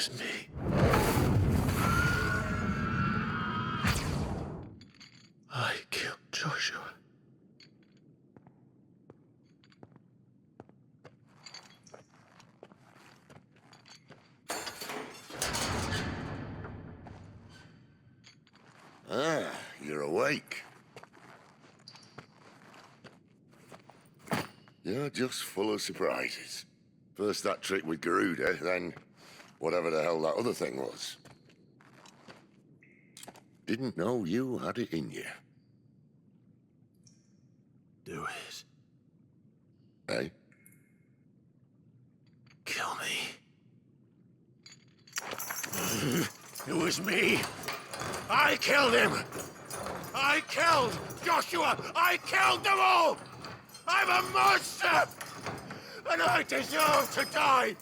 was me. I killed Joshua. Ah, you're awake. You're just full of surprises. First that trick with Garuda, then whatever the hell that other thing was. Didn't know you had it in you. Do it. Hey? Kill me. It was me. I killed him. I killed Joshua. I killed them all. I'm a monster. And I deserve to die.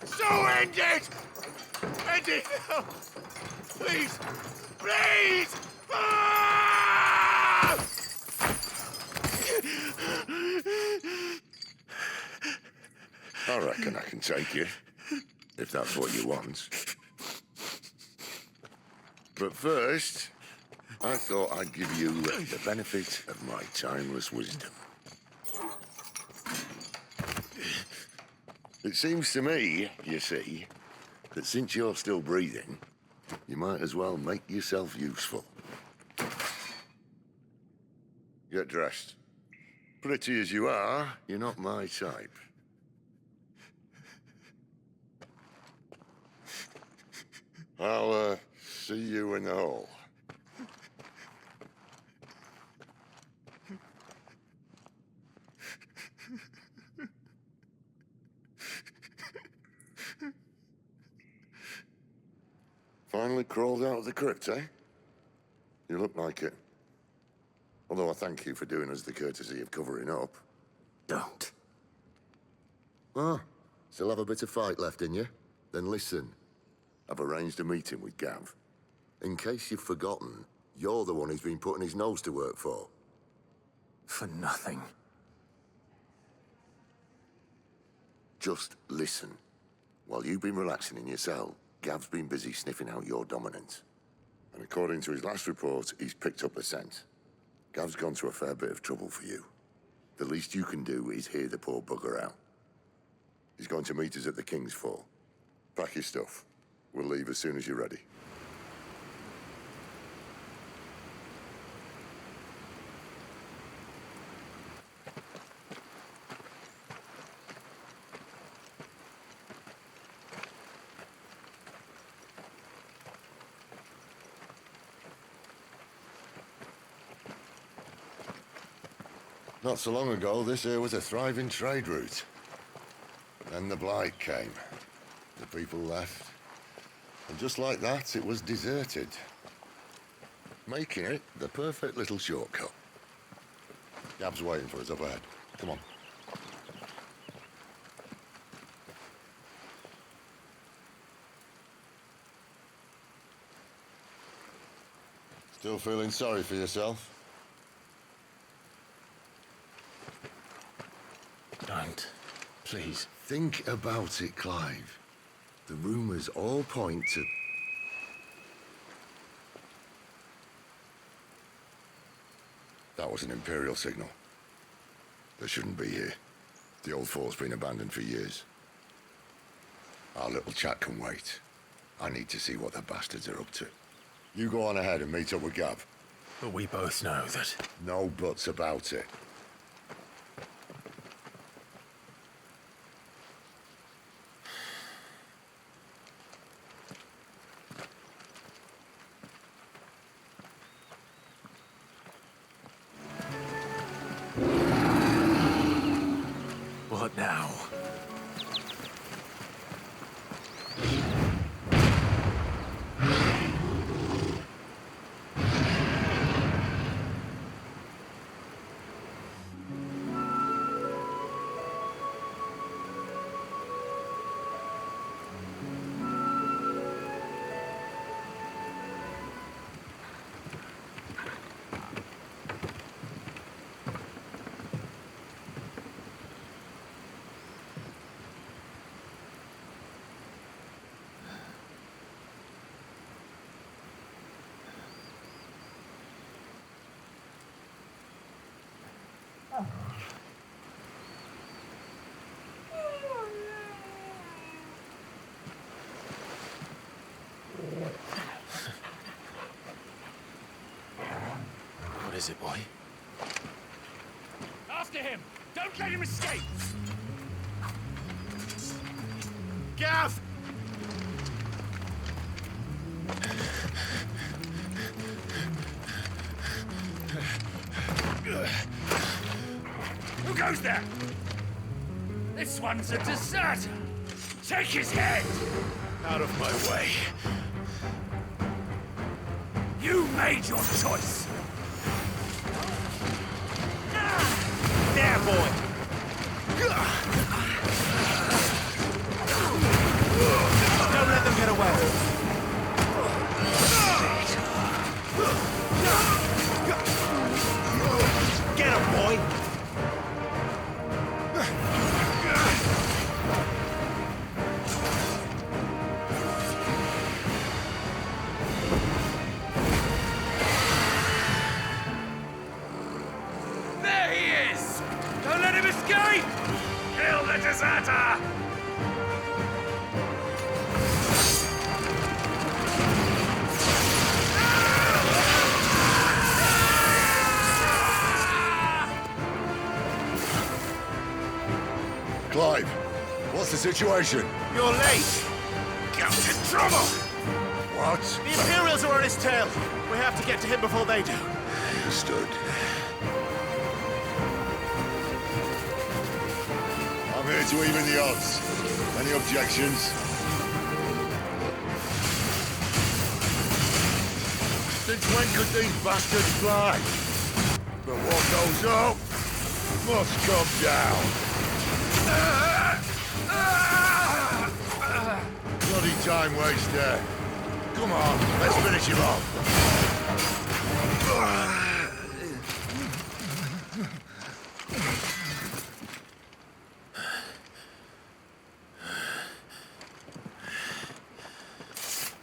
So end it. End it now. Please. Please. Ah! I reckon I can take you, if that's what you want. But first, I thought I'd give you the benefit of my timeless wisdom. It seems to me, you see, that since you're still breathing, you might as well make yourself useful. Get dressed. Pretty as you are, you're not my type. I'll, see you in the hall. Finally crawled out of the crypt, eh? You look like it. Although I thank you for doing us the courtesy of covering up. Don't. Ah, still have a bit of fight left in you? Then listen. I've arranged a meeting with Gav. In case you've forgotten, you're the one he's been putting his nose to work for. For nothing. Just listen. While you've been relaxing in your cell, Gav's been busy sniffing out your dominance. And according to his last report, he's picked up a scent. Gav's gone to a fair bit of trouble for you. The least you can do is hear the poor bugger out. He's going to meet us at the King's Fall. Pack your stuff. We'll leave as soon as you're ready. Not so long ago, this here was a thriving trade route. Then the Blight came. The people left. And just like that, it was deserted. Making it the perfect little shortcut. Gab's waiting for us up ahead. Come on. Still feeling sorry for yourself? Don't. Please. Think about it, Clive. The rumors all point to... That was an Imperial signal. They shouldn't be here. The old fort's been abandoned for years. Our little chat can wait. I need to see what the bastards are up to. You go on ahead and meet up with Gav. But we both know that... No buts about it. What now? is it, boy? After him! Don't let him escape! Gav! Who goes there? This one's a deserter! Take his head! Out of my way. You made your choice! There, boy! Don't let them get away! Get him, boy! There he is! Don't let him escape! Kill the deserter! Clive, what's the situation? You're late! Get in trouble! What? The Imperials are on his tail! We have to get to him before they do. Understood. I'm here to even the odds. Any objections? Since when could these bastards fly? But what goes up must come down. Bloody time waster. Come on, let's finish him off.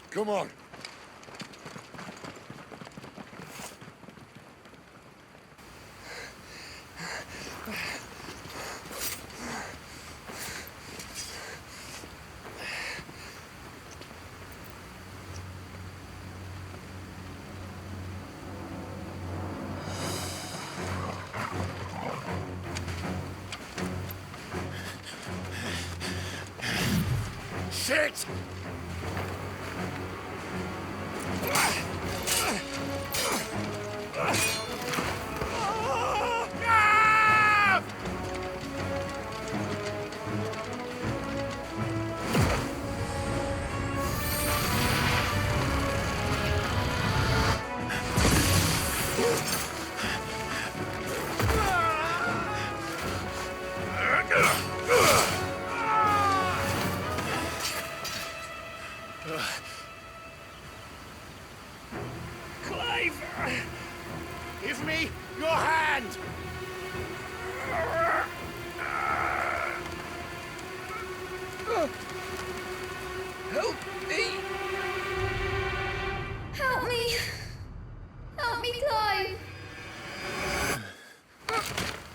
Come on. Shit! Clive! Give me your hand! Help me! Help me! Help me, Clive!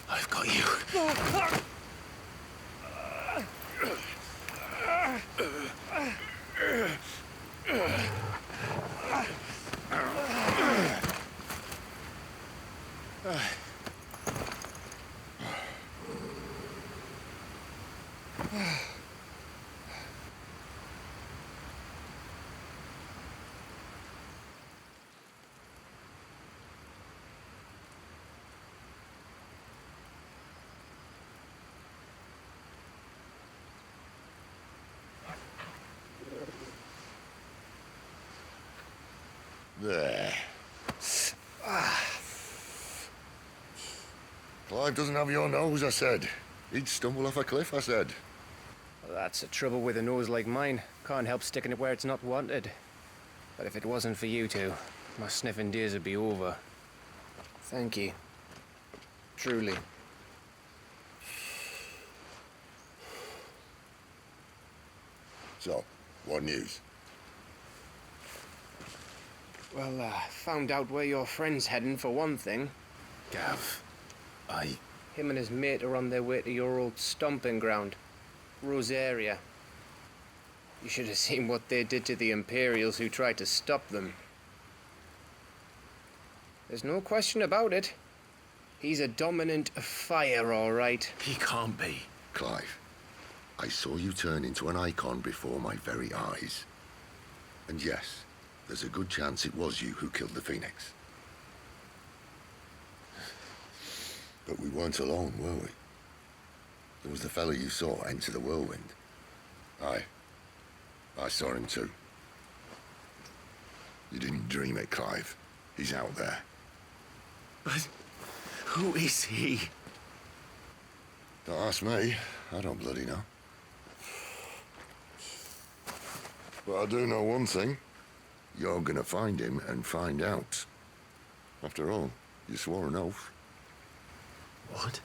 I've got you. There. Clive doesn't have your nose, I said. He'd stumble off a cliff, I said. Well, that's the trouble with a nose like mine. Can't help sticking it where it's not wanted. But if it wasn't for you two, my sniffing days would be over. Thank you. Truly. So, what news? Well, found out where your friend's heading for one thing. Gav, Him and his mate are on their way to your old stomping ground, Rosaria. You should have seen what they did to the Imperials who tried to stop them. There's no question about it. He's a dominant fire, all right. He can't be. Clive, I saw you turn into an icon before my very eyes. And yes, there's a good chance it was you who killed the Phoenix. But we weren't alone, were we? There was the fellow you saw enter the whirlwind. I saw him too. You didn't dream it, Clive. He's out there. But who is he? Don't ask me. I don't bloody know. But I do know one thing. You're gonna find him and find out. After all, you swore an oath. What?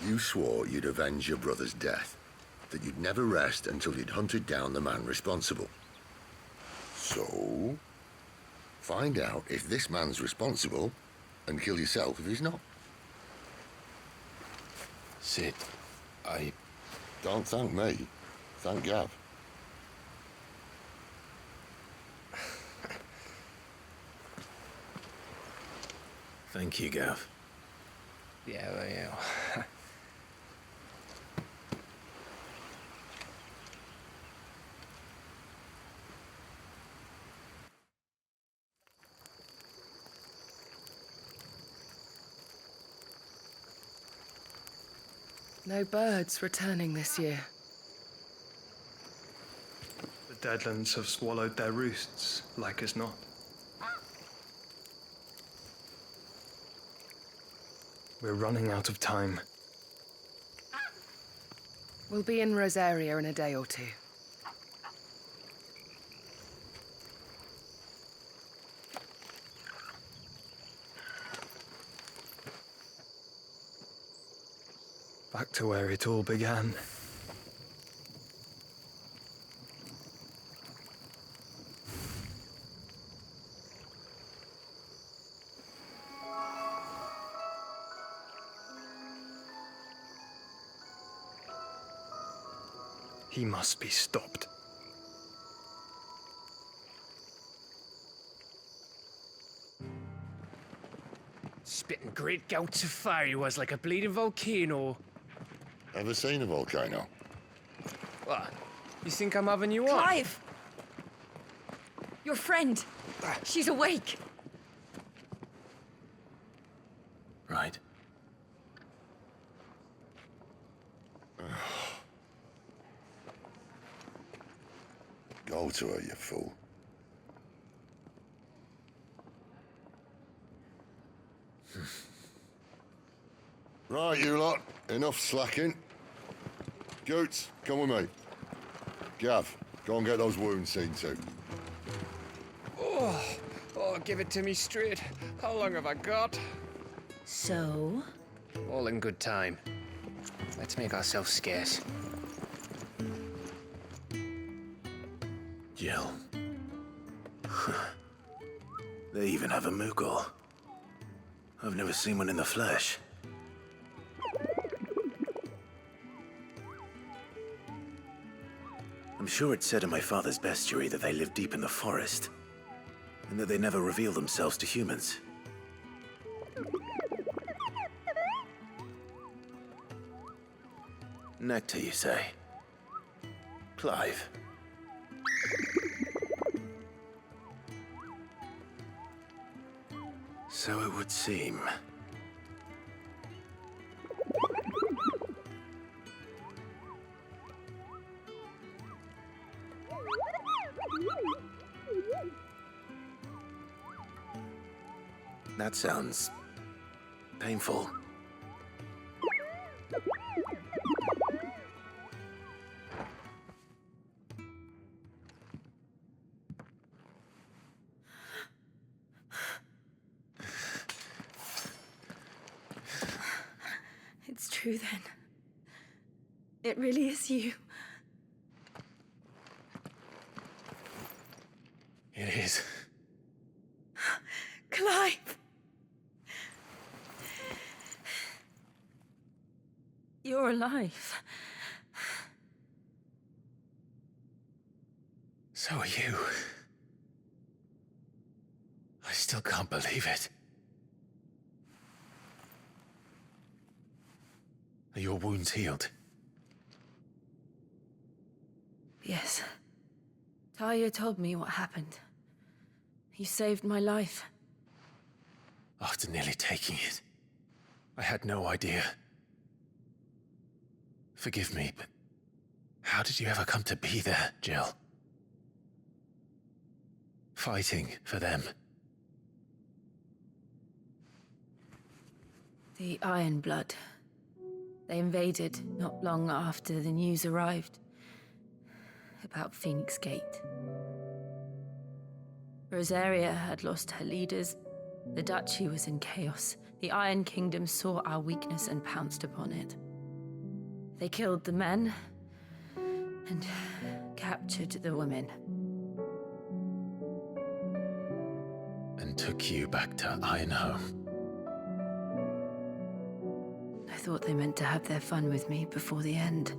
You swore you'd avenge your brother's death, that you'd never rest until you'd hunted down the man responsible. So, find out if this man's responsible, and kill yourself if he's not. Sid, Don't thank me. Thank Gav. Thank you, Gav. Yeah, well, yeah. No birds returning this year. The Deadlands have swallowed their roosts, like as not. We're running out of time. We'll be in Rosaria in a day or two. Back to where it all began. He must be stopped. Spitting great gouts of fire he was, like a bleeding volcano. Ever seen a volcano? What? You think I'm having you on? Clive! Your friend. She's awake. Right. Go to her, you fool. Right, you lot. Enough slacking. Goots, come with me. Gav, go and get those wounds seen to. Oh, give it to me straight. How long have I got? So? All in good time. Let's make ourselves scarce. Jill. They even have a Mughal. I've never seen one in the flesh. I'm sure it said in my father's bestiary that they live deep in the forest, and that they never reveal themselves to humans. Nectar, you say? Clive. So it would seem. That sounds painful. It's true then. It really is you. It is. Clive! You're alive. So are you. I still still can't believe it. Are your wounds healed? Yes. Talia told me what happened. You saved my life. After nearly taking it, I had no idea. Forgive me, but how did you ever come to be there, Jill? Fighting for them. The Iron Blood. They invaded not long after the news arrived about Phoenix Gate. Rosaria had lost her leaders. The Duchy was in chaos. The Iron Kingdom saw our weakness and pounced upon it. They killed the men and captured the women. And took you back to Ironhome. I thought they meant to have their fun with me before the end.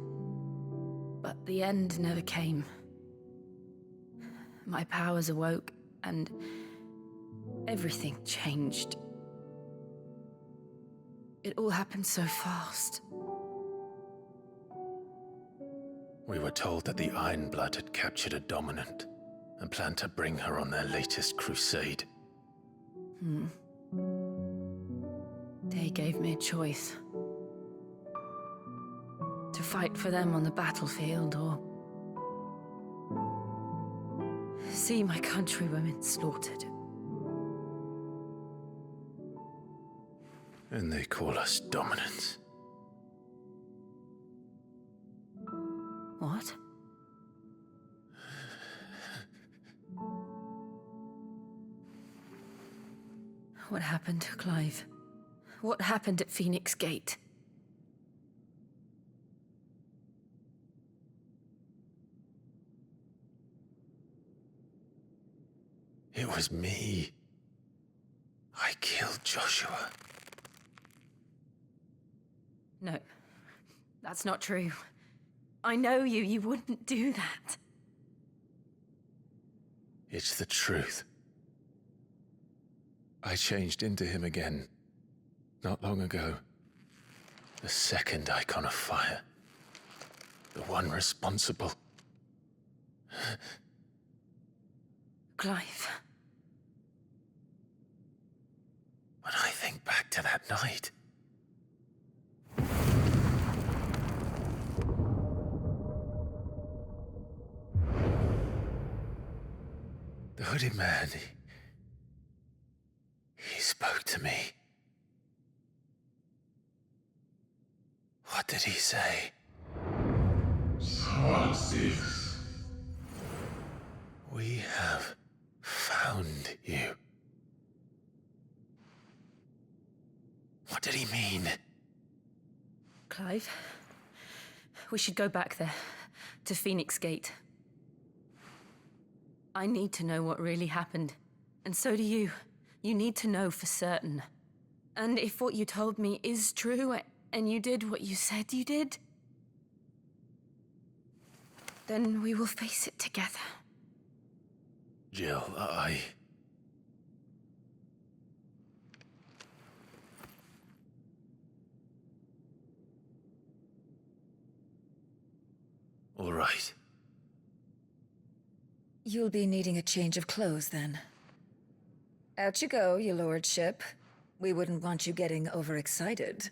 But the end never came. My powers awoke, and everything changed. It all happened so fast. We were told that the Iron Blood had captured a dominant and planned to bring her on their latest crusade. They gave me a choice. To fight for them on the battlefield, or see my countrywomen slaughtered. And they call us dominants. What? What happened, Clive? What happened at Phoenix Gate? It was me. I killed Joshua. No, that's not true. I know you. You wouldn't do that. It's the truth. I changed into him again, not long ago. The second icon of fire. The one responsible. Clive. When I think back to that night... The hooded man, he spoke to me. What did he say? Someone seeks. We have found you. What did he mean? Clive, we should go back there, to Phoenix Gate. I need to know what really happened. And so do you. You need to know for certain. And if what you told me is true, and you did what you said you did, then we will face it together. Jill, All right. You'll be needing a change of clothes, then. Out you go, your lordship. We wouldn't want you getting overexcited.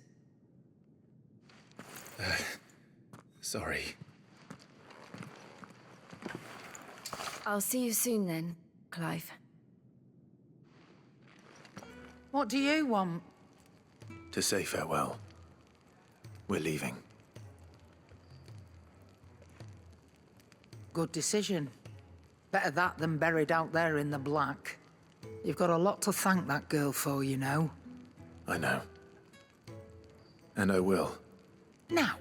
Sorry. I'll see you soon then, Clive. What do you want? To say farewell. We're leaving. Good decision. Better that than buried out there in the black. You've got a lot to thank that girl for, you know. I know. And I will. Now,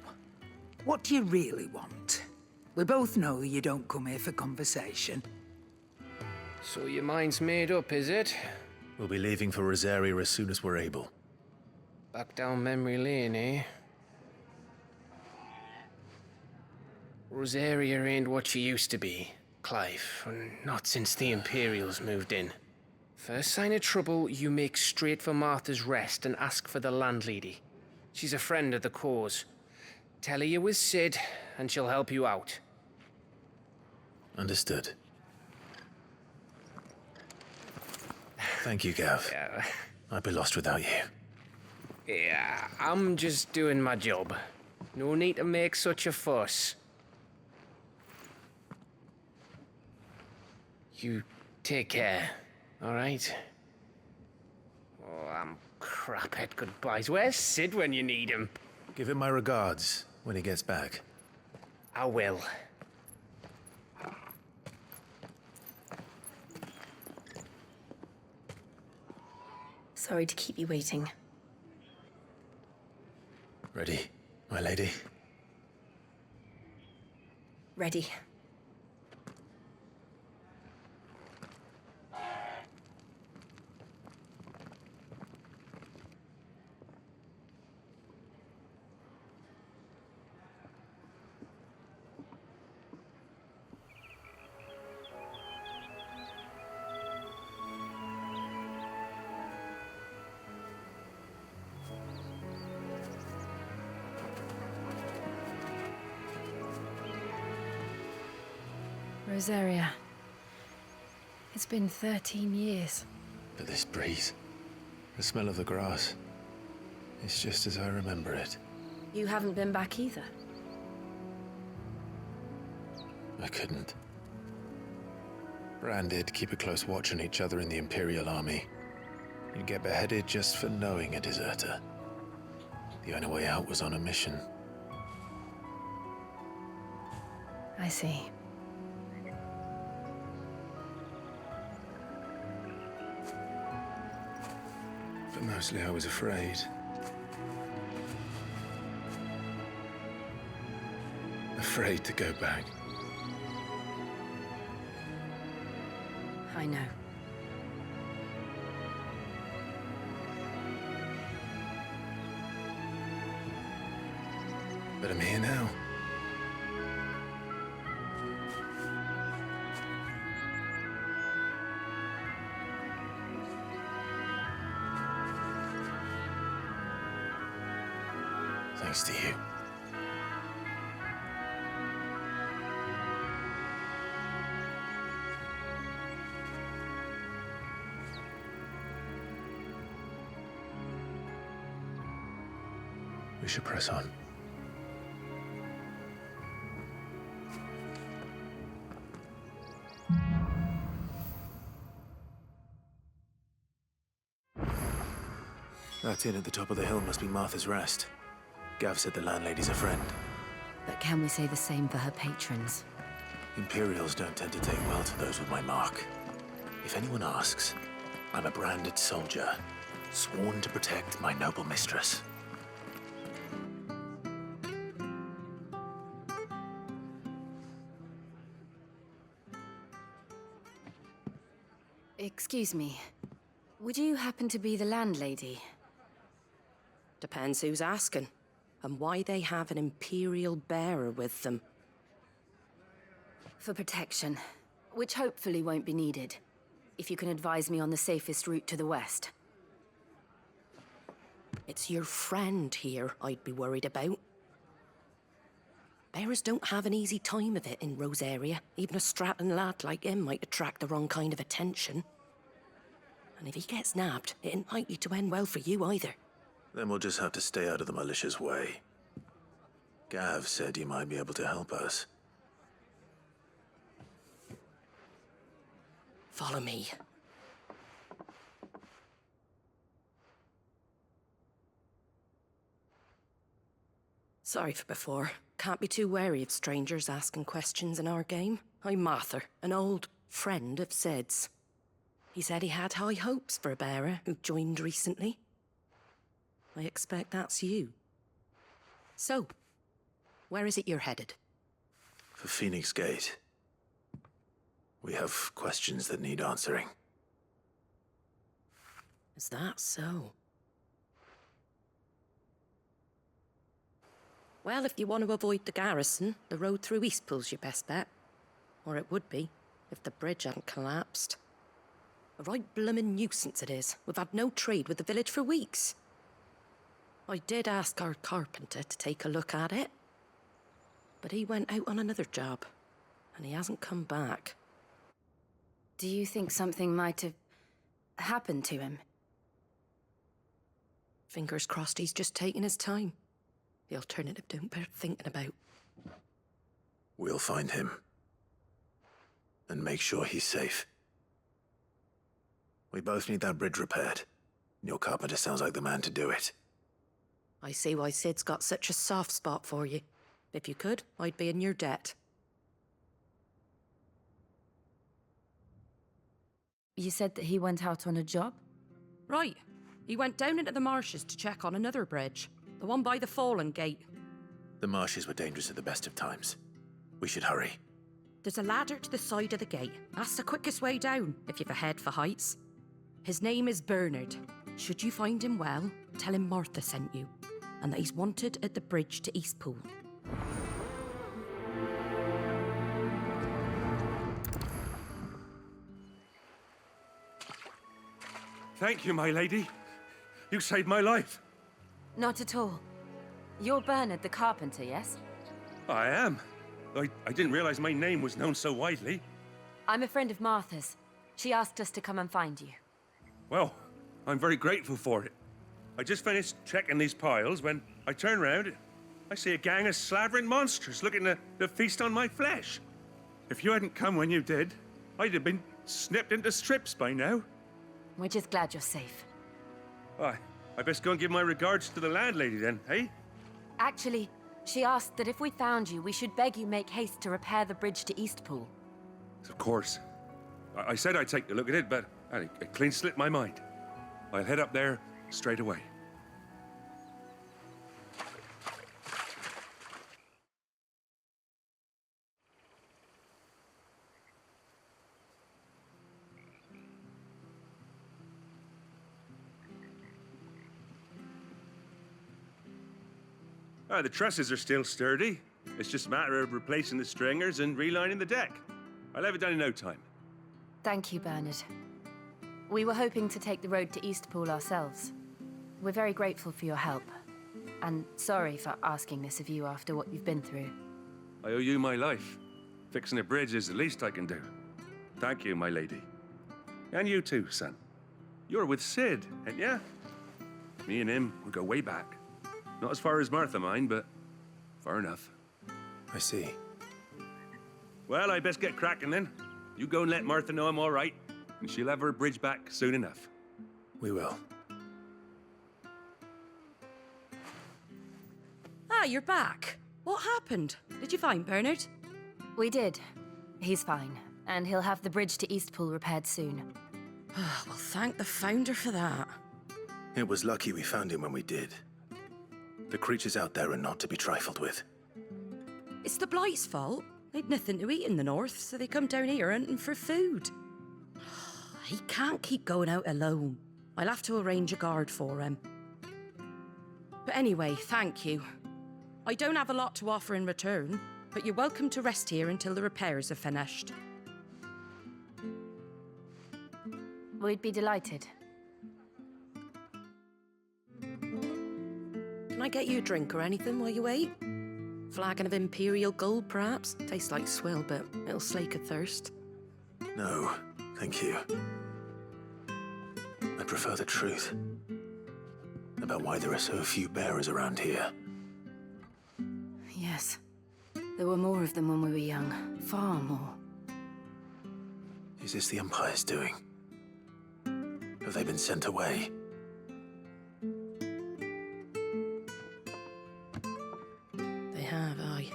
what do you really want? We both know you don't come here for conversation. So your mind's made up, is it? We'll be leaving for Rosaria as soon as we're able. Back down memory lane, eh? Rosaria ain't what she used to be, Clive. Not since the Imperials moved in. First sign of trouble, you make straight for Martha's Rest and ask for the landlady. She's a friend of the cause. Tell her you was Sid, and she'll help you out. Understood. Thank you, Gav. Yeah. I'd be lost without you. Yeah, I'm just doing my job. No need to make such a fuss. You take care, all right? Oh, I'm crap at goodbyes. Where's Sid when you need him? Give him my regards when he gets back. I will. Sorry to keep you waiting. Ready, my lady? Ready. Rosaria. It's been 13 years. But this breeze, the smell of the grass, it's just as I remember it. You haven't been back either. I couldn't. Branded, keep a close watch on each other in the Imperial Army. You'd get beheaded just for knowing a deserter. The only way out was on a mission. I see. But mostly I was afraid. Afraid to go back. I know. But I'm here now. Thanks to you. We should press on. That inn at the top of the hill must be Martha's Rest. Gav said the landlady's a friend. But can we say the same for her patrons? Imperials don't tend to take well to those with my mark. If anyone asks, I'm a branded soldier, sworn to protect my noble mistress. Excuse me. Would you happen to be the landlady? Depends who's asking, and why they have an Imperial bearer with them. For protection, which hopefully won't be needed. If you can advise me on the safest route to the west. It's your friend here I'd be worried about. Bearers don't have an easy time of it in Rosaria. Even a Stratton lad like him might attract the wrong kind of attention. And if he gets nabbed, it ain't likely to end well for you either. Then we'll just have to stay out of the malicious way. Gav said he might be able to help us. Follow me. Sorry for before. Can't be too wary of strangers asking questions in our game. I'm Martha, an old friend of Sid's. He said he had high hopes for a bearer who joined recently. I expect that's you. So, where is it you're headed? For Phoenix Gate. We have questions that need answering. Is that so? Well, if you want to avoid the garrison, the road through Eastpool's your best bet. Or it would be, if the bridge hadn't collapsed. A right bloomin' nuisance it is. We've had no trade with the village for weeks. I did ask our carpenter to take a look at it, but he went out on another job, and he hasn't come back. Do you think something might have happened to him? Fingers crossed he's just taking his time. The alternative don't bear thinking about. We'll find him. And make sure he's safe. We both need that bridge repaired. Your carpenter sounds like the man to do it. I see why Sid's got such a soft spot for you. If you could, I'd be in your debt. You said that he went out on a job? Right. He went down into the marshes to check on another bridge. The one by the Fallen Gate. The marshes were dangerous at the best of times. We should hurry. There's a ladder to the side of the gate. That's the quickest way down, if you've a head for heights. His name is Bernard. Should you find him well, tell him Martha sent you, and that he's wanted at the bridge to Eastpool. Thank you, my lady. You saved my life. Not at all. You're Bernard the carpenter, yes? I am. I didn't realize my name was known so widely. I'm a friend of Martha's. She asked us to come and find you. Well, I'm very grateful for it. I just finished checking these piles when I turn round. I see a gang of slavering monsters looking to feast on my flesh. If you hadn't come when you did, I'd have been snipped into strips by now. We're just glad you're safe. I best go and give my regards to the landlady then, eh? Actually, she asked that if we found you, we should beg you make haste to repair the bridge to Eastpool. Of course. I said I'd take a look at it, but it clean slipped my mind. I'll head up there straight away. The trusses are still sturdy. It's just a matter of replacing the stringers and relining the deck. I'll have it done in no time. Thank you, Bernard. We were hoping to take the road to Eastpool ourselves. We're very grateful for your help. And sorry for asking this of you after what you've been through. I owe you my life. Fixing a bridge is the least I can do. Thank you, my lady. And you too, son. You're with Sid, ain't ya? Me and him, we go way back. Not as far as Martha, mind, but far enough. I see. Well, I best get cracking then. You go and let Martha know I'm all right, and she'll have her bridge back soon enough. We will. Ah, you're back. What happened? Did you find Bernard? We did. He's fine, and he'll have the bridge to Eastpool repaired soon. Well, thank the Founder for that. It was lucky we found him when we did. The creatures out there are not to be trifled with. It's the Blight's fault. They'd nothing to eat in the north, so they come down here hunting for food. He can't keep going out alone. I'll have to arrange a guard for him. But anyway, thank you. I don't have a lot to offer in return, but you're welcome to rest here until the repairs are finished. We'd be delighted. Can I get you a drink or anything while you wait? Flagon of Imperial Gold, perhaps? Tastes like swill, but it'll slake a thirst. No, thank you. I prefer the truth. About why there are so few bearers around here. Yes. There were more of them when we were young. Far more. Is this the Empire's doing? Have they been sent away? They have, aye.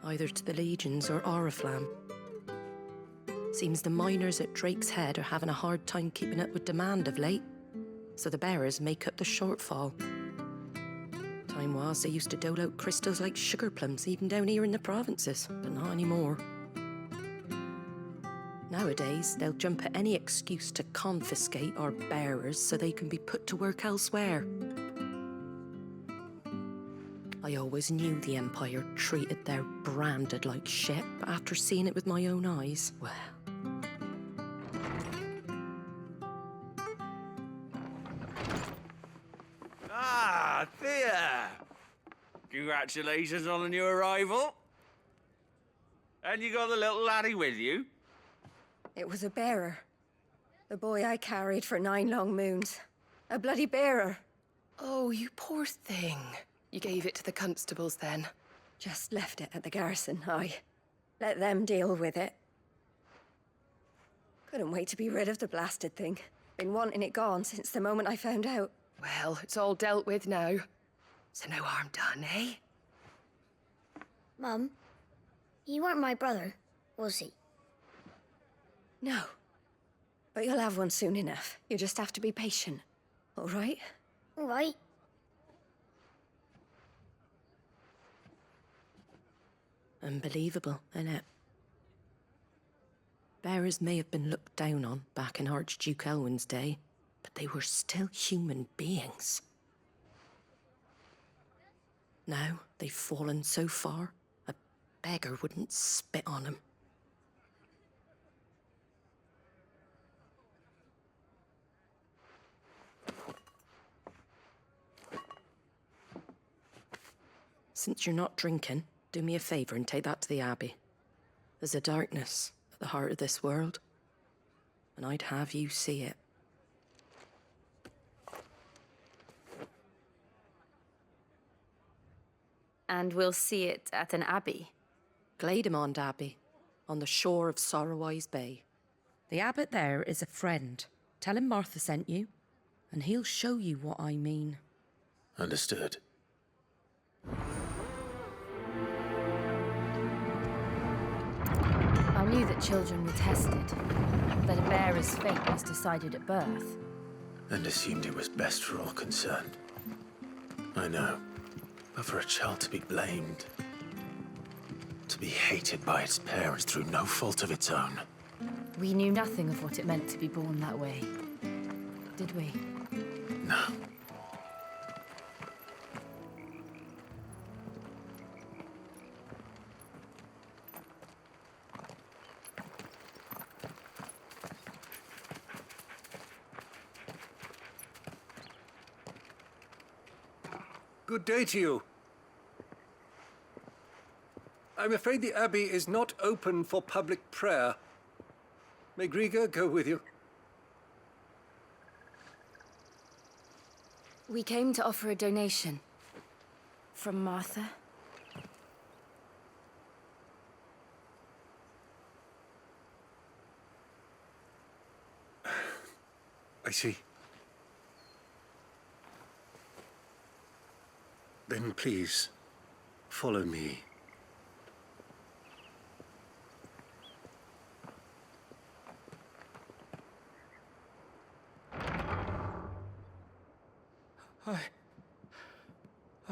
Either to the Legions or Oriflamme. Seems the miners at Drake's Head are having a hard time keeping up with demand of late, so the bearers make up the shortfall. Time was they used to dole out crystals like sugar plums even down here in the provinces, but not anymore. Nowadays, they'll jump at any excuse to confiscate our bearers so they can be put to work elsewhere. I always knew the Empire treated their branded like shit, but after seeing it with my own eyes, well... Hiya! Congratulations on the new arrival. And you got the little laddie with you? It was a bearer. The boy I carried for 9 long moons. A bloody bearer. Oh, you poor thing. You gave it to the constables then? Just left it at the garrison, aye. Let them deal with it. Couldn't wait to be rid of the blasted thing. Been wanting it gone since the moment I found out. Well, it's all dealt with now. So no harm done, eh? Mum, you weren't my brother, was he? No. But you'll have one soon enough. You just have to be patient. All right? All right. Unbelievable, innit? Bearers may have been looked down on back in Archduke Elwin's day, but they were still human beings. Now they've fallen so far, a beggar wouldn't spit on them. Since you're not drinking, do me a favour and take that to the Abbey. There's a darkness at the heart of this world, and I'd have you see it. And we'll see it at an abbey? Glademond Abbey, on the shore of Sorrowwise Bay. The abbot there is a friend. Tell him Martha sent you, and he'll show you what I mean. Understood. I knew that children were tested, that a bearer's fate was decided at birth. And assumed it was best for all concerned. I know. But for a child to be blamed, to be hated by its parents through no fault of its own. We knew nothing of what it meant to be born that way, did we? No. Good day to you. I'm afraid the Abbey is not open for public prayer. May Griga go with you? We came to offer a donation. From Martha. I see. Then please, follow me.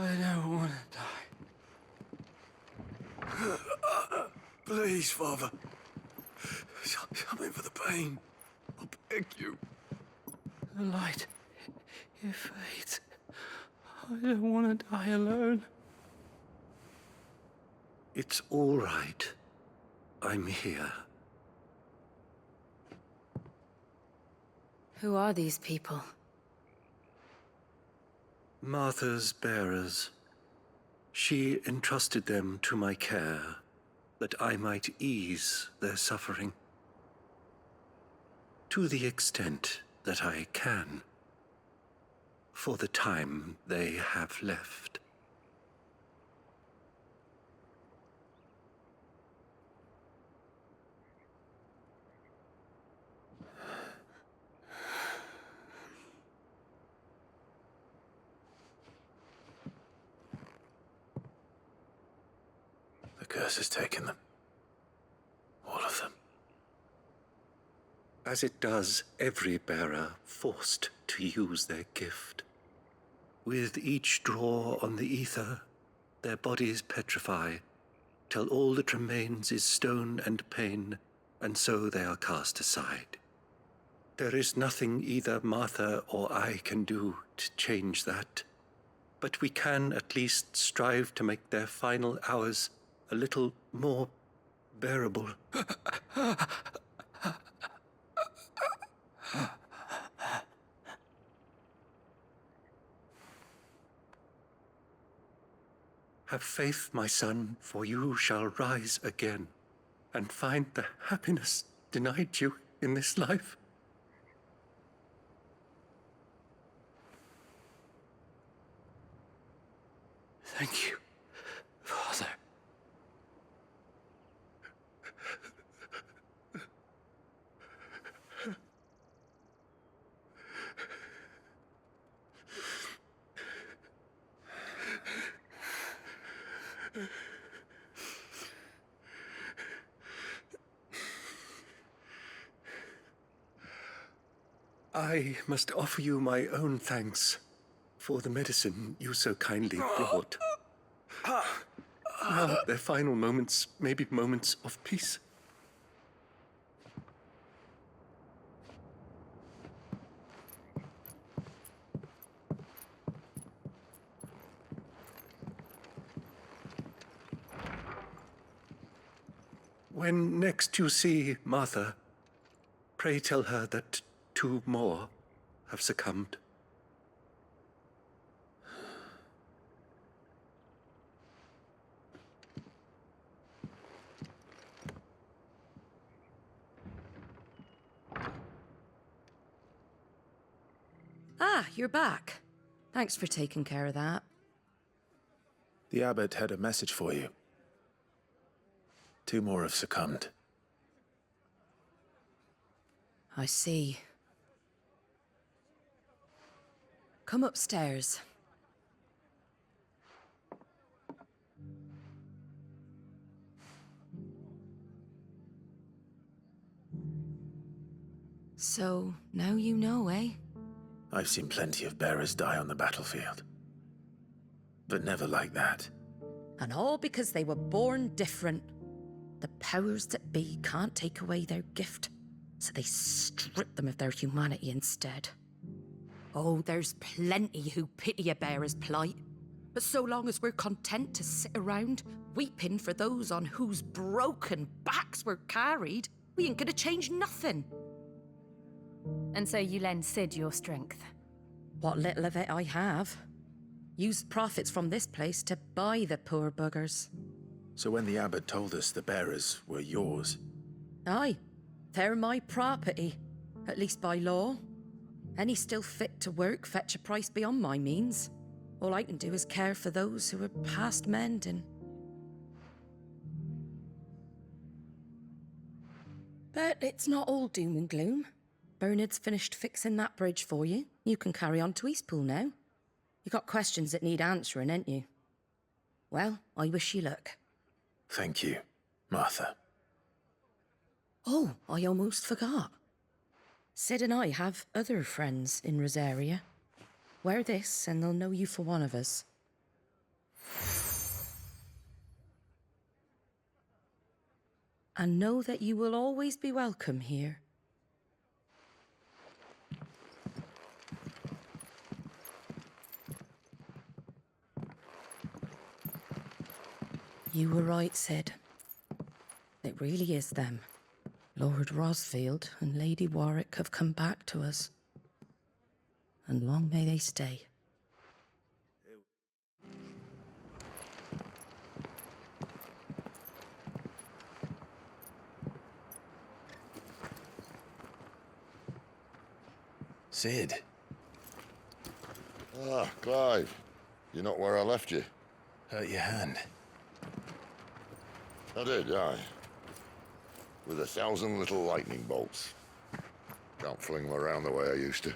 I don't want to die. Please, Father. Something for the pain. I beg you. The light, it fades. I don't want to die alone. It's all right. I'm here. Who are these people? Martha's bearers. She entrusted them to my care, that I might ease their suffering. To the extent that I can. For the time they have left. The curse has taken them. All of them. As it does every bearer forced to use their gift. With each draw on the ether, their bodies petrify, till all that remains is stone and pain, and so they are cast aside. There is nothing either Martha or I can do to change that, but we can at least strive to make their final hours a little more bearable. Have faith, my son, for you shall rise again and find the happiness denied you in this life. Thank you, Father. I must offer you my own thanks for the medicine you so kindly brought. Now, their final moments may be moments of peace. When next you see Martha, pray tell her that 2 more have succumbed. Ah, you're back. Thanks for taking care of that. The abbot had a message for you. 2 more have succumbed. I see. Come upstairs. So, now you know, eh? I've seen plenty of bearers die on the battlefield. But never like that. And all because they were born different. The powers that be can't take away their gift, so they strip them of their humanity instead. Oh, there's plenty who pity a bearer's plight. But so long as we're content to sit around, weeping for those on whose broken backs we're carried, we ain't gonna change nothing. And so you lend Sid your strength? What little of it I have. Used profits from this place to buy the poor buggers. So when the abbot told us the bearers were yours... Aye, they're my property, at least by law. Any still fit to work fetch a price beyond my means. All I can do is care for those who are past mending. But it's not all doom and gloom. Bernard's finished fixing that bridge for you. You can carry on to Eastpool now. You got questions that need answering, ain't you? Well, I wish you luck. Thank you, Martha. Oh, I almost forgot. Sid and I have other friends in Rosaria. Wear this and they'll know you for one of us. And know that you will always be welcome here. You were right, Sid. It really is them. Lord Rosfield and Lady Warwick have come back to us. And long may they stay. Sid. Ah, Clive. You're not where I left you. Hurt your hand. I did, aye. With 1,000 little lightning bolts. Can't fling them around the way I used to.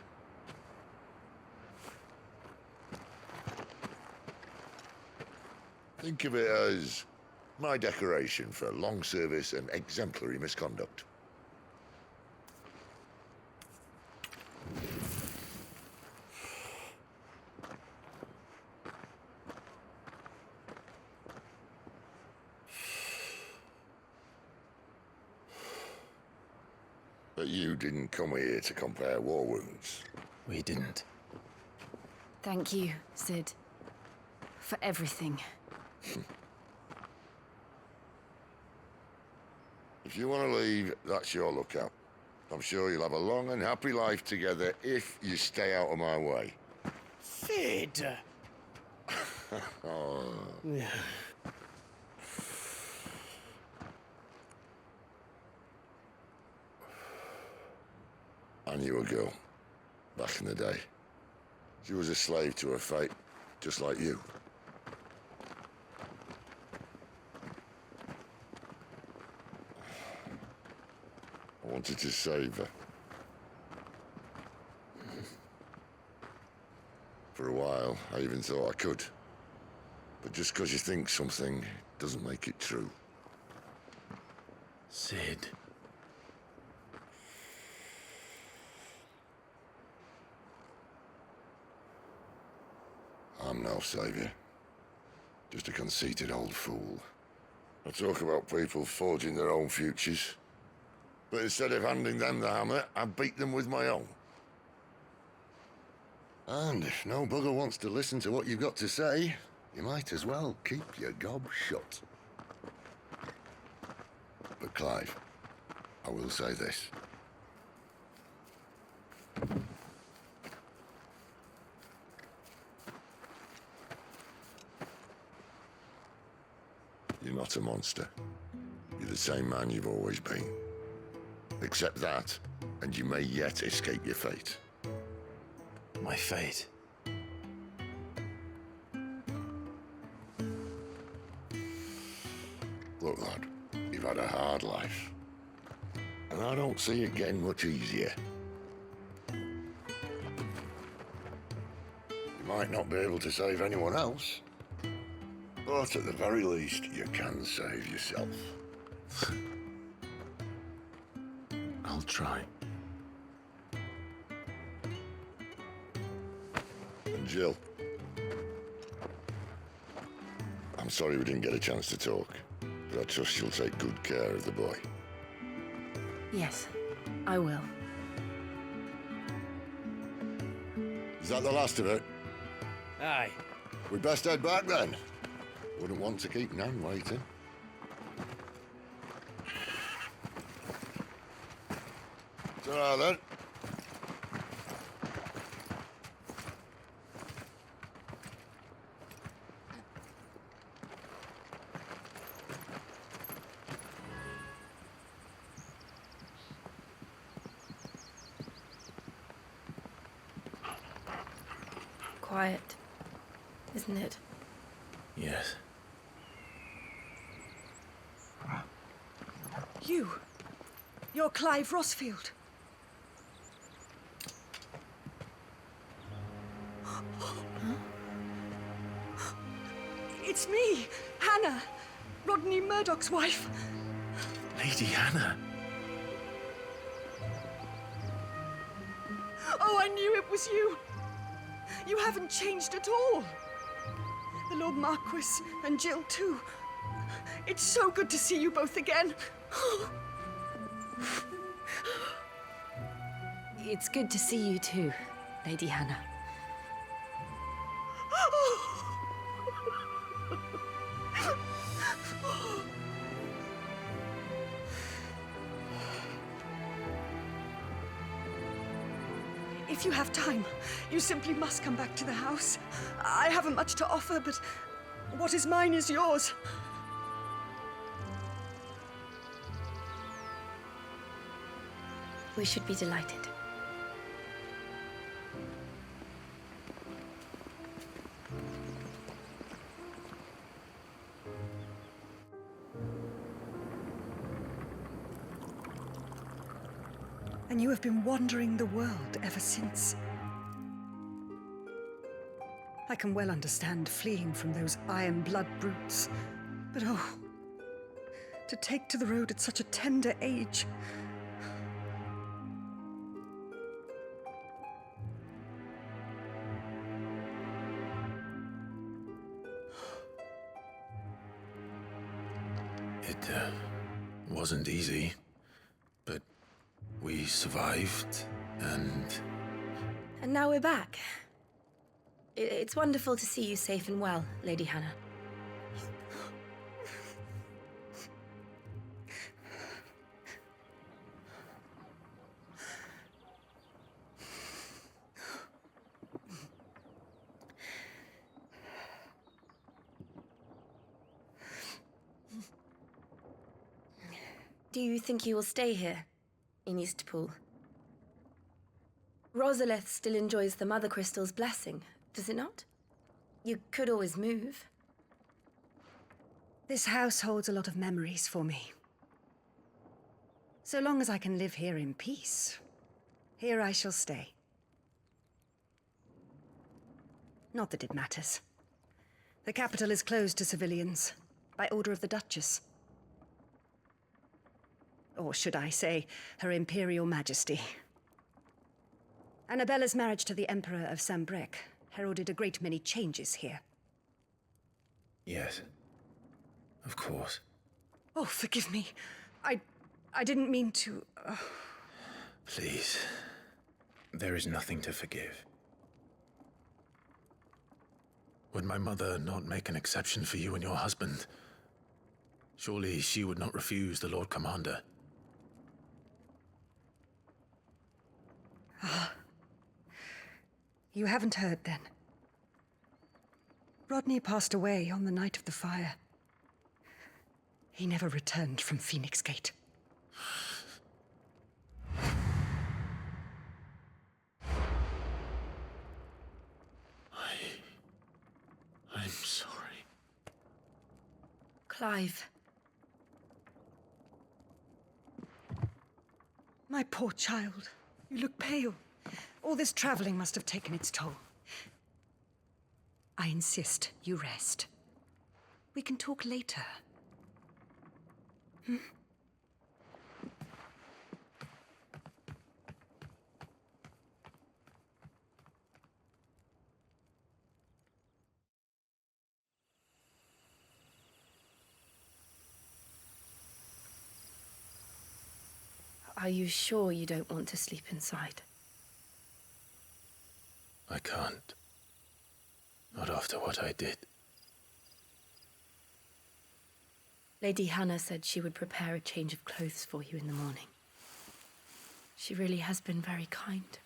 Think of it as my decoration for long service and exemplary misconduct. But you didn't come here to compare war wounds. We didn't. Thank you, Sid. For everything. If you want to leave, that's your lookout. I'm sure you'll have a long and happy life together if you stay out of my way. Sid! Oh. Yeah. I knew a girl back in the day. She was a slave to her fate, just like you. I wanted to save her. For a while, I even thought I could. But just because you think something doesn't make it true. Sid. I'm no savior. Just a conceited old fool. I talk about people forging their own futures. But instead of handing them the hammer, I beat them with my own. And if no bugger wants to listen to what you've got to say, you might as well keep your gob shut. But Clive, I will say this. You're not a monster. You're the same man you've always been. Accept that, and you may yet escape your fate. My fate? Look, lad, you've had a hard life. And I don't see it getting much easier. You might not be able to save anyone else, but at the very least, you can save yourself. I'll try. And Jill, I'm sorry we didn't get a chance to talk, but I trust you'll take good care of the boy. Yes, I will. Is that the last of it? Aye. We best head back then. Wouldn't want to keep Nan waiting. Ta-ra then. Quiet, isn't it? Yes. You're Clive Rossfield. It's me, Hannah, Rodney Murdoch's wife. Lady Hannah. Oh, I knew it was you. You haven't changed at all. The Lord Marquis and Jill too. It's so good to see you both again. It's good to see you too, Lady Hannah. If you have time, you simply must come back to the house. I haven't much to offer, but what is mine is yours. We should be delighted. And you have been wandering the world ever since. I can well understand fleeing from those iron blood brutes, but oh, to take to the road at such a tender age. It wasn't easy, but we survived, and now we're back. It's wonderful to see you safe and well, Lady Hannah. Do you think you will stay here, in Eastpool? Rosalith still enjoys the Mother Crystal's blessing, does it not? You could always move. This house holds a lot of memories for me. So long as I can live here in peace, here I shall stay. Not that it matters. The capital is closed to civilians, by order of the Duchess. Or should I say, Her Imperial Majesty. Annabella's marriage to the Emperor of Sambrec heralded a great many changes here. Yes. Of course. Oh, forgive me. I didn't mean to... Please. There is nothing to forgive. Would my mother not make an exception for you and your husband? Surely she would not refuse the Lord Commander. Ah. You haven't heard, then. Rodney passed away on the night of the fire. He never returned from Phoenix Gate. I'm sorry. Clive. My poor child. You look pale. All this traveling must have taken its toll. I insist you rest. We can talk later. Hmm? Are you sure you don't want to sleep inside? I can't. Not after what I did. Lady Hannah said she would prepare a change of clothes for you in the morning. She really has been very kind.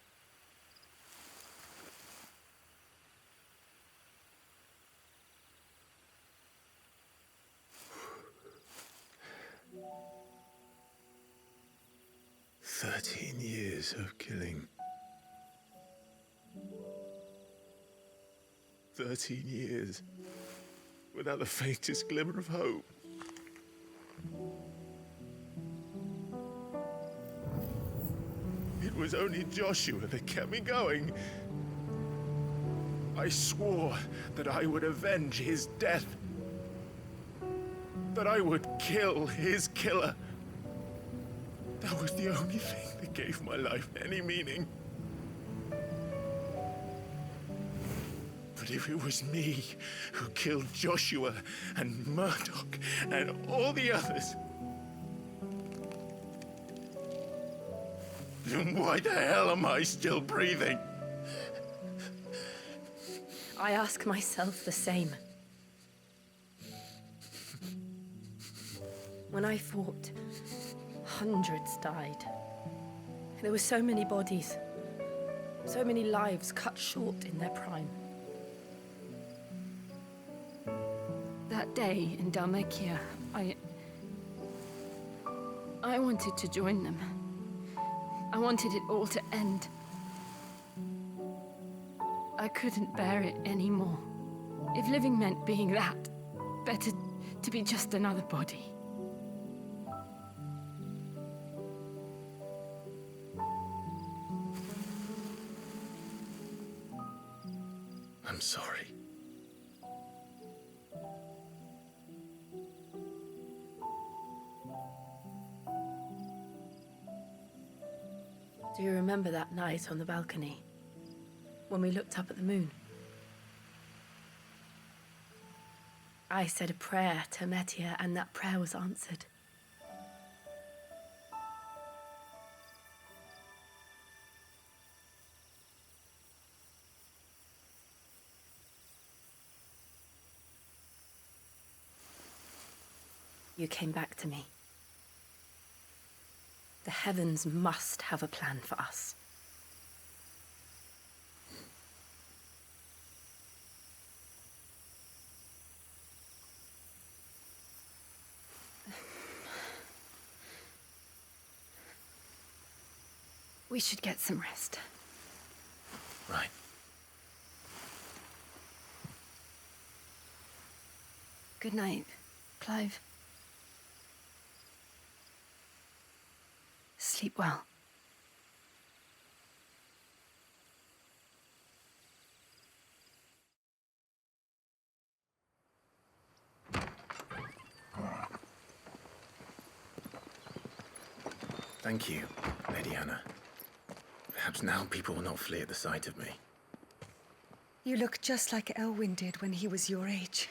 "13 years of killing. 13 years without the faintest glimmer of hope. It was only Joshua that kept me going. I swore that I would avenge his death. That I would kill his killer. That was the only thing that gave my life any meaning. But if it was me who killed Joshua and Murdoch and all the others, then why the hell am I still breathing? I ask myself the same. When I fought, hundreds died. There were so many bodies, so many lives cut short in their prime. That day in Dalmekia, I wanted to join them. I wanted it all to end. I couldn't bear it anymore. If living meant being that, better to be just another body. I'm sorry. Do you remember that night on the balcony, when we looked up at the moon? I said a prayer to Metia, and that prayer was answered. You came back to me. The heavens must have a plan for us. We should get some rest. Right. Good night, Clive. Sleep well. Thank you, Lady Hannah. Perhaps now people will not flee at the sight of me. You look just like Elwyn did when he was your age.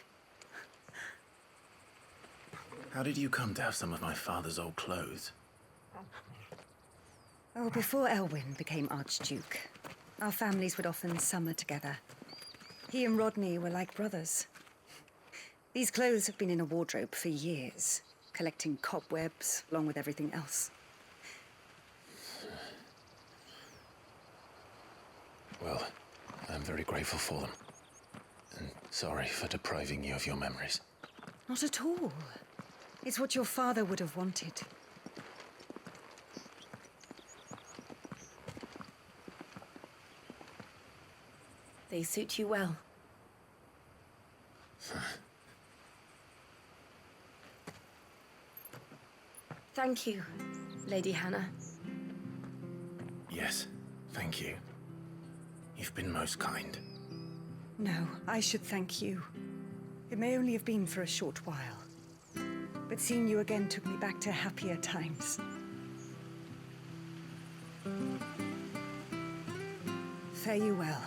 How did you come to have some of my father's old clothes? Oh, before Elwyn became Archduke, our families would often summer together. He and Rodney were like brothers. These clothes have been in a wardrobe for years, collecting cobwebs along with everything else. Well, I'm very grateful for them. And sorry for depriving you of your memories. Not at all. It's what your father would have wanted. They suit you well. Thank you, Lady Hannah. Yes, thank you. You've been most kind. No, I should thank you. It may only have been for a short while, but seeing you again took me back to happier times. Fare you well,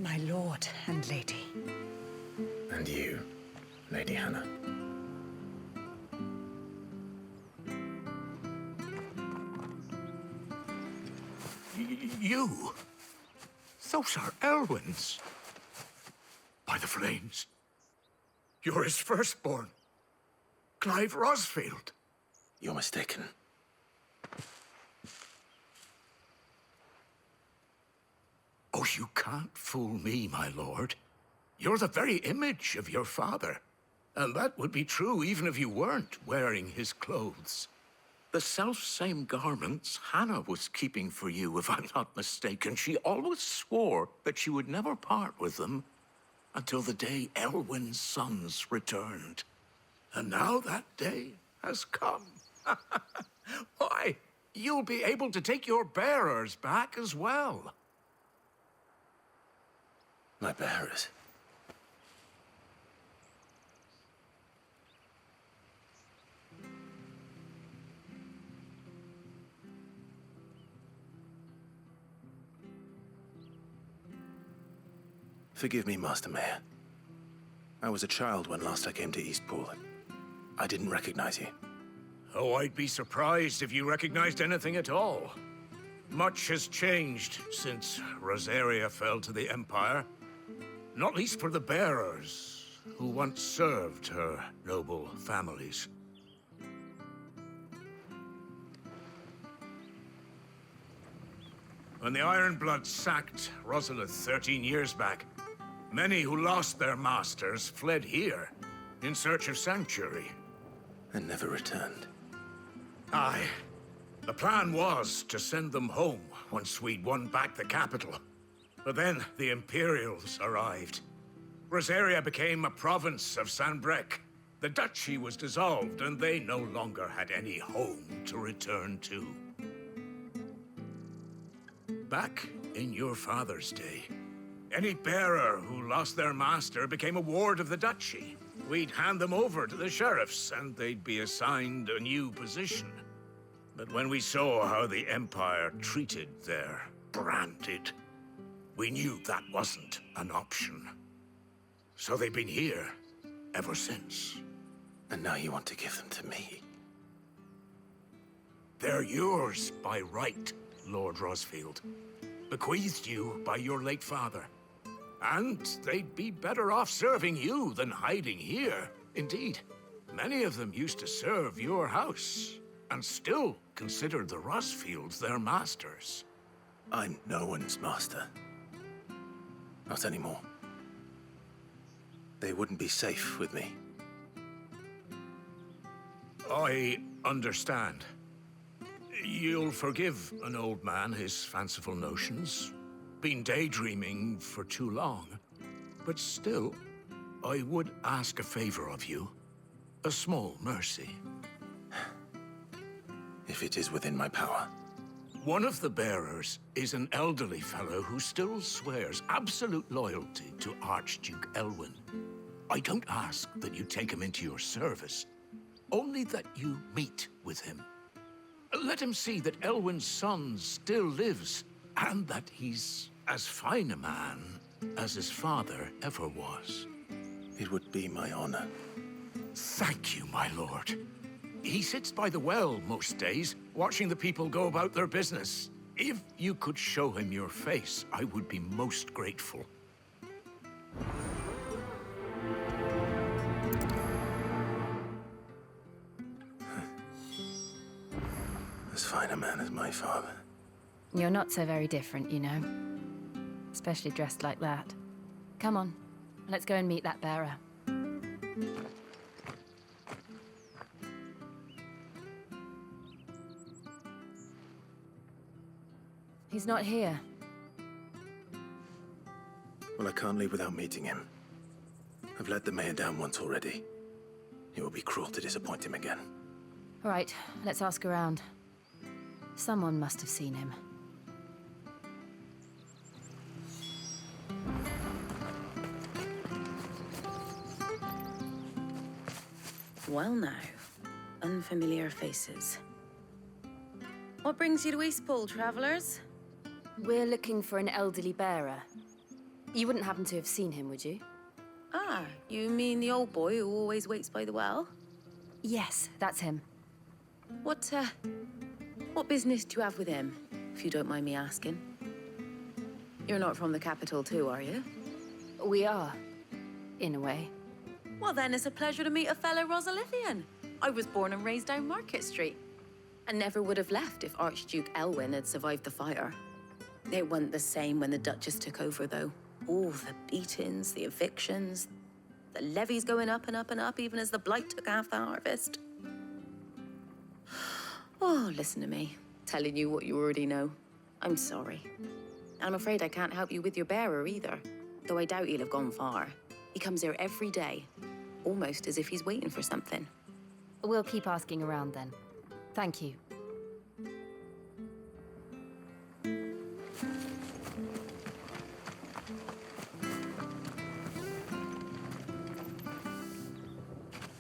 my lord and lady. And you, Lady Hannah. You? Those are Elwyn's. By the flames. You're his firstborn. Clive Rosfield. You're mistaken. Oh, you can't fool me, my lord. You're the very image of your father. And that would be true even if you weren't wearing his clothes. The self-same garments Hannah was keeping for you, if I'm not mistaken. She always swore that she would never part with them until the day Elwyn's sons returned. And now that day has come. Why, you'll be able to take your bearers back as well. My bearers? Forgive me, Master Mayor. I was a child when last I came to Eastpool. I didn't recognize you. Oh, I'd be surprised if you recognized anything at all. Much has changed since Rosaria fell to the Empire. Not least for the bearers, who once served her noble families. When the Ironbloods sacked Rosalith 13 years back, many who lost their masters fled here in search of sanctuary. And never returned. Aye. The plan was to send them home once we'd won back the capital. But then the Imperials arrived. Rosaria became a province of Sanbreque. The duchy was dissolved, and they no longer had any home to return to. Back in your father's day, any bearer who lost their master became a ward of the duchy. We'd hand them over to the sheriffs, and they'd be assigned a new position. But when we saw how the Empire treated their branded, we knew that wasn't an option. So they've been here ever since. And now you want to give them to me? They're yours by right, Lord Rosfield. Bequeathed you by your late father. And they'd be better off serving you than hiding here. Indeed, many of them used to serve your house, and still considered the Rosfields their masters. I'm no one's master. Not anymore. They wouldn't be safe with me. I understand. You'll forgive an old man his fanciful notions. Been daydreaming for too long. But still, I would ask a favor of you. A small mercy. If it is within my power. One of the bearers is an elderly fellow who still swears absolute loyalty to Archduke Elwyn. I don't ask that you take him into your service, only that you meet with him. Let him see that Elwyn's son still lives, and that he's as fine a man as his father ever was. It would be my honor. Thank you, my lord. He sits by the well most days, watching the people go about their business. If you could show him your face, I would be most grateful. As fine a man as my father. You're not so very different, you know. Especially dressed like that. Come on, let's go and meet that bearer. He's not here. Well, I can't leave without meeting him. I've let the mayor down once already. It would be cruel to disappoint him again. All right, let's ask around. Someone must have seen him. Well now, unfamiliar faces. What brings you to Eastpool, travellers? We're looking for an elderly bearer. You wouldn't happen to have seen him, would you? Ah, you mean the old boy who always waits by the well? Yes, that's him. What business do you have with him, if you don't mind me asking? You're not from the capital too, are you? We are, in a way. Well then, it's a pleasure to meet a fellow Rosalithian. I was born and raised down Market Street. And never would have left if Archduke Elwyn had survived the fire. It wasn't the same when the Duchess took over, though. All the beatings, the evictions, the levies going up and up and up, even as the blight took half the harvest. Oh, listen to me, telling you what you already know. I'm sorry. I'm afraid I can't help you with your bearer either, though I doubt he'll have gone far. He comes here every day, almost as if he's waiting for something. We'll keep asking around then. Thank you.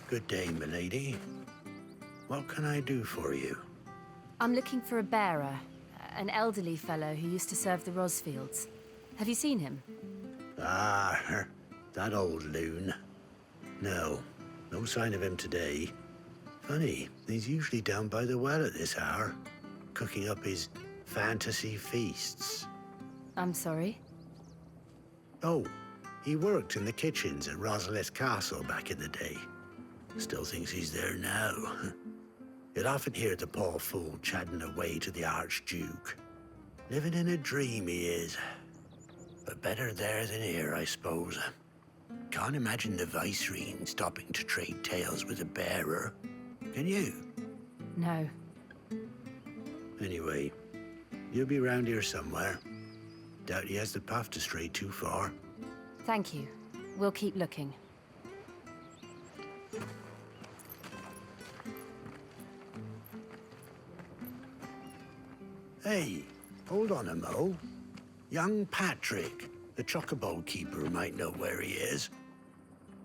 Good day, milady. What can I do for you? I'm looking for a bearer, an elderly fellow who used to serve the Rosfields. Have you seen him? Ah, that old loon. No sign of him today. Funny, he's usually down by the well at this hour, cooking up his fantasy feasts. I'm sorry? Oh, he worked in the kitchens at Rosalith Castle back in the day. Still thinks he's there now. You'll often hear the poor fool chatting away to the Archduke. Living in a dream he is. But better there than here, I suppose. Can't imagine the Viceroy stopping to trade tales with a bearer. Can you? No. Anyway, you'll be round here somewhere. Doubt he has the path to stray too far. Thank you. We'll keep looking. Hey, hold on a mo. Young Patrick, the chocobo keeper, might know where he is.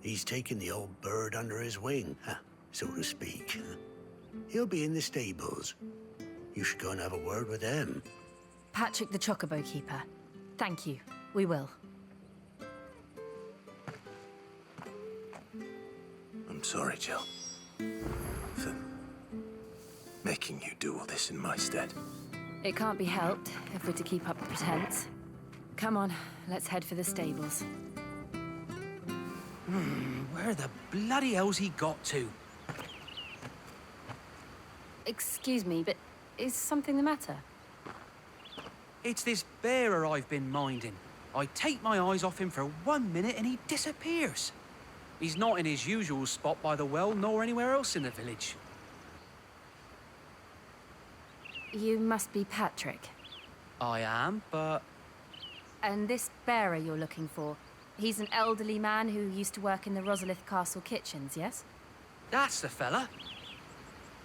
He's taken the old bird under his wing, so to speak. He'll be in the stables. You should go and have a word with him. Patrick the chocobo keeper. Thank you. We will. I'm sorry, Jill. For making you do all this in my stead. It can't be helped if we're to keep up the pretense. Come on, let's head for the stables. Where the bloody hell's he got to? Excuse me, but is something the matter? It's this bearer I've been minding. I take my eyes off him for 1 minute and he disappears. He's not in his usual spot by the well, nor anywhere else in the village. You must be Patrick. I am, but... And this bearer you're looking for, he's an elderly man who used to work in the Rosalith Castle kitchens, yes? That's the fella.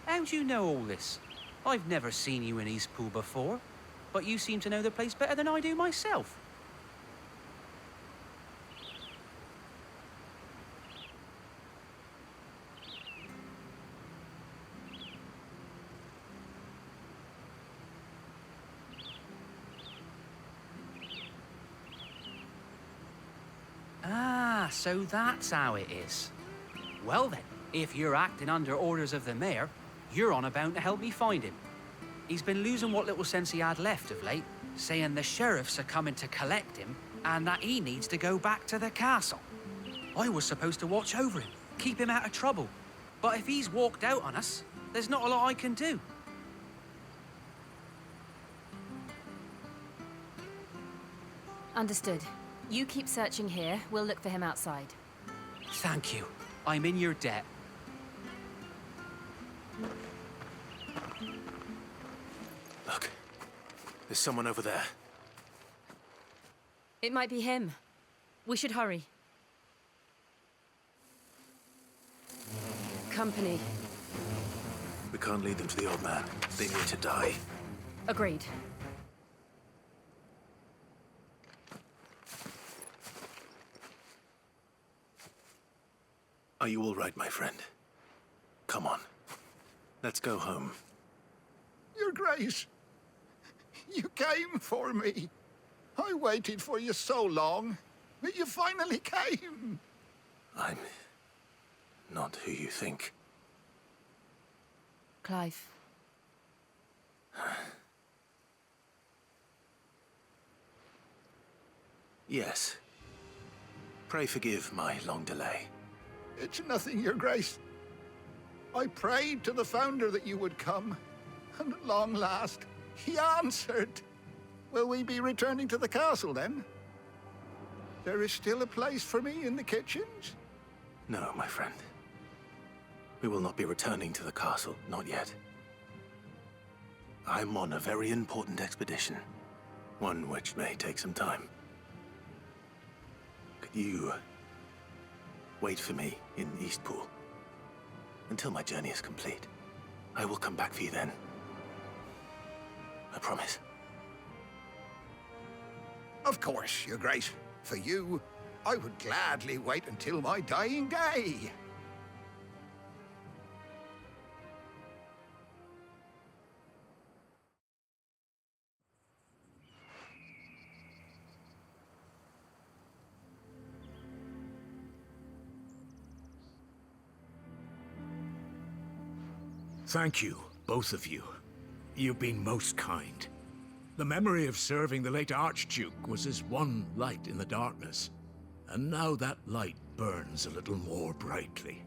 How do you know all this? I've never seen you in Eastpool before, but you seem to know the place better than I do myself. Ah, so that's how it is. Well then, if you're acting under orders of the mayor, you're on about to help me find him. He's been losing what little sense he had left of late, saying the sheriffs are coming to collect him and that he needs to go back to the castle. I was supposed to watch over him, keep him out of trouble. But if he's walked out on us, there's not a lot I can do. Understood. You keep searching here, we'll look for him outside. Thank you. I'm in your debt. Look, there's someone over there. It might be him. We should hurry. Company. We can't lead them to the old man. They need to die. Agreed. Are you all right, my friend? Come on. Let's go home. Your Grace, you came for me. I waited for you so long, but you finally came. I'm not who you think. Clive. Yes. Pray forgive my long delay. It's nothing, Your Grace. I prayed to the Founder that you would come, and at long last, he answered. Will we be returning to the castle, then? There is still a place for me in the kitchens? No, my friend. We will not be returning to the castle, not yet. I'm on a very important expedition, one which may take some time. Could you wait for me in Eastpool until my journey is complete? I will come back for you then. I promise. Of course, Your Grace. For you, I would gladly wait until my dying day. Thank you, both of you. You've been most kind. The memory of serving the late Archduke was as one light in the darkness, and now that light burns a little more brightly.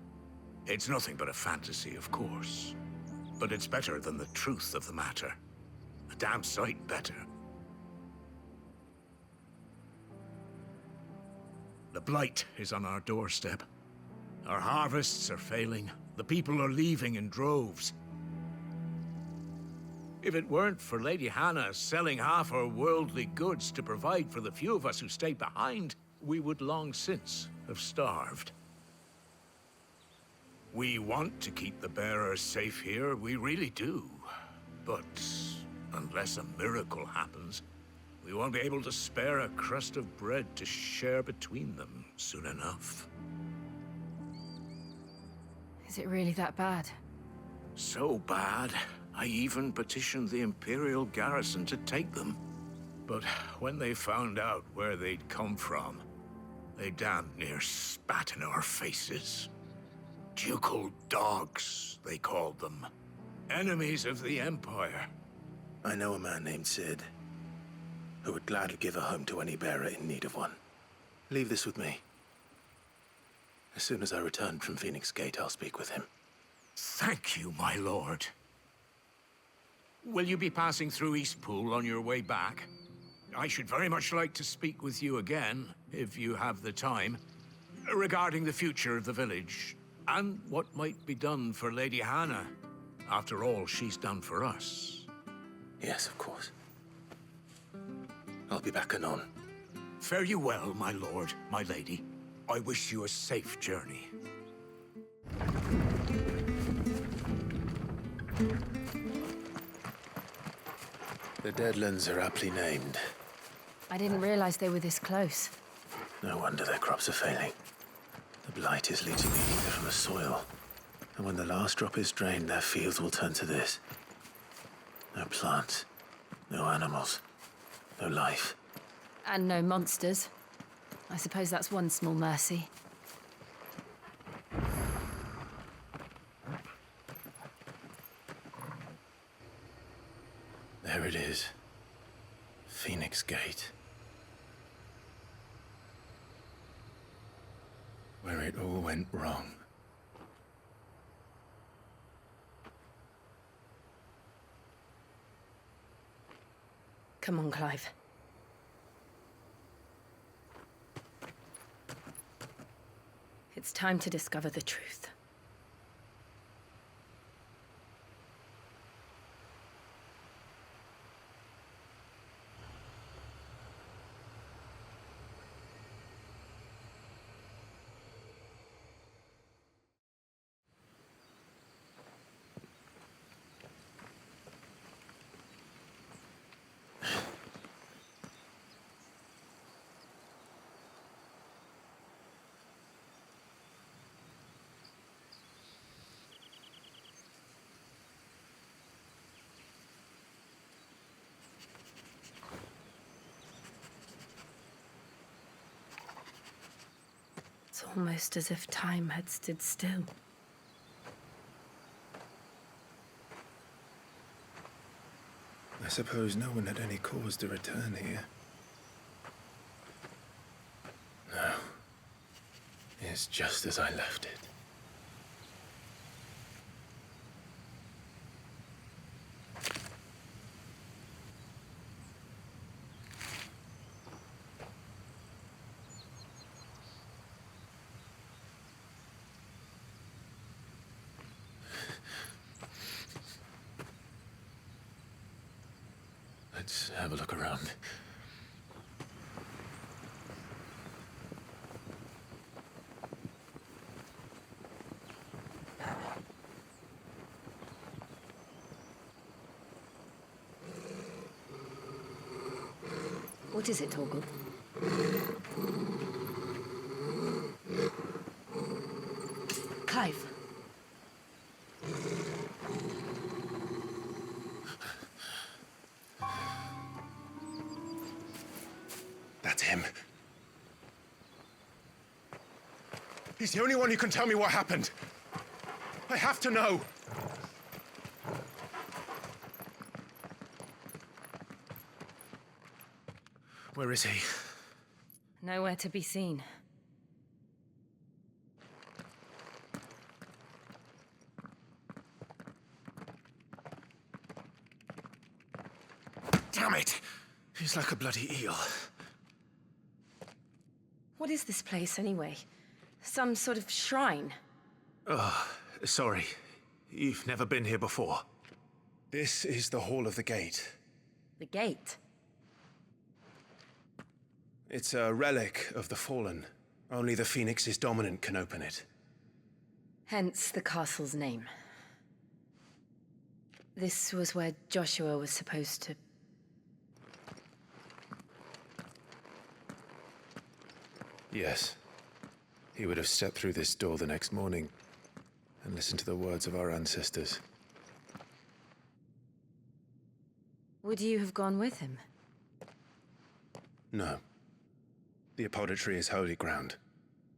It's nothing but a fantasy, of course, but it's better than the truth of the matter. A damn sight better. The blight is on our doorstep. Our harvests are failing. The people are leaving in droves. If it weren't for Lady Hannah selling half her worldly goods to provide for the few of us who stayed behind, we would long since have starved. We want to keep the bearers safe here, we really do. But unless a miracle happens, we won't be able to spare a crust of bread to share between them soon enough. Is it really that bad? So bad, I even petitioned the Imperial garrison to take them. But when they found out where they'd come from, they damn near spat in our faces. Ducal dogs, they called them. Enemies of the Empire. I know a man named Sid, who would gladly give a home to any bearer in need of one. Leave this with me. As soon as I return from Phoenix Gate, I'll speak with him. Thank you, my lord. Will you be passing through Eastpool on your way back? I should very much like to speak with you again, if you have the time, regarding the future of the village, and what might be done for Lady Hannah. After all she's done for us. Yes, of course. I'll be back anon. Fare you well, my lord, my lady. I wish you a safe journey. The Deadlands are aptly named. I didn't realize they were this close. No wonder their crops are failing. The blight is leaching the ether from the soil. And when the last drop is drained, their fields will turn to this. No plants, no animals, no life. And no monsters. I suppose that's one small mercy. There it is. Phoenix Gate. Where it all went wrong. Come on, Clive. It's time to discover the truth. It's almost as if time had stood still. I suppose no one had any cause to return here. No. It's just as I left it. Let's have a look around. What is it, Torgal? Clive. That's him. He's the only one who can tell me what happened. I have to know. Where is he? Nowhere to be seen. Damn it! He's like a bloody eel. What is this place, anyway? Some sort of shrine? Oh, sorry. You've never been here before. This is the Hall of the Gate. The gate? It's a relic of the Fallen. Only the Phoenix's dominant can open it. Hence the castle's name. This was where Joshua was supposed to... Yes. He would have stepped through this door the next morning and listened to the words of our ancestors. Would you have gone with him? No. The apodatory is holy ground.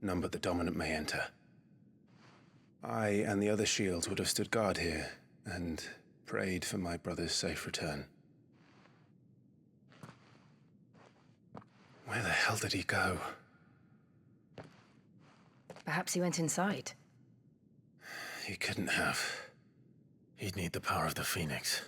None but the dominant may enter. I and the other shields would have stood guard here and prayed for my brother's safe return. Where the hell did he go? Perhaps he went inside. He couldn't have. He'd need the power of the Phoenix.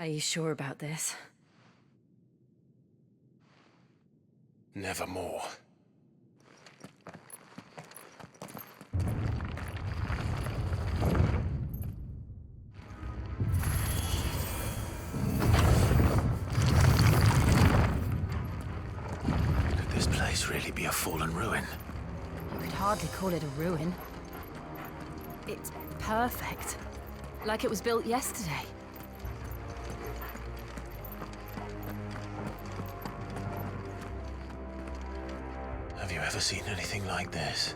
Are you sure about this? Nevermore. Could this place really be a fallen ruin? You could hardly call it a ruin. It's perfect. Like it was built yesterday. Have you ever seen anything like this?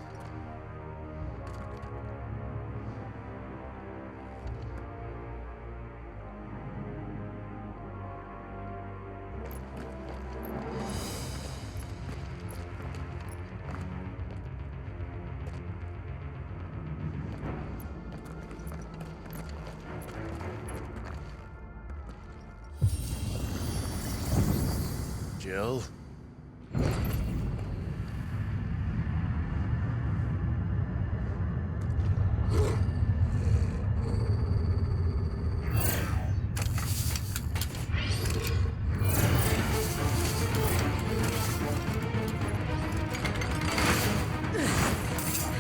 Jill?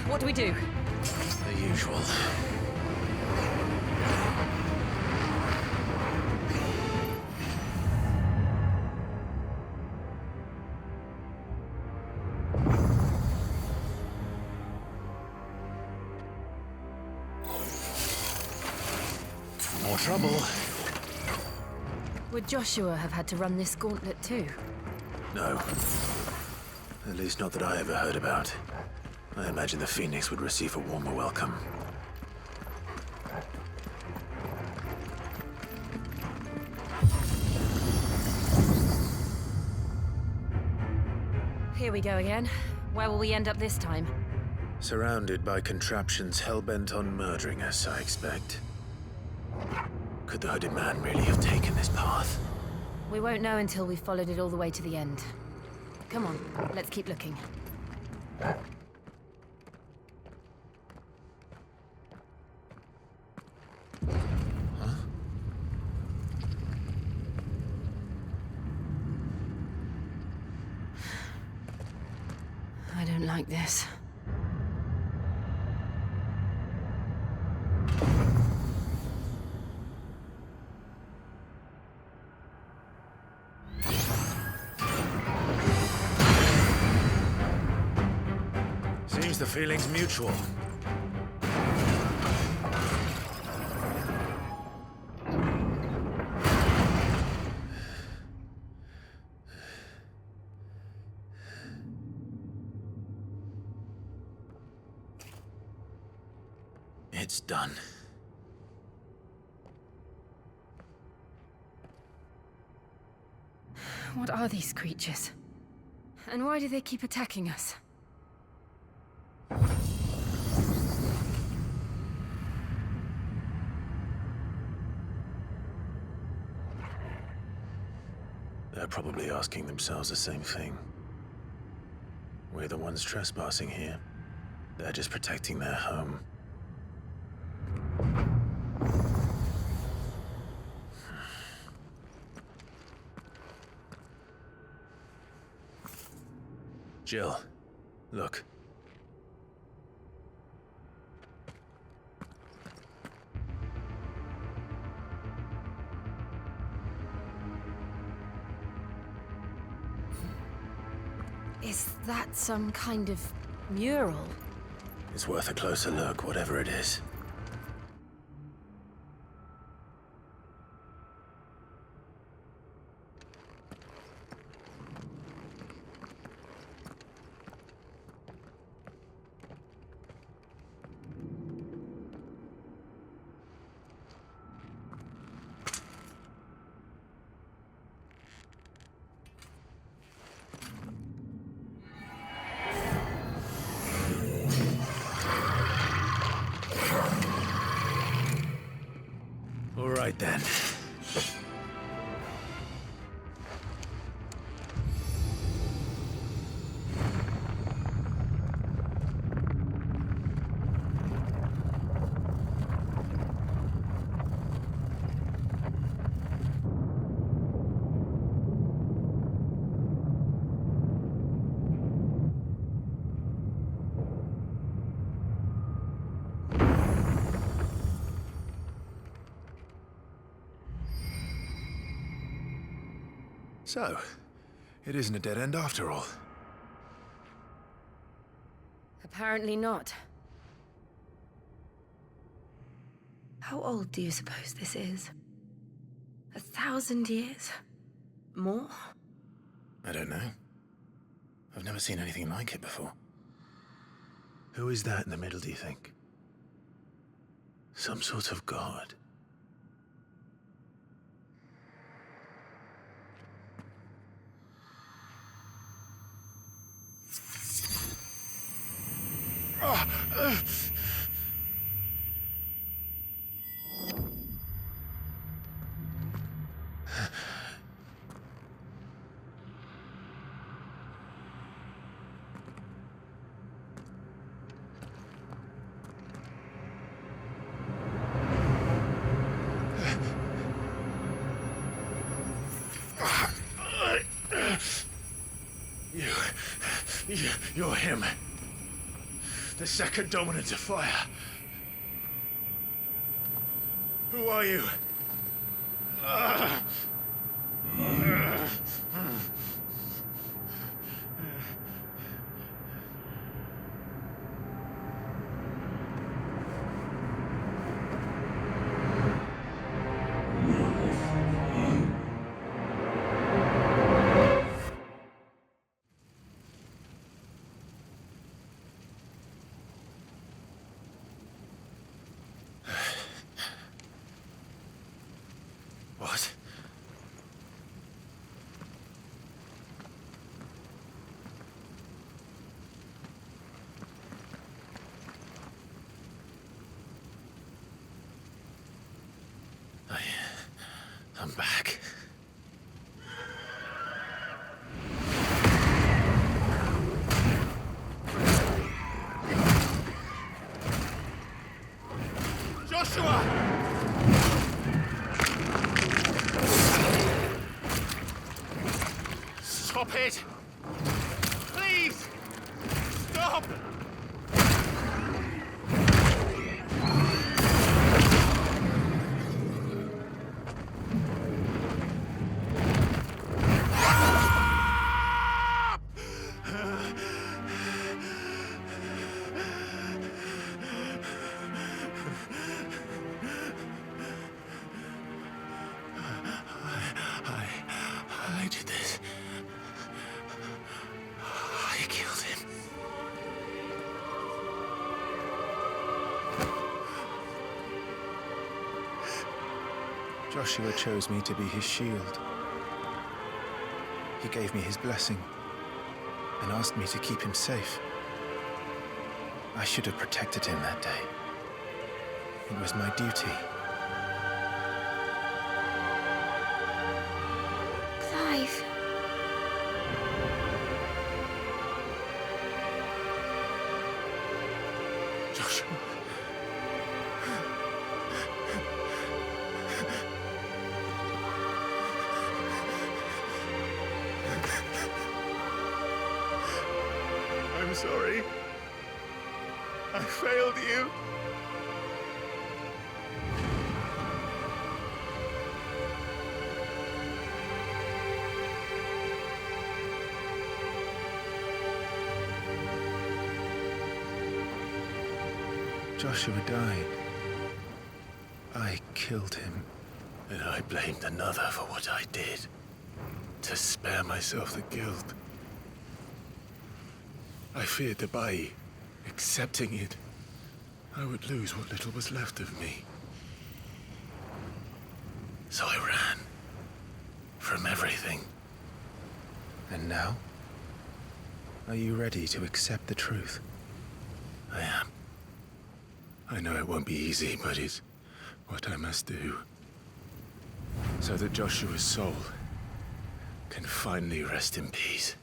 What do we do? The usual. More trouble. Would Joshua have had to run this gauntlet too? No. At least not that I ever heard about. I imagine the Phoenix would receive a warmer welcome. Here we go again. Where will we end up this time? Surrounded by contraptions hell-bent on murdering us, I expect. Could the hooded man really have taken this path? We won't know until we've followed it all the way to the end. Come on, let's keep looking. I don't like this. Seems the feeling's mutual. It's done. What are these creatures? And why do they keep attacking us? They're probably asking themselves the same thing. We're the ones trespassing here. They're just protecting their home. Jill, look. Is that some kind of mural? It's worth a closer look, whatever it is. So, it isn't a dead end after all. Apparently not. How old do you suppose this is? 1,000 years? More? I don't know. I've never seen anything like it before. Who is that in the middle, do you think? Some sort of god? You're him. The second dominant of fire. Who are you? What? I'm back. Joshua! Stop it! Please! Stop! I did this. I killed him. Joshua chose me to be his shield. He gave me his blessing and asked me to keep him safe. I should have protected him that day. It was my duty. Clive. Joshua. I'm sorry. I failed you. Joshua died. I killed him. And I blamed another for what I did. To spare myself the guilt. I feared that by accepting it, I would lose what little was left of me. So I ran. From everything. And now? Are you ready to accept the truth? I am. I know it won't be easy, but it's what I must do. So that Joshua's soul can finally rest in peace.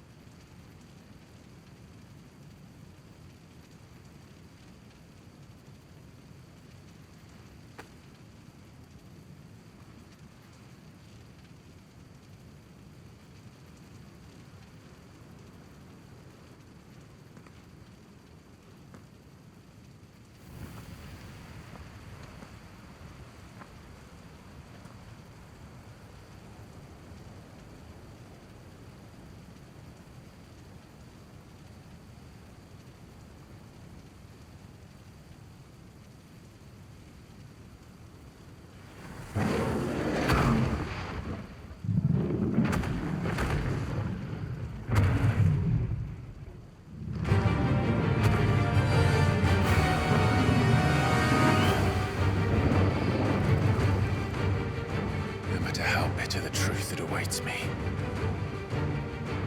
awaits me.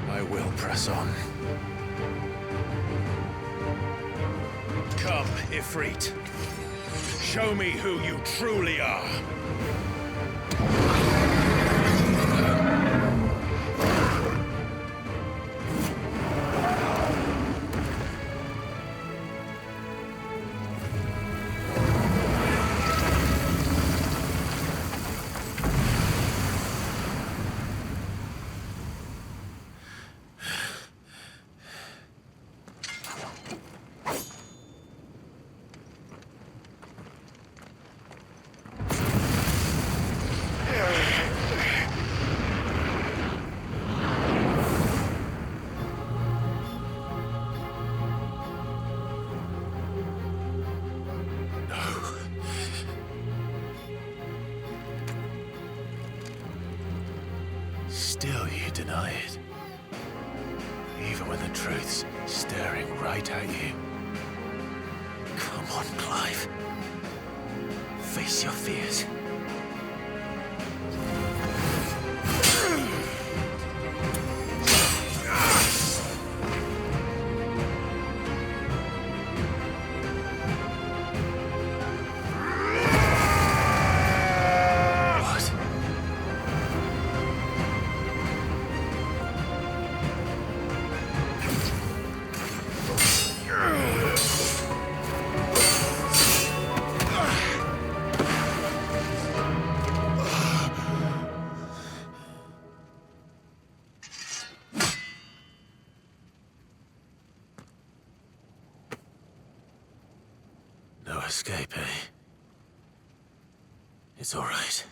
I will press on. Come, Ifrit. Show me who you truly are. Still you deny it. Even when the truth's staring right at you. Come on, Clive. Face your fears. No escape, eh? It's all right.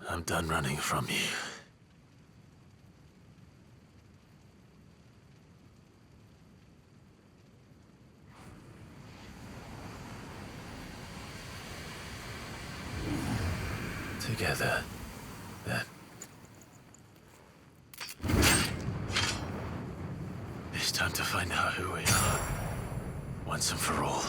I'm done running from you. Together, then. It's time to find out who we are, once and for all.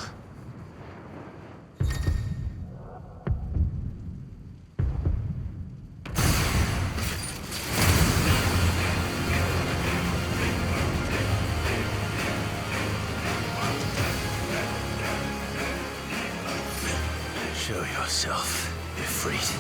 Show yourself, Ifrit.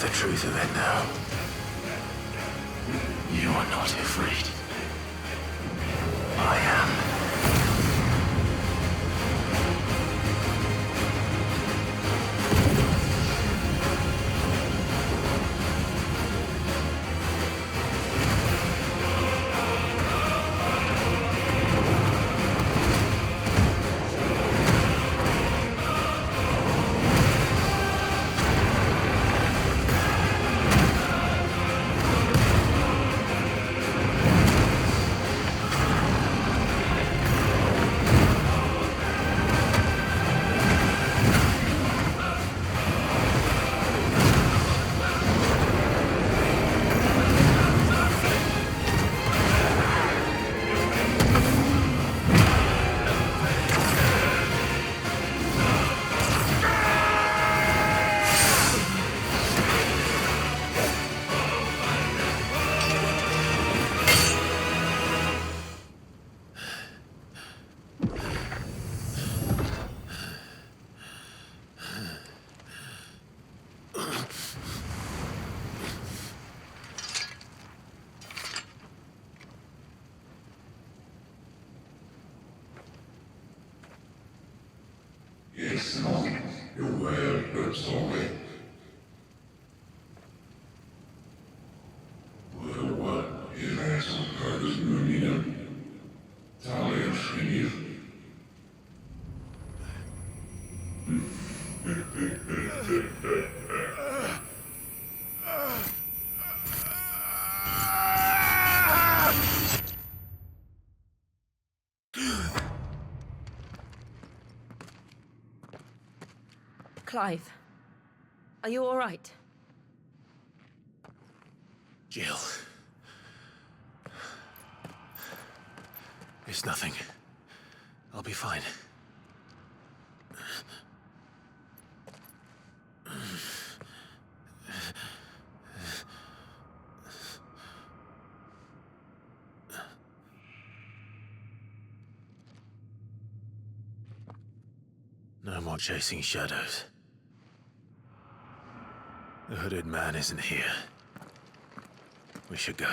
The truth of it now. You are not afraid. I am. Clive, are you all right? Jill. It's nothing. I'll be fine. No more chasing shadows. The hooded man isn't here. We should go.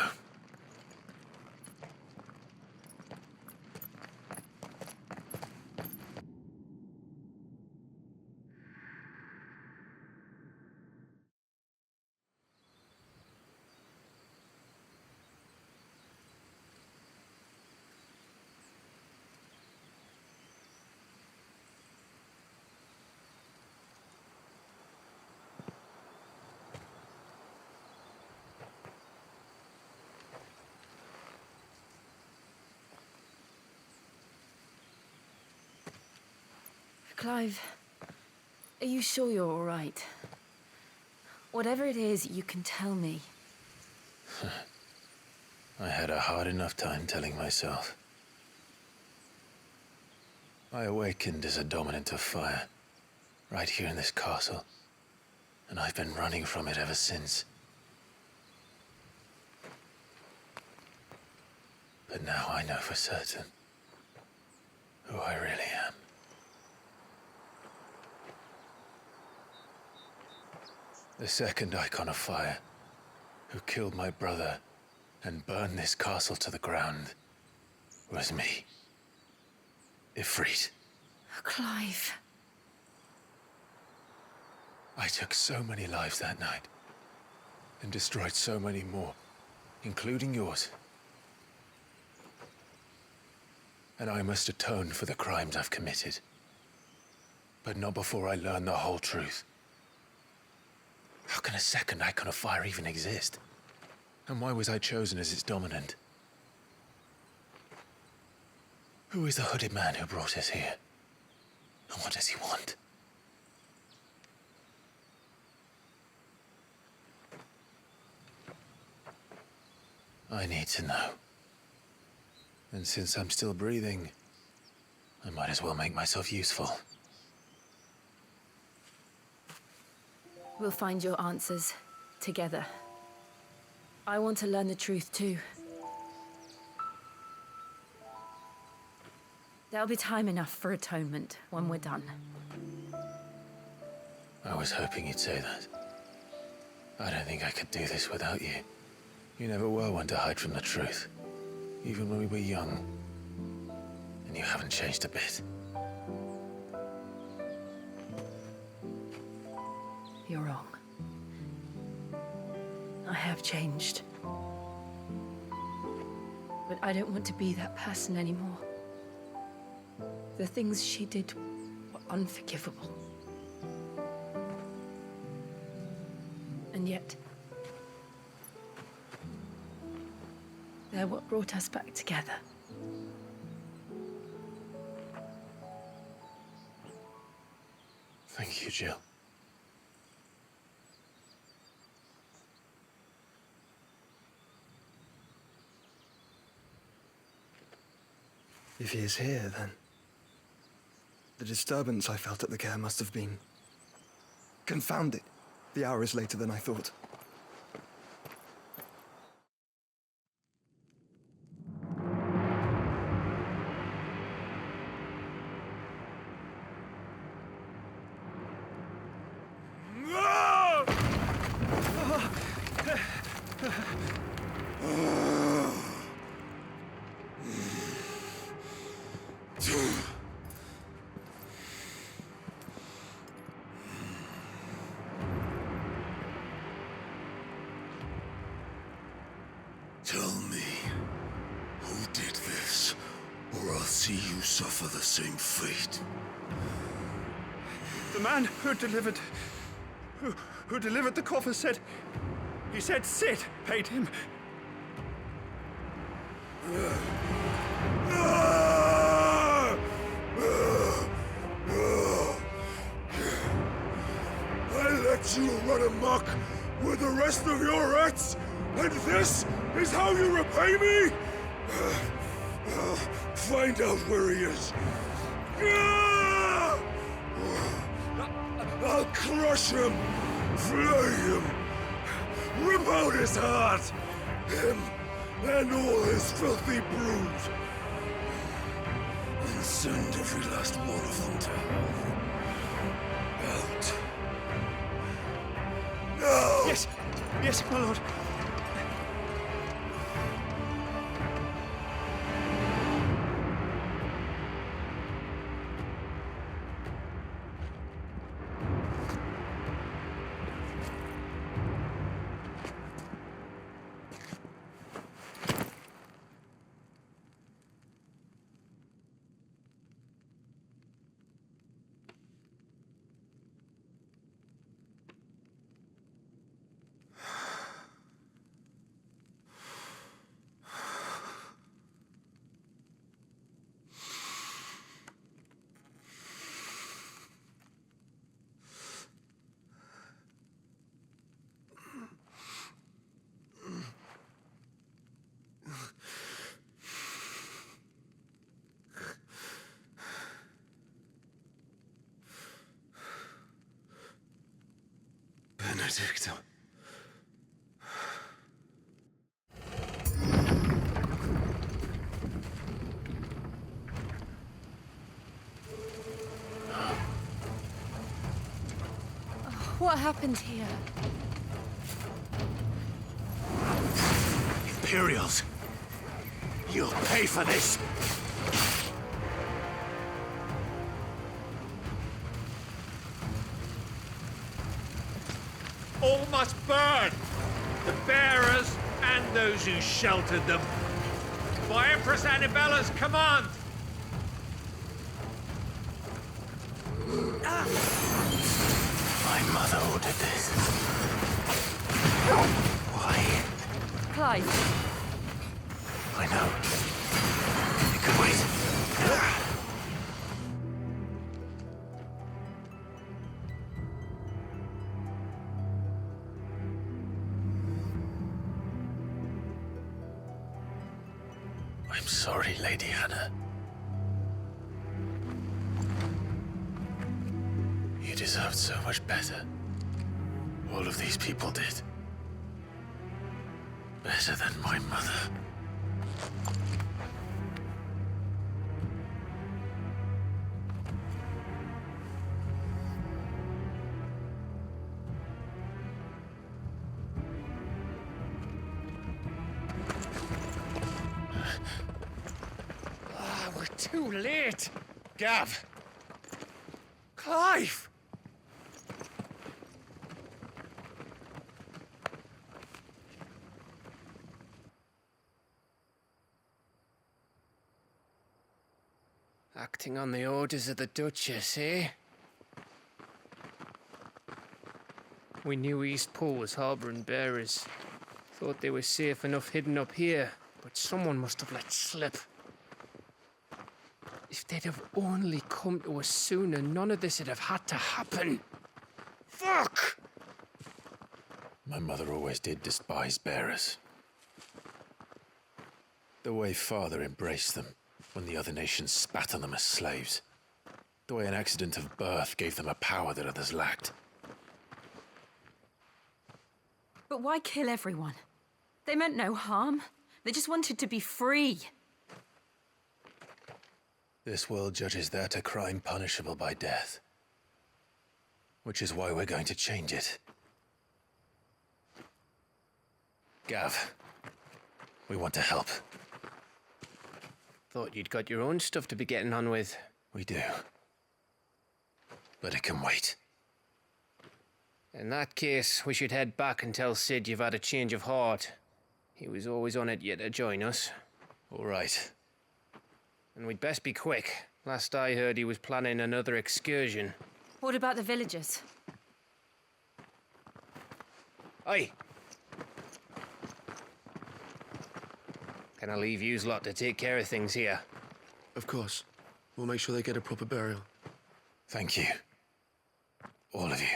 Clive, are you sure you're all right? Whatever it is, you can tell me. I had a hard enough time telling myself. I awakened as a dominant of fire, right here in this castle, and I've been running from it ever since. But now I know for certain who I really am. The second icon of fire, who killed my brother and burned this castle to the ground, was me. Ifrit. Clive. I took so many lives that night, and destroyed so many more, including yours. And I must atone for the crimes I've committed. But not before I learn the whole truth. How can a second icon of fire even exist? And why was I chosen as its dominant? Who is the hooded man who brought us here? And what does he want? I need to know. And since I'm still breathing, I might as well make myself useful. We'll find your answers together. I want to learn the truth too. There'll be time enough for atonement when we're done. I was hoping you'd say that. I don't think I could do this without you. You never were one to hide from the truth, even when we were young. And you haven't changed a bit. You're wrong. I have changed. But I don't want to be that person anymore. The things she did were unforgivable. And yet, they're what brought us back together. Thank you, Jill. If he is here, then the disturbance I felt at the care must have been confounded. The hour is later than I thought. Tell me, who did this, or I'll see you suffer the same fate. The man who delivered the coffer said... He said Sid paid him. I let you run amok with the rest of your rats, and this is how you repay me? Find out where he is. I'll crush him, flay him, rip out his heart, him and all his filthy brood, and send every last one of them to hell. Out. No! Yes, yes, my lord. Benedicto. What happened here? Imperials! You'll pay for this! All must burn! The bearers and those who sheltered them. By Empress Annabella's command! My mother ordered this. Why? Clive. I know. It could wait. I'm sorry, Lady Hannah. You deserved so much better. All of these people did. Better than my mother. We're too late! Gav! Clive! Acting on the orders of the Duchess, eh? We knew Eastpool was harbouring bearers. Thought they were safe enough hidden up here, but someone must have let slip. If they'd have only come to us sooner, none of this would have had to happen. Fuck! My mother always did despise bearers. The way Father embraced them when the other nations spat on them as slaves. The way an accident of birth gave them a power that others lacked. But why kill everyone? They meant no harm. They just wanted to be free. This world judges that a crime punishable by death. Which is why we're going to change it. Gav, we want to help. Thought you'd got your own stuff to be getting on with. We do. But it can wait. In that case, we should head back and tell Sid you've had a change of heart. He was always on it yet to join us. All right. And we'd best be quick. Last I heard, he was planning another excursion. What about the villagers? Aye. Can I leave yous lot to take care of things here? Of course. We'll make sure they get a proper burial. Thank you. All of you.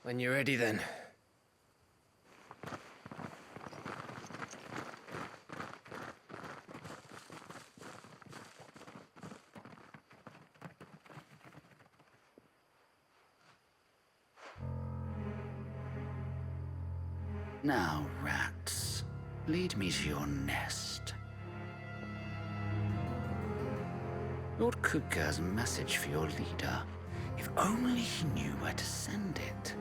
When you're ready, then. Now, rats, lead me to your nest. Lord Kuka has a message for your leader. If only he knew where to send it.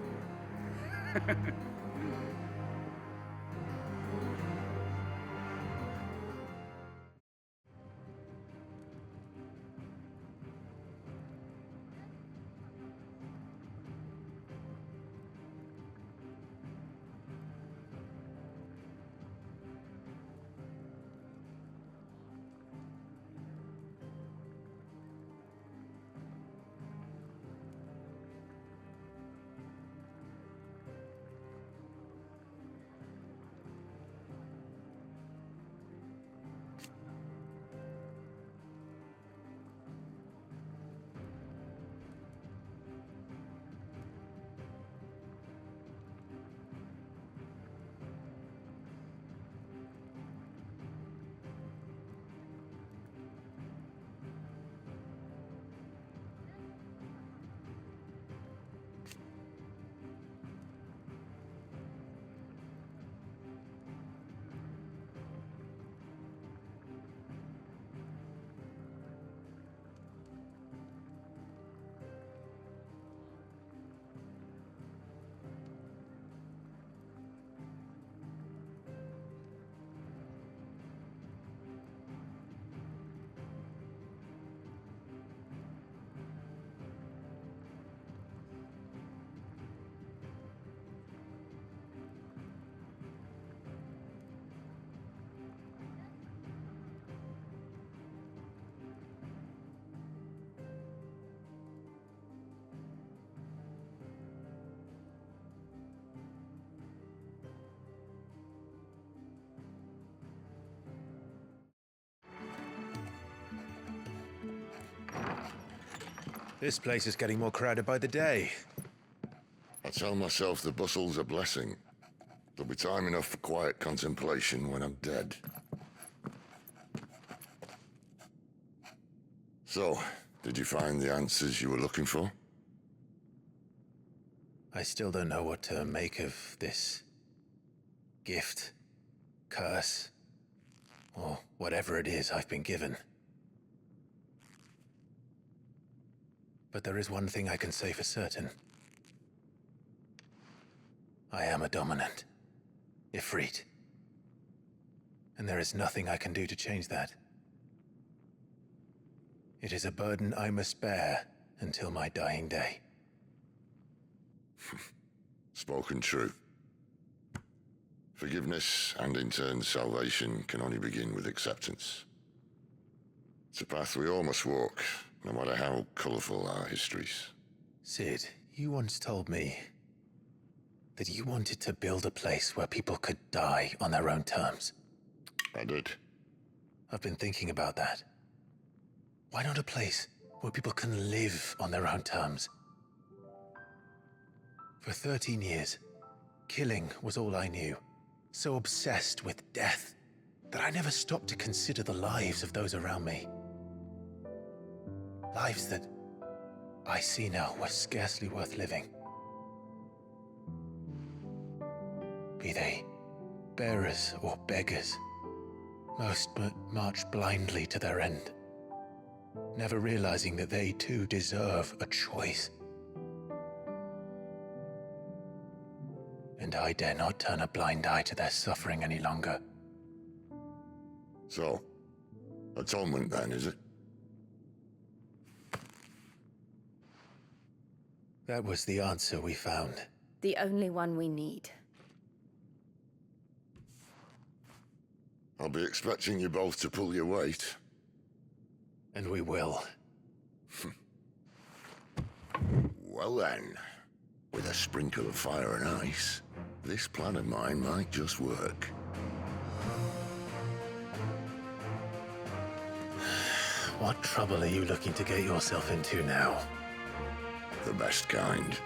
This place is getting more crowded by the day. I tell myself the bustle's a blessing. There'll be time enough for quiet contemplation when I'm dead. So, did you find the answers you were looking for? I still don't know what to make of this gift, curse, or whatever it is I've been given. But there is one thing I can say for certain. I am a dominant, Ifrit. And there is nothing I can do to change that. It is a burden I must bear until my dying day. Spoken true. Forgiveness, and in turn salvation, can only begin with acceptance. It's a path we all must walk, no matter how colourful our histories. Sid, you once told me that you wanted to build a place where people could die on their own terms. I did. I've been thinking about that. Why not a place where people can live on their own terms? For 13 years, killing was all I knew. So obsessed with death that I never stopped to consider the lives of those around me. Lives that I see now were scarcely worth living. Be they bearers or beggars, most march blindly to their end, never realizing that they too deserve a choice. And I dare not turn a blind eye to their suffering any longer. So, atonement then, is it? That was the answer we found. The only one we need. I'll be expecting you both to pull your weight. And we will. Well then, with a sprinkle of fire and ice, this plan of mine might just work. What trouble are you looking to get yourself into now? The best kind.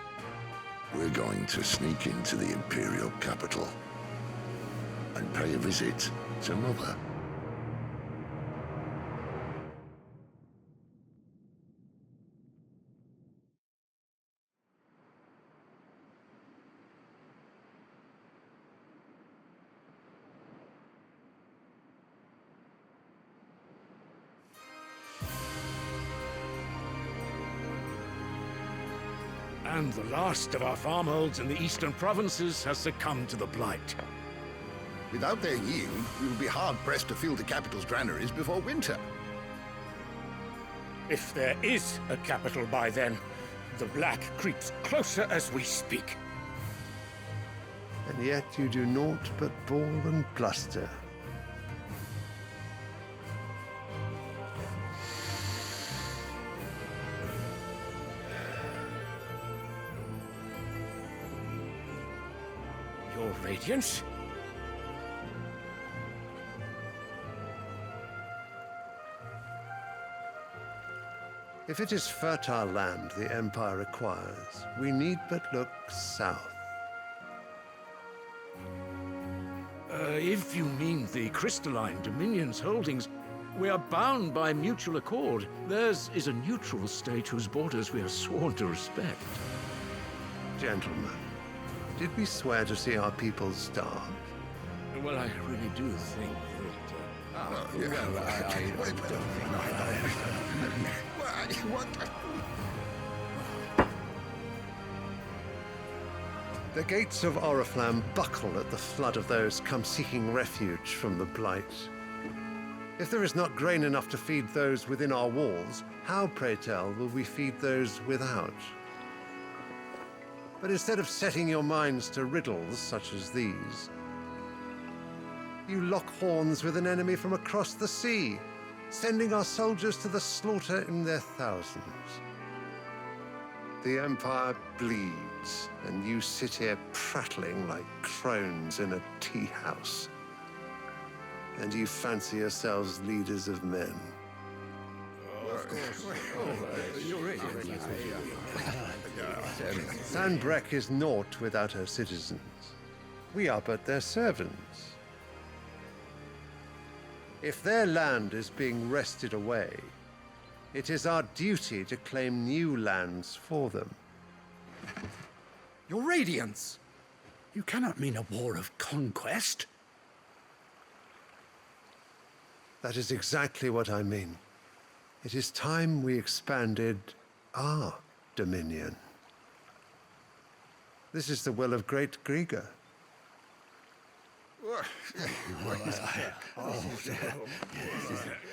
We're going to sneak into the Imperial capital and pay a visit to Mother. And the last of our farmholds in the eastern provinces has succumbed to the blight. Without their yield, we will be hard-pressed to fill the capital's granaries before winter. If there is a capital by then, the black creeps closer as we speak. And yet you do naught but bawl and bluster. Your Radiance? If it is fertile land the Empire requires, we need but look south. If you mean the crystalline Dominion's holdings, we are bound by mutual accord. Theirs is a neutral state whose borders we are sworn to respect. Gentlemen, did we swear to see our people starve? Well, I really do think that... I don't think... The gates of Oriflamme buckle at the flood of those come seeking refuge from the blight. If there is not grain enough to feed those within our walls, how, pray tell, will we feed those without? But instead of setting your minds to riddles such as these, you lock horns with an enemy from across the sea, sending our soldiers to the slaughter in their thousands. The Empire bleeds, and you sit here prattling like crones in a tea house. And you fancy yourselves leaders of men. Sanbreque is naught without her citizens. We are but their servants. If their land is being wrested away, it is our duty to claim new lands for them. Your Radiance! You cannot mean a war of conquest. That is exactly what I mean. It is time we expanded our dominion. This is the will of great Grieger.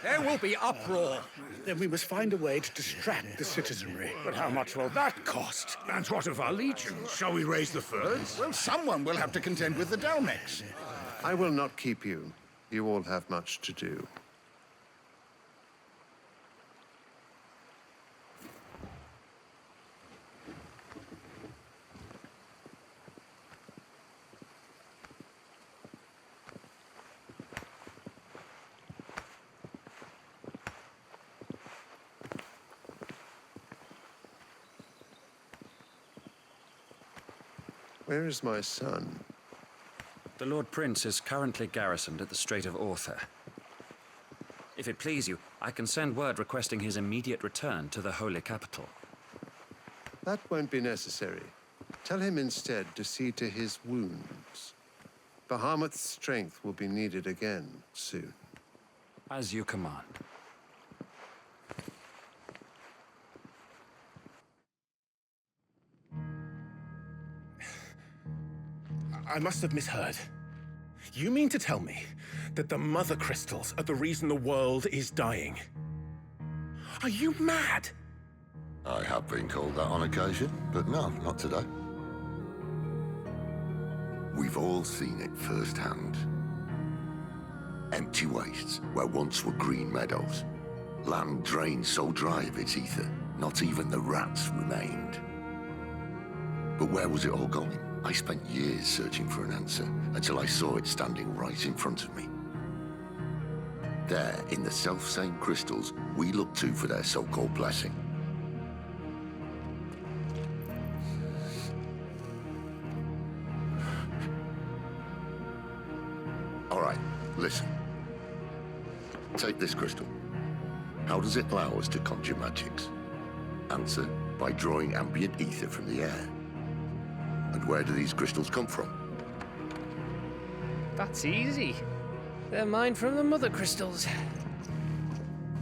There will be uproar. Then we must find a way to distract the citizenry. But how much will that cost? And what of our legions? Shall we raise the furs? Well, someone will have to contend with the Dalmex. I will not keep you. You all have much to do. Where is my son? The Lord Prince is currently garrisoned at the Strait of Arthur. If it please you, I can send word requesting his immediate return to the Holy Capital. That won't be necessary. Tell him instead to see to his wounds. Bahamut's strength will be needed again soon. As you command. I must have misheard. You mean to tell me that the mother crystals are the reason the world is dying? Are you mad? I have been called that on occasion, but no, not today. We've all seen it firsthand. Empty wastes where once were green meadows. Land drained so dry of its ether, not even the rats remained. But where was it all going? I spent years searching for an answer until I saw it standing right in front of me. There, in the self-same crystals we look to for their so-called blessing. All right, listen. Take this crystal. How does it allow us to conjure magics? Answer, by drawing ambient ether from the air. And where do these crystals come from? That's easy. They're mined from the mother crystals.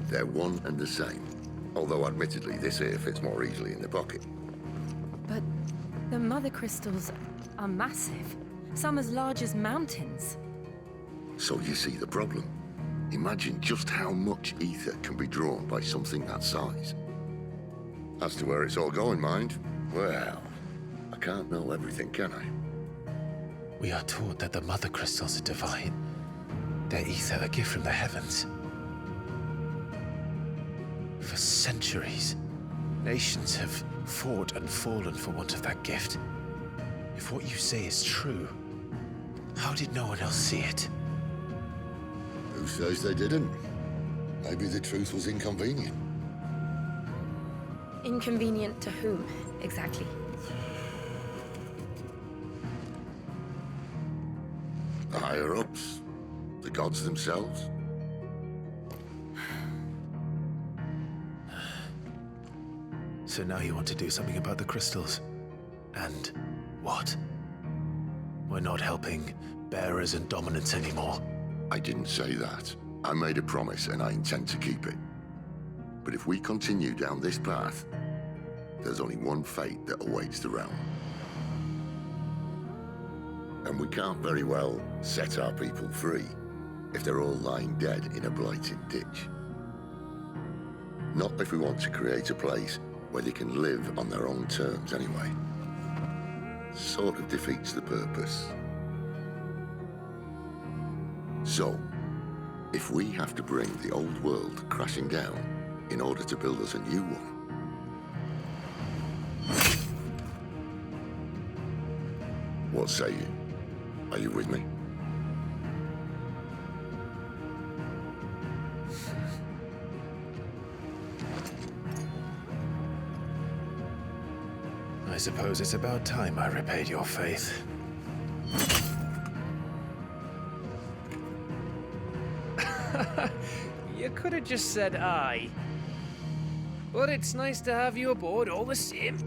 They're one and the same. Although admittedly this here fits more easily in the pocket. But the mother crystals are massive. Some as large as mountains. So you see the problem. Imagine just how much ether can be drawn by something that size. As to where it's all going, mind, well, I can't know everything, can I? We are taught that the mother crystals are divine. Their ether a gift from the heavens. For centuries, nations have fought and fallen for want of that gift. If what you say is true, how did no one else see it? Who says they didn't? Maybe the truth was inconvenient. Inconvenient to whom, exactly? The higher-ups? The gods themselves? So now you want to do something about the crystals? And what? We're not helping bearers and dominants anymore. I didn't say that. I made a promise and I intend to keep it. But if we continue down this path, there's only one fate that awaits the realm. And we can't very well set our people free if they're all lying dead in a blighted ditch. Not if we want to create a place where they can live on their own terms anyway. Sort of defeats the purpose. So, if we have to bring the old world crashing down in order to build us a new one, what say you? Are you with me? I suppose it's about time I repaid your faith. You could have just said aye. But it's nice to have you aboard all the same.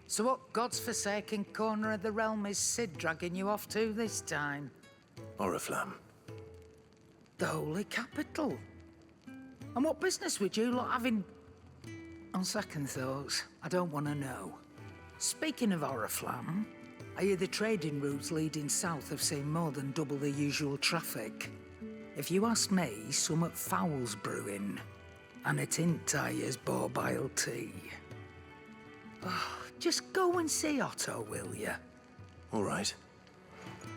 So what God's forsaken corner of the realm is Sid dragging you off to this time? Oriflamme. The holy capital. And what business would you lot have in... On second thoughts, I don't want to know. Speaking of Oriflamme, I hear the trading routes leading south have seen more than double the usual traffic. If you ask me, summat foul's brewing. And it ain't Tyre's borbile tea. Oh, just go and see Otto, will you? All right.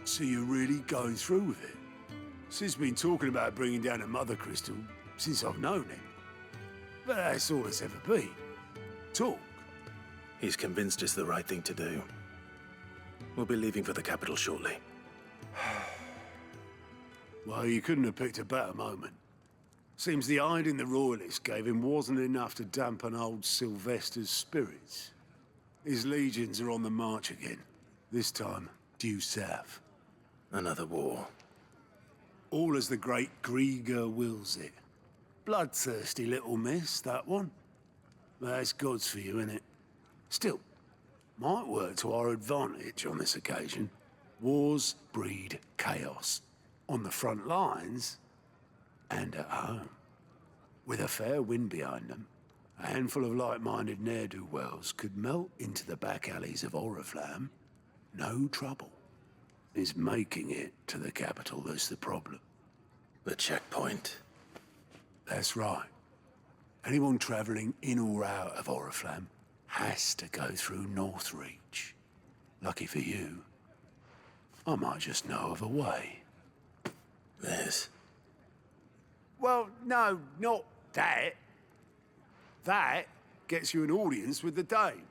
So you're really going through with it? Sid's been talking about bringing down a mother crystal since I've known him. But that's all it's ever been. Talk. He's convinced it's the right thing to do. We'll be leaving for the capital shortly. Well, you couldn't have picked a better moment. Seems the hiding the royalists gave him wasn't enough to dampen old Sylvester's spirits. His legions are on the march again. This time, due south. Another war. All as the great Grieger wills it. Bloodthirsty little miss, that one. That's God's for you, innit? Still, might work to our advantage on this occasion. Wars breed chaos. On the front lines, and at home. With a fair wind behind them, a handful of like-minded ne'er-do-wells could melt into the back alleys of Oriflamme. No trouble. It's making it to the capital that's the problem. The checkpoint. That's right. Anyone travelling in or out of Oriflamme has to go through Northreach. Lucky for you, I might just know of a way. There's... Well, no, not that. That gets you an audience with the Dame.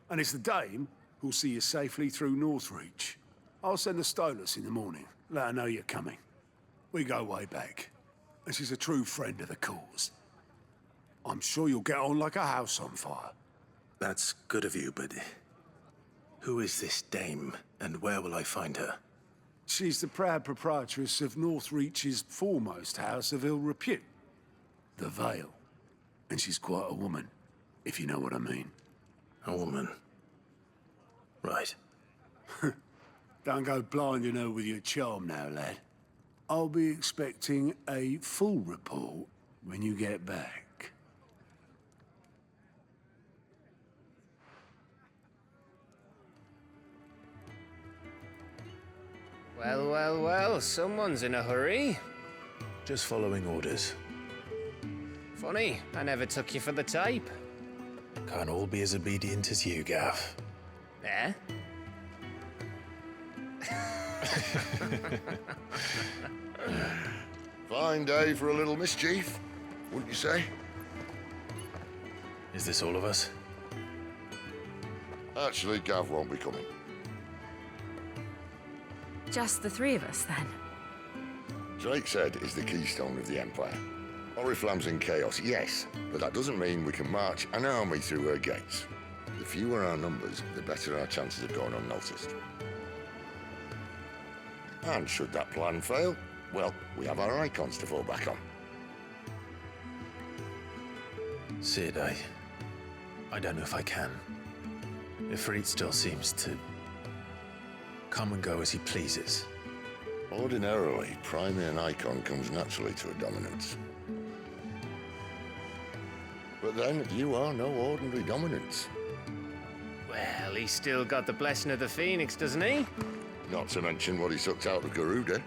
And it's the Dame who'll see you safely through Northreach. I'll send the Stolas in the morning, let her know you're coming. We go way back, and she's a true friend of the cause. I'm sure you'll get on like a house on fire. That's good of you, but... who is this Dame, and where will I find her? She's the proud proprietress of Northreach's foremost house of ill repute, the Vale. And she's quite a woman, if you know what I mean. A woman? Right. Don't go blinding her with your charm now, lad. I'll be expecting a full report when you get back. Well, well, well, someone's in a hurry. Just following orders. Funny, I never took you for the type. Can't all be as obedient as you, Gav. Eh? Fine day for a little mischief, wouldn't you say? Is this all of us? Actually, Gav won't be coming. Just the three of us, then? Drake's Head is the keystone of the Empire. Oriflamme's in chaos, yes, but that doesn't mean we can march an army through her gates. The fewer our numbers, the better our chances of going unnoticed. And should that plan fail, well, we have our icons to fall back on. Sid, I don't know if I can. Ifrit still seems to come and go as he pleases. Ordinarily, priming an icon comes naturally to a dominance. But then, you are no ordinary dominance. Well, he's still got the blessing of the Phoenix, doesn't he? Not to mention what he sucked out of Garuda.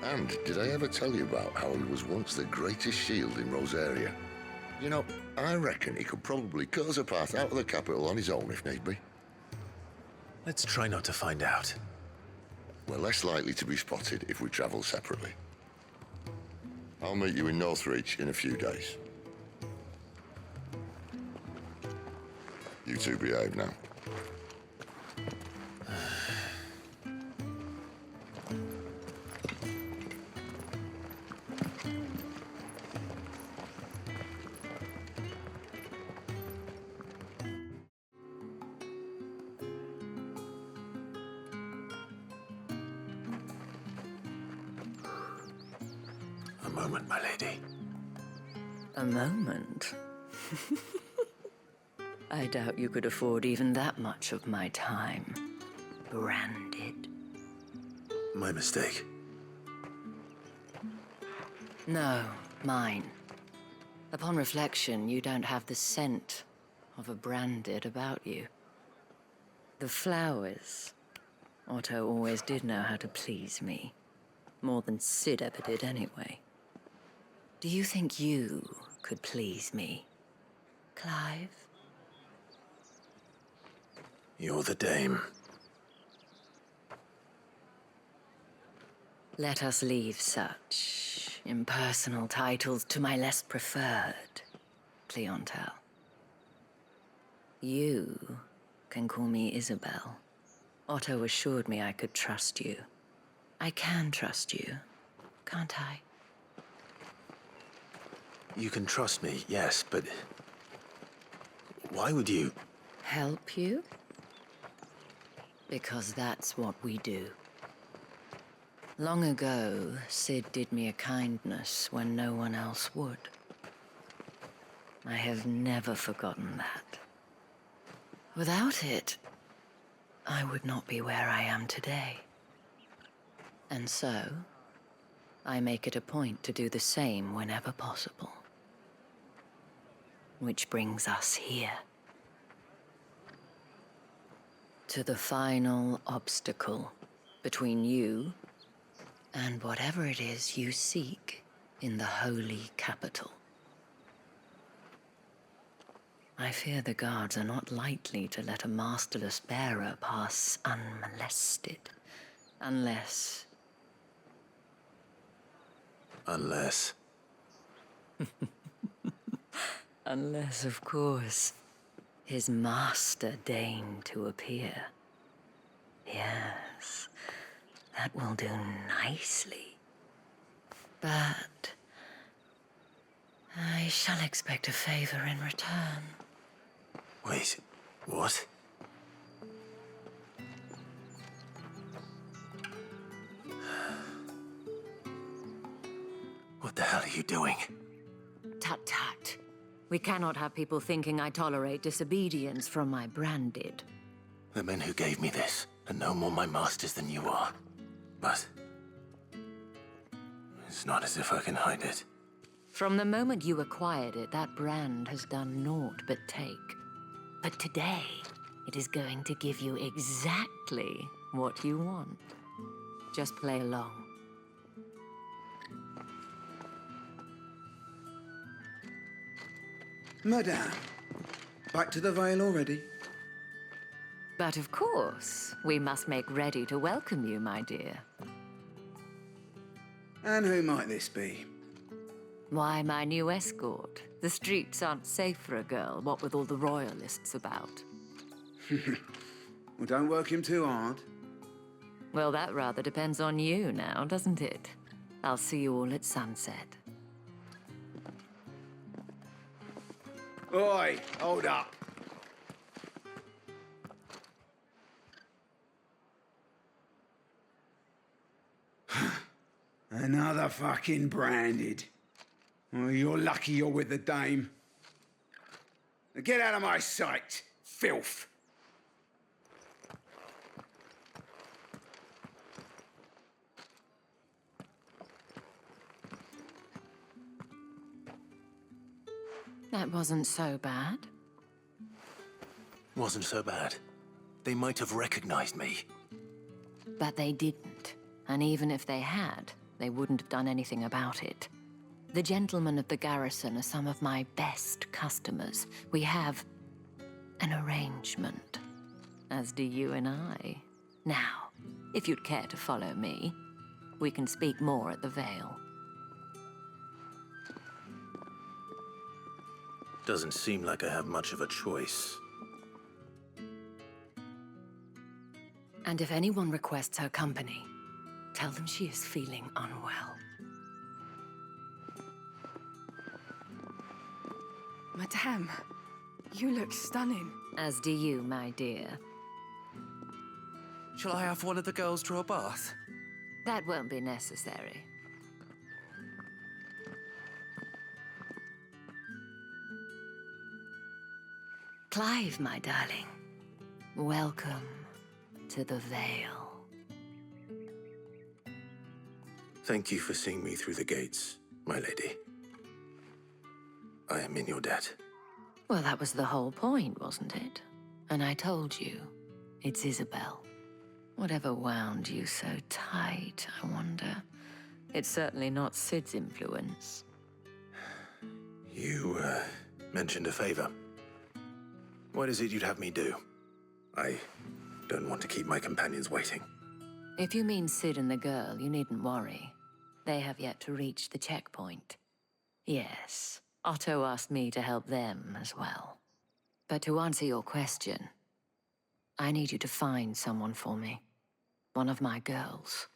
And did I ever tell you about how he was once the greatest shield in Rosaria? You know, I reckon he could probably cut us a path out of the capital on his own if need be. Let's try not to find out. We're less likely to be spotted if we travel separately. I'll meet you in Northreach in a few days. You two behave now. A moment, my lady. A moment? I doubt you could afford even that much of my time. Branded. My mistake. No, mine. Upon reflection, you don't have the scent of a branded about you. The flowers. Otto always did know how to please me. More than Sid ever did anyway. Do you think you could please me, Clive? You're the Dame. Let us leave such impersonal titles to my less preferred clientele. You can call me Isabel. Otto assured me I could trust you. I can trust you, can't I? You can trust me, yes, but... why would you... Help you? Because that's what we do. Long ago, Sid did me a kindness when no one else would. I have never forgotten that. Without it, I would not be where I am today. And so, I make it a point to do the same whenever possible. Which brings us here. To the final obstacle between you and whatever it is you seek in the holy capital. I fear the guards are not likely to let a masterless bearer pass unmolested. Unless... Unless... Unless, of course, his master deigned to appear. Yes, that will do nicely. But... I shall expect a favor in return. Wait, what? What the hell are you doing? Tut tut. We cannot have people thinking I tolerate disobedience from my branded. The men who gave me this are no more my masters than you are. But... it's not as if I can hide it. From the moment you acquired it, that brand has done naught but take. But today, it is going to give you exactly what you want. Just play along. Madame, back to the Vale already? But of course, we must make ready to welcome you, my dear. And who might this be? Why, my new escort. The streets aren't safe for a girl, what with all the royalists about. Well, don't work him too hard. Well, that rather depends on you now, doesn't it? I'll see you all at sunset. Oi, hold up. Another fucking branded. Well, you're lucky you're with the dame. Now get out of my sight, filth. That wasn't so bad. Wasn't so bad. They might have recognized me. But they didn't. And even if they had, they wouldn't have done anything about it. The gentlemen of the garrison are some of my best customers. We have an arrangement, as do you and I. Now, if you'd care to follow me, we can speak more at the Vale. Doesn't seem like I have much of a choice. And if anyone requests her company, tell them she is feeling unwell. Madame, you look stunning. As do you, my dear. Shall I have one of the girls draw a bath? That won't be necessary. Clive, my darling. Welcome to the Vale. Thank you for seeing me through the gates, my lady. I am in your debt. Well, that was the whole point, wasn't it? And I told you, it's Isabel. Whatever wound you so tight, I wonder. It's certainly not Sid's influence. You, mentioned a favor. What is it you'd have me do? I don't want to keep my companions waiting. If you mean Sid and the girl, you needn't worry. They have yet to reach the checkpoint. Yes, Otto asked me to help them as well. But to answer your question, I need you to find someone for me. One of my girls.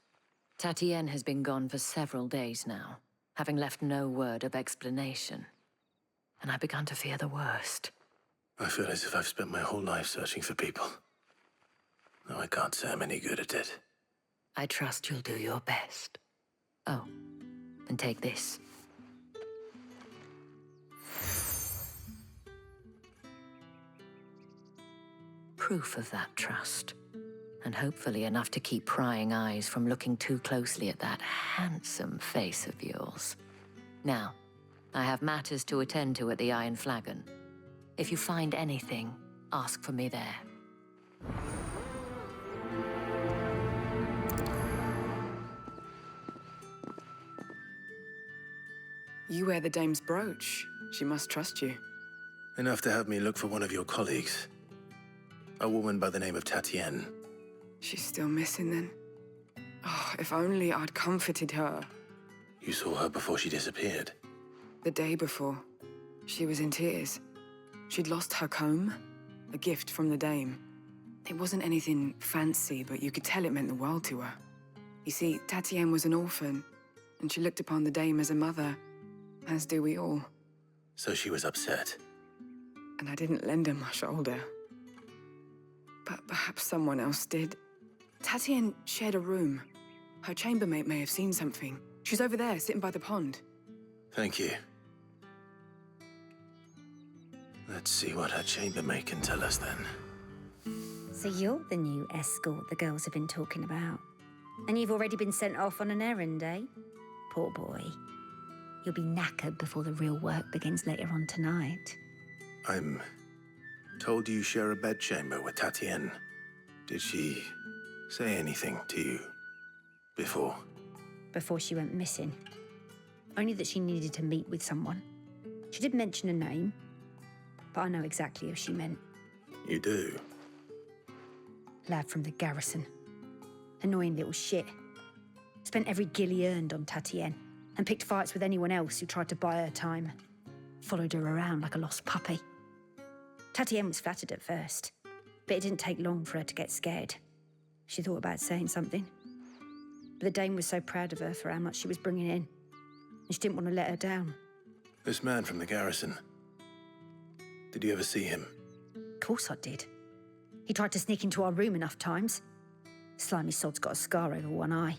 Tatienne has been gone for several days now, having left no word of explanation. And I've begun to fear the worst. I feel as if I've spent my whole life searching for people. Though I can't say I'm any good at it. I trust you'll do your best. Oh, and take this. Proof of that trust. And hopefully enough to keep prying eyes from looking too closely at that handsome face of yours. Now, I have matters to attend to at the Iron Flagon. If you find anything, ask for me there. You wear the dame's brooch. She must trust you. Enough to have me look for one of your colleagues. A woman by the name of Tatienne. She's still missing then. Oh, if only I'd comforted her. You saw her before she disappeared? The day before. She was in tears. She'd lost her comb, a gift from the dame. It wasn't anything fancy, but you could tell it meant the world to her. You see, Tatienne was an orphan, and she looked upon the dame as a mother, as do we all. So she was upset. And I didn't lend her my shoulder. But perhaps someone else did. Tatienne shared a room. Her chambermaid may have seen something. She's over there, sitting by the pond. Thank you. Let's see what her chambermaid can tell us then. So you're the new escort the girls have been talking about. And you've already been sent off on an errand, eh? Poor boy. You'll be knackered before the real work begins later on tonight. I'm told you share a bedchamber with Tatienne. Did she say anything to you before? Before she went missing. Only that she needed to meet with someone. She did mention a name, but I know exactly who she meant. You do? Lad from the garrison. Annoying little shit. Spent every guil he earned on Tatienne and picked fights with anyone else who tried to buy her time. Followed her around like a lost puppy. Tatienne was flattered at first, but it didn't take long for her to get scared. She thought about saying something. But the dame was so proud of her for how much she was bringing in, and she didn't want to let her down. This man from the garrison. Did you ever see him? Of course I did. He tried to sneak into our room enough times. Slimy sod's got a scar over one eye.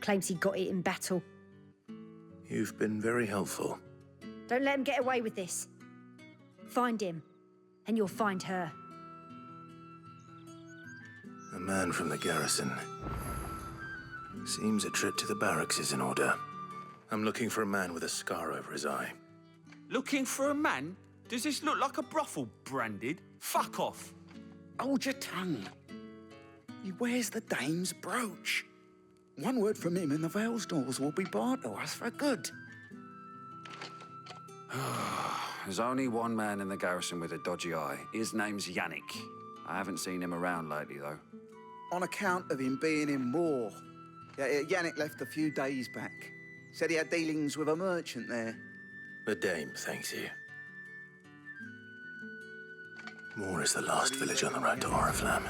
Claims he got it in battle. You've been very helpful. Don't let him get away with this. Find him, and you'll find her. A man from the garrison. Seems a trip to the barracks is in order. I'm looking for a man with a scar over his eye. Looking for a man? Does this look like a brothel, Branded? Fuck off! Hold your tongue. He wears the dame's brooch. One word from him and the Vale's doors will be barred to us for good. There's only one man in the garrison with a dodgy eye. His name's Yannick. I haven't seen him around lately, though. On account of him being in war. Yeah, Yannick left a few days back. Said he had dealings with a merchant there. The dame thanks you. Moor is the last village on the road to Oriflamme.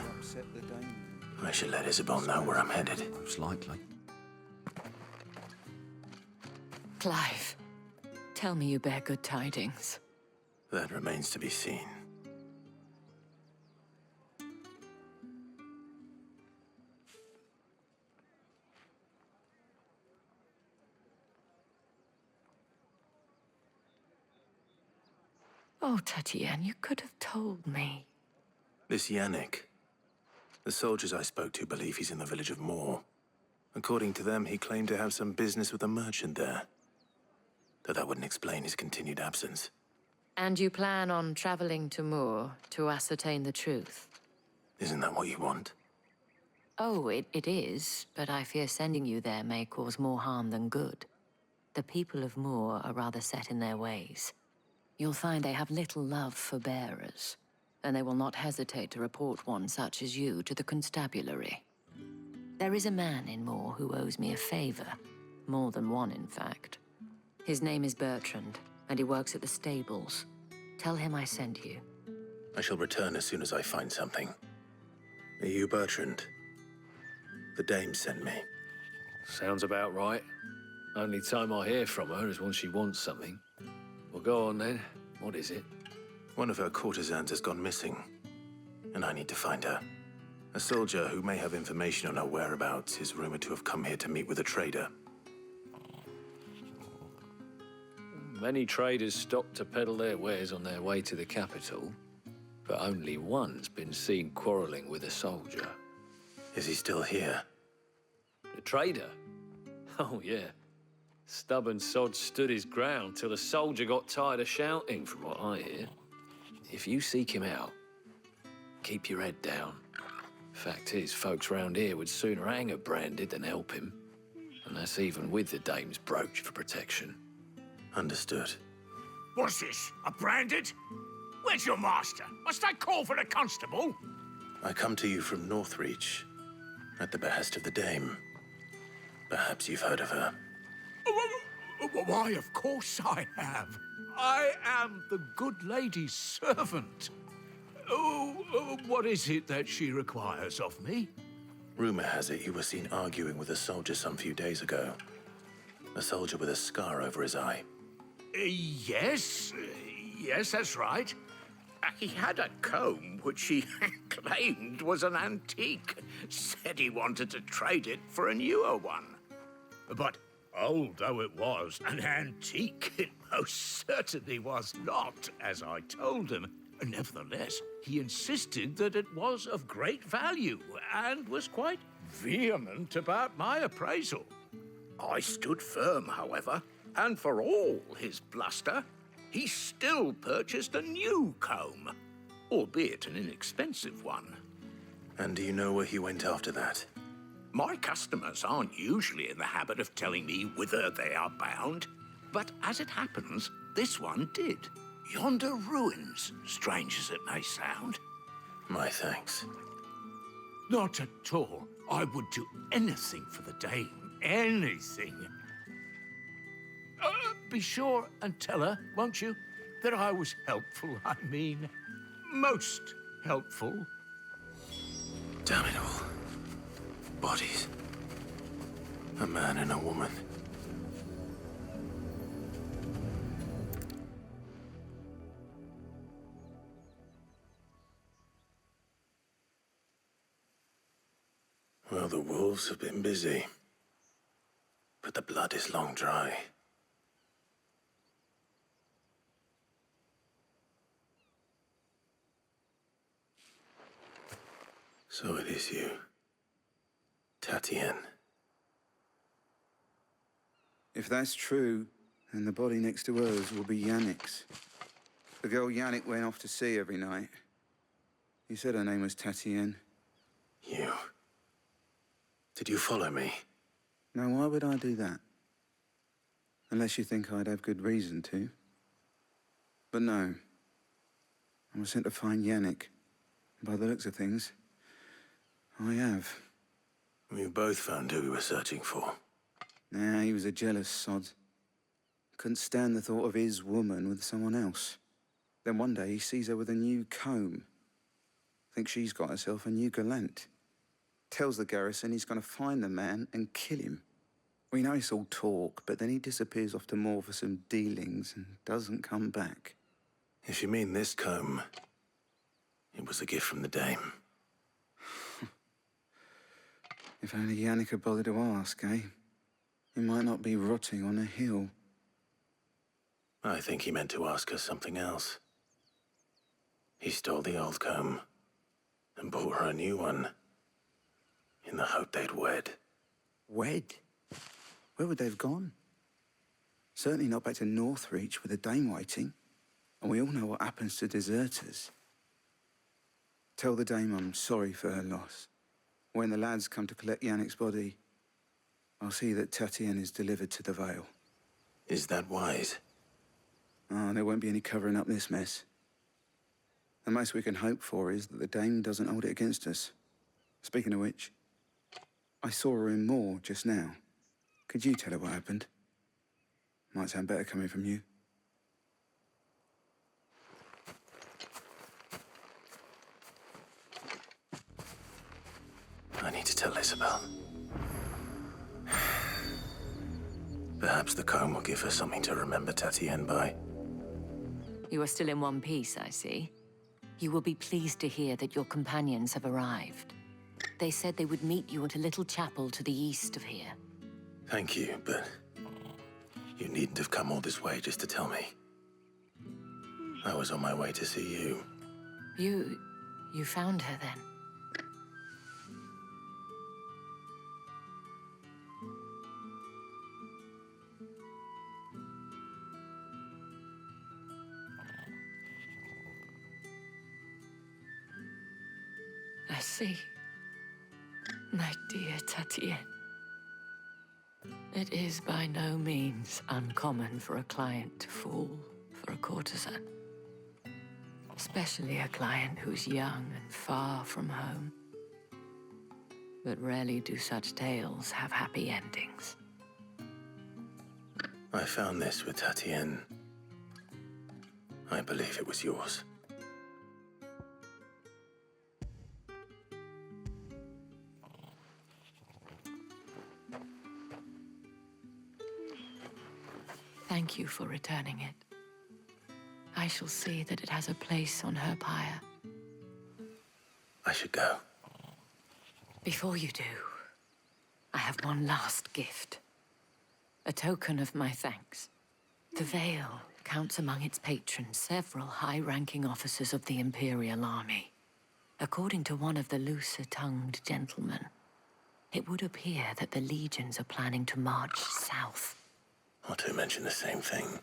I should let Isabel know where I'm headed. Most likely. Clive, tell me you bear good tidings. That remains to be seen. Oh, Tatienne, you could have told me. This Yannick. The soldiers I spoke to believe he's in the village of Moor. According to them, he claimed to have some business with a merchant there. Though that wouldn't explain his continued absence. And you plan on traveling to Moor to ascertain the truth? Isn't that what you want? Oh, it is, but I fear sending you there may cause more harm than good. The people of Moor are rather set in their ways. You'll find they have little love for bearers, and they will not hesitate to report one such as you to the constabulary. There is a man in Moor who owes me a favor. More than one, in fact. His name is Bertrand, and he works at the stables. Tell him I sent you. I shall return as soon as I find something. Are you Bertrand? The dame sent me. Sounds about right. Only time I hear from her is when she wants something. Well, go on then. What is it? One of her courtesans has gone missing, and I need to find her. A soldier who may have information on her whereabouts is rumored to have come here to meet with a trader. Many traders stop to peddle their wares on their way to the capital, but only one's been seen quarreling with a soldier. Is he still here? The trader? Oh, yeah. Stubborn sod stood his ground till the soldier got tired of shouting, from what I hear. If you seek him out, keep your head down. Fact is, folks round here would sooner hang a Branded than help him. And that's even with the dame's brooch for protection. Understood. What's this? A Branded? Where's your master? Must I call for a constable? I come to you from Northreach, at the behest of the Dame. Perhaps you've heard of her. Why, of course I have. I am the good lady's servant. What is it that she requires of me? Rumor has it you were seen arguing with a soldier some few days ago. A soldier with a scar over his eye. Yes, that's right. He had a comb which he claimed was an antique. Said he wanted to trade it for a newer one. But old though it was, an antique it most certainly was not, as I told him. Nevertheless, he insisted that it was of great value and was quite vehement about my appraisal. I stood firm, however, and for all his bluster, he still purchased a new comb, albeit an inexpensive one. And do you know where he went after that? My customers aren't usually in the habit of telling me whither they are bound, but as it happens, this one did. Yonder ruins, strange as it may sound. My thanks. Not at all. I would do anything for the Dame. Anything. Be sure and tell her, won't you, that I was helpful, I mean, most helpful. Damn it all. Bodies. A man and a woman. Well, the wolves have been busy, but the blood is long dry. So it is you, Tatienne. If that's true, then the body next to hers will be Yannick's. The girl Yannick went off to sea every night. He said her name was Tatienne. You... Did you follow me? Now, why would I do that? Unless you think I'd have good reason to. But no. I was sent to find Yannick. By the looks of things, I have. We both found who we were searching for. Nah, he was a jealous sod. Couldn't stand the thought of his woman with someone else. Then one day he sees her with a new comb. Thinks she's got herself a new gallant. Tells the garrison he's going to find the man and kill him. We know it's all talk, but then he disappears off to Moor for some dealings and doesn't come back. If you mean this comb, it was a gift from the Dame. If only Yannick had bothered to ask, eh? He might not be rotting on a hill. I think he meant to ask us something else. He stole the old comb and bought her a new one in the hope they'd wed. Wed? Where would they have gone? Certainly not back to Northreach with the Dame waiting. And we all know what happens to deserters. Tell the Dame I'm sorry for her loss. When the lads come to collect Yannick's body, I'll see that Tatienne is delivered to the Vale. Is that wise? Oh, there won't be any covering up this mess. The most we can hope for is that the Dame doesn't hold it against us. Speaking of which, I saw her in Moor just now. Could you tell her what happened? Might sound better coming from you. I need to tell Isabel. Perhaps the comb will give her something to remember Tatienne by. You are still in one piece, I see. You will be pleased to hear that your companions have arrived. They said they would meet you at a little chapel to the east of here. Thank you, but you needn't have come all this way just to tell me. I was on my way to see you. You found her then? I see. My dear Tatienne. It is by no means uncommon for a client to fall for a courtesan. Especially a client who's young and far from home. But rarely do such tales have happy endings. I found this with Tatienne. I believe it was yours. Thank you for returning it. I shall see that it has a place on her pyre. I should go. Before you do, I have one last gift. A token of my thanks. The Vale counts among its patrons several high-ranking officers of the Imperial Army. According to one of the looser-tongued gentlemen, it would appear that the legions are planning to march south. Or to mention the same thing.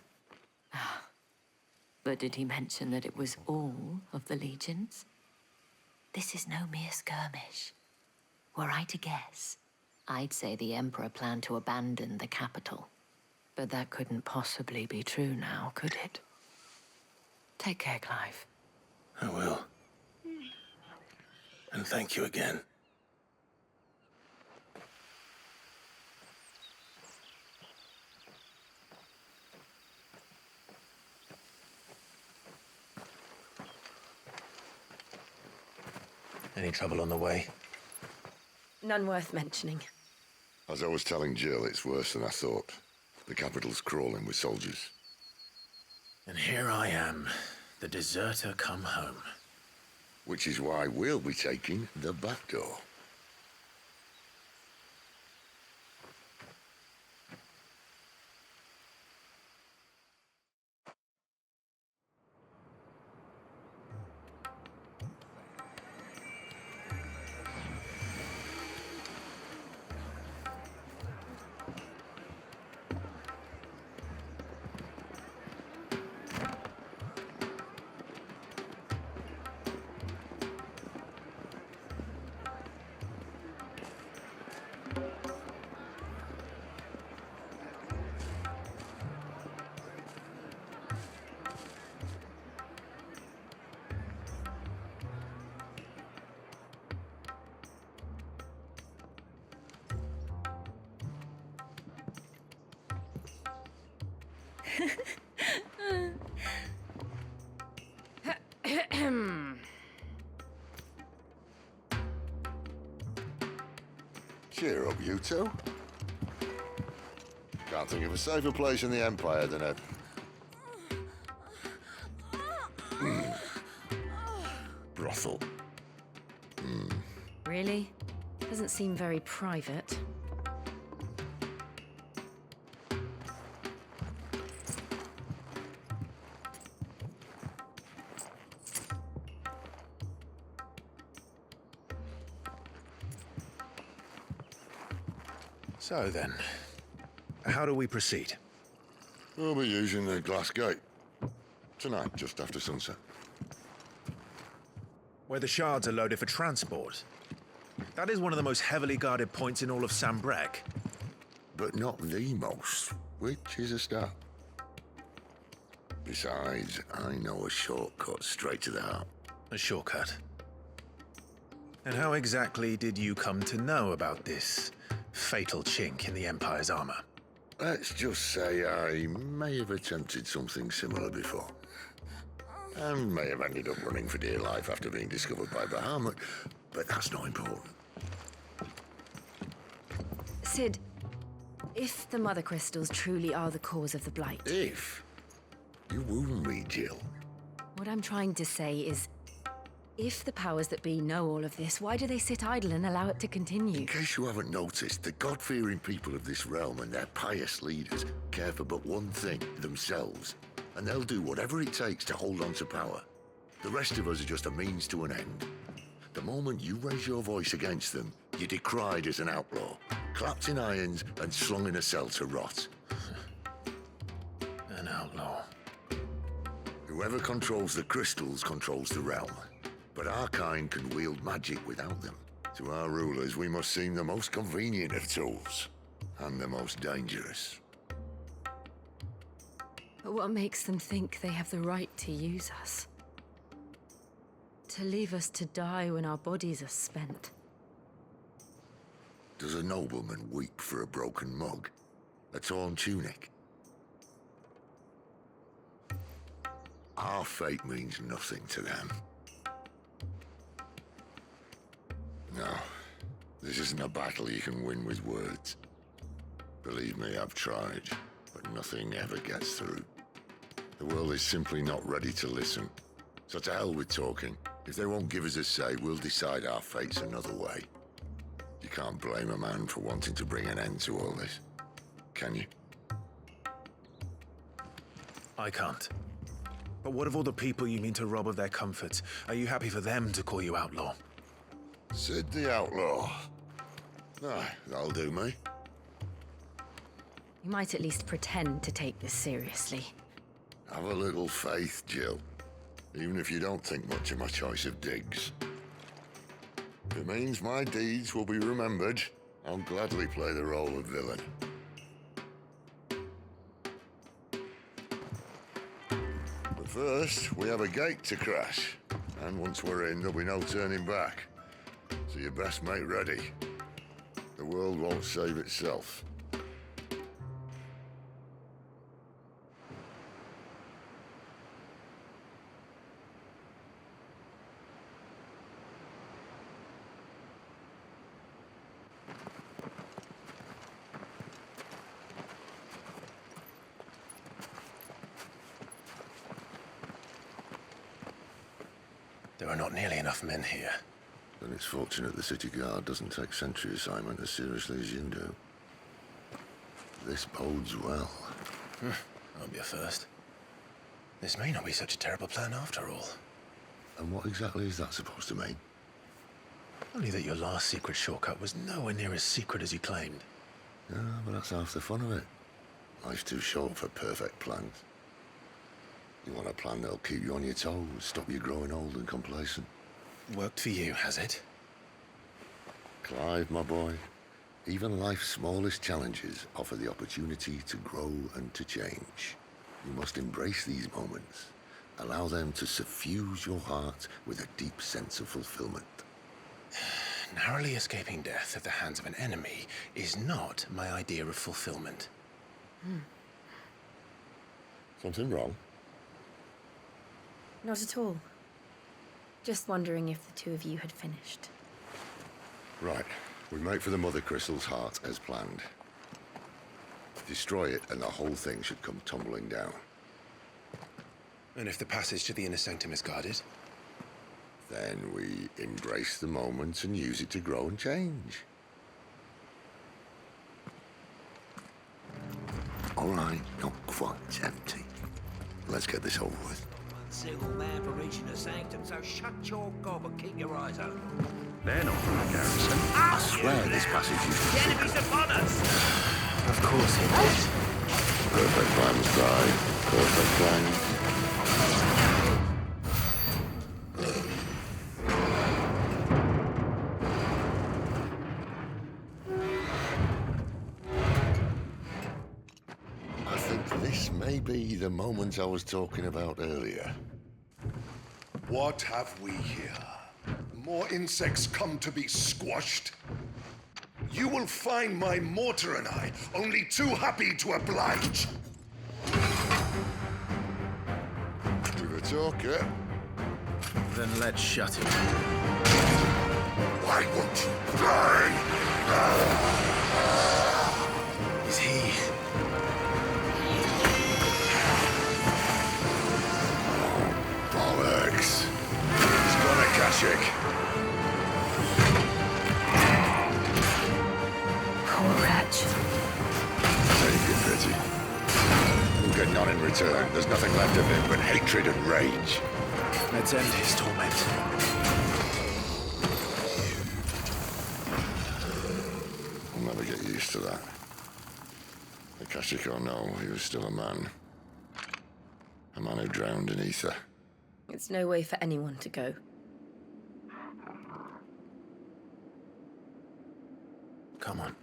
But did he mention that it was all of the legions? This is no mere skirmish. Were I to guess, I'd say the Emperor planned to abandon the capital. But that couldn't possibly be true now, could it? Take care, Clive. I will. And thank you again. Any trouble on the way? None worth mentioning. As I was telling Jill, it's worse than I thought. The capital's crawling with soldiers. And here I am, the deserter come home. Which is why we'll be taking the back door. Cheer up, you two. Can't think of a safer place in the Empire than a... brothel. Really? Doesn't seem very private. So then, how do we proceed? We'll be using the glass gate. Tonight, just after sunset. Where the shards are loaded for transport. That is one of the most heavily guarded points in all of Sambrec. But not the most, which is a start. Besides, I know a shortcut straight to the heart. A shortcut? And how exactly did you come to know about this fatal chink in the Empire's armor? Let's just say I may have attempted something similar before. And may have ended up running for dear life after being discovered by Bahamut, but that's not important. Sid, if the Mother Crystals truly are the cause of the Blight... If? You wound me, Jill. What I'm trying to say is, if the powers that be know all of this, why do they sit idle and allow it to continue? In case you haven't noticed, the God-fearing people of this realm and their pious leaders care for but one thing, themselves. And they'll do whatever it takes to hold on to power. The rest of us are just a means to an end. The moment you raise your voice against them, you're decried as an outlaw, clapped in irons and slung in a cell to rot. An outlaw. Whoever controls the crystals controls the realm. But our kind can wield magic without them. To our rulers, we must seem the most convenient of tools, and the most dangerous. But what makes them think they have the right to use us? To leave us to die when our bodies are spent. Does a nobleman weep for a broken mug? A torn tunic? Our fate means nothing to them. No, this isn't a battle you can win with words. Believe me, I've tried, but nothing ever gets through. The world is simply not ready to listen. So to hell with talking. If they won't give us a say, we'll decide our fates another way. You can't blame a man for wanting to bring an end to all this, can you? I can't. But what of all the people you mean to rob of their comforts? Are you happy for them to call you outlaw? Sid the outlaw. Aye, that'll do me. You might at least pretend to take this seriously. Have a little faith, Jill. Even if you don't think much of my choice of digs. If it means my deeds will be remembered, I'll gladly play the role of villain. But first, we have a gate to crash. And once we're in, there'll be no turning back. So you best make ready. The world won't save itself. There are not nearly enough men here. Then it's fortunate the city guard doesn't take sentry assignment as seriously as you do. This bodes well. That'll be a first. This may not be such a terrible plan after all. And what exactly is that supposed to mean? Only that your last secret shortcut was nowhere near as secret as you claimed. Yeah, but that's half the fun of it. Life's too short for perfect plans. You want a plan that'll keep you on your toes, stop you growing old and complacent. Worked for you, has it? Clive, my boy, even life's smallest challenges offer the opportunity to grow and to change. You must embrace these moments. Allow them to suffuse your heart with a deep sense of fulfillment. Narrowly escaping death at the hands of an enemy is not my idea of fulfillment. Something wrong? Not at all. Just wondering if the two of you had finished. Right. We make for the Mother Crystal's heart as planned. Destroy it and the whole thing should come tumbling down. And if the passage to the inner sanctum is guarded? Then we embrace the moment and use it to grow and change. All right, not quite empty. Let's get this over with. Single man for reaching the sanctum, so shut your gob and keep your eyes open. They're not from the garrison. I swear this passage used to The enemy's upon us! Of course it did. Perfect plans, Clive. Perfect plans. I think this may be the moment I was talking about earlier. What have we here? More insects come to be squashed? You will find my mortar and I only too happy to oblige. With a talker. Then let's shut it. Why won't you cry? Is he? Bollocks. He's got a Kashik. Poor wretch. Take it, pity. He'll get none in return. There's nothing left of him but hatred and rage. Let's end his torment. I'll never get used to that. Akashic or no, he was still a man. A man who drowned in ether. It's no way for anyone to go. Come on.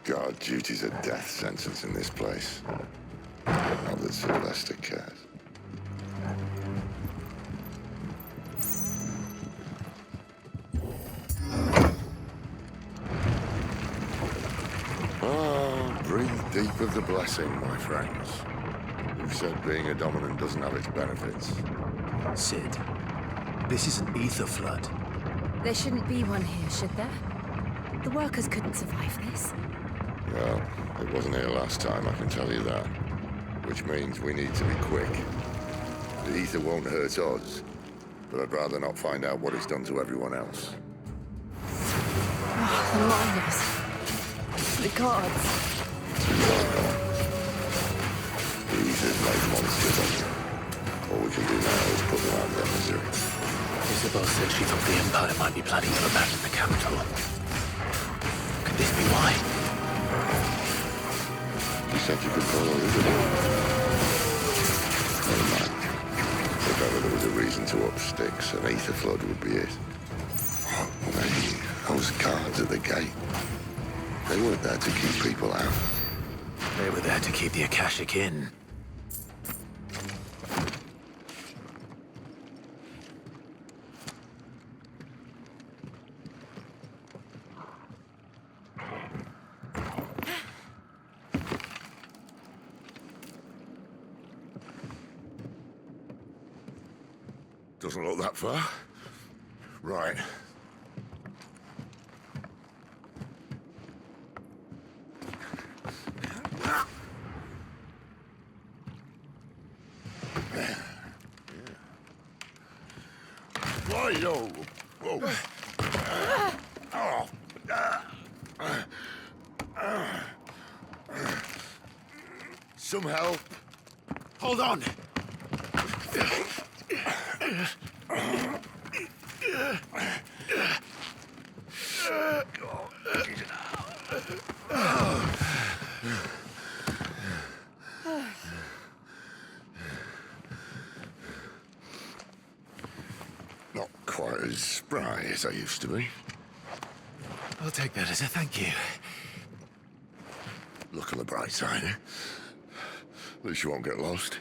God, duty's a death sentence in this place. Sylvester cares. Breathe deep of the blessing, my friends. Who said being a dominant doesn't have its benefits? Sid, this is an ether flood. There shouldn't be one here, should there? The workers couldn't survive this. Well, it wasn't here last time, I can tell you that. Which means we need to be quick. The ether won't hurt us, but I'd rather not find out what it's done to everyone else. Oh, the miners. The gods. The ether's made monsters of them. All we can do now is put them out of their misery. Isabel said she thought the Empire might be planning to abandon the capital. Could this be why? You said you could follow the video. Never mind. If ever there was a reason to up sticks, an ether flood would be it. Maybe those guards at the gate. They weren't there to keep people out. They were there to keep the Akashic in. Doesn't look that far. Right. Whoa. Some help. Hold on. Not quite as spry as I used to be. I'll take that as a thank you. Look on the bright side, eh? At least you won't get lost.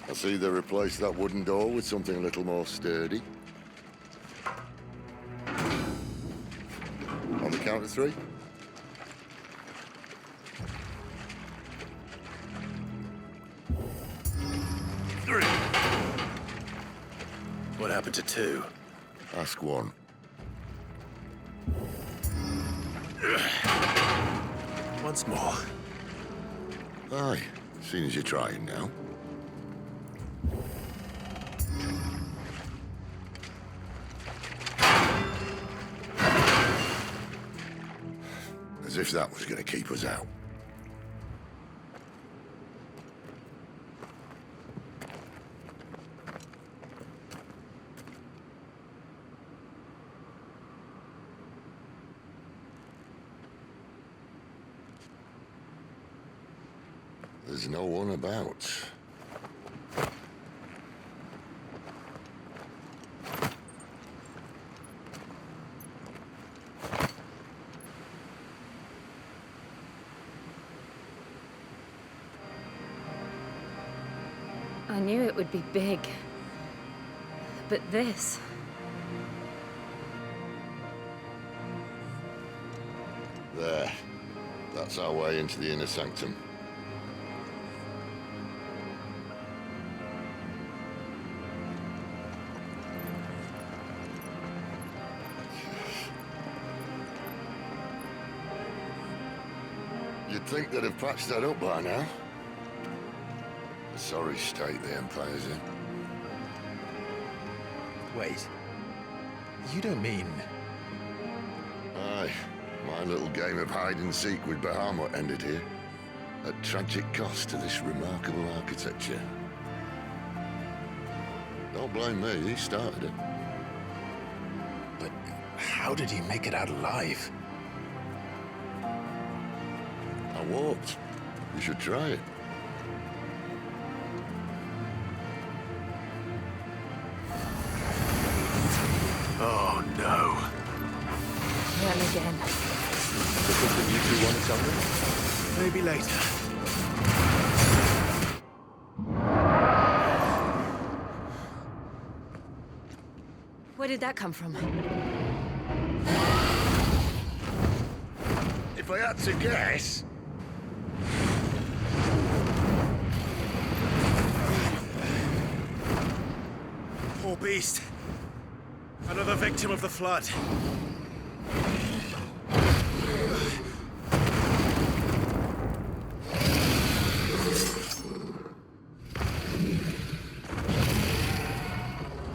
I see they replaced that wooden door with something a little more sturdy. On the count of three. What happened to two? Ask one. Once more. Aye, seeing as you're trying now. As if that was going to keep us out. There's no one about. I knew it would be big. But this... There. That's our way into the inner sanctum. You'd think they'd have patched that up by now. A sorry state the Empire's in. Wait. You don't mean... Aye. My little game of hide-and-seek with Bahamut ended here. At tragic cost to this remarkable architecture. Don't blame me, he started it. But how did he make it out alive? I walked. You should try it. Oh, no. Well again. Is this something you two want to tell me? Maybe later. Where did that come from? If I had to guess... Poor beast. Another victim of the flood.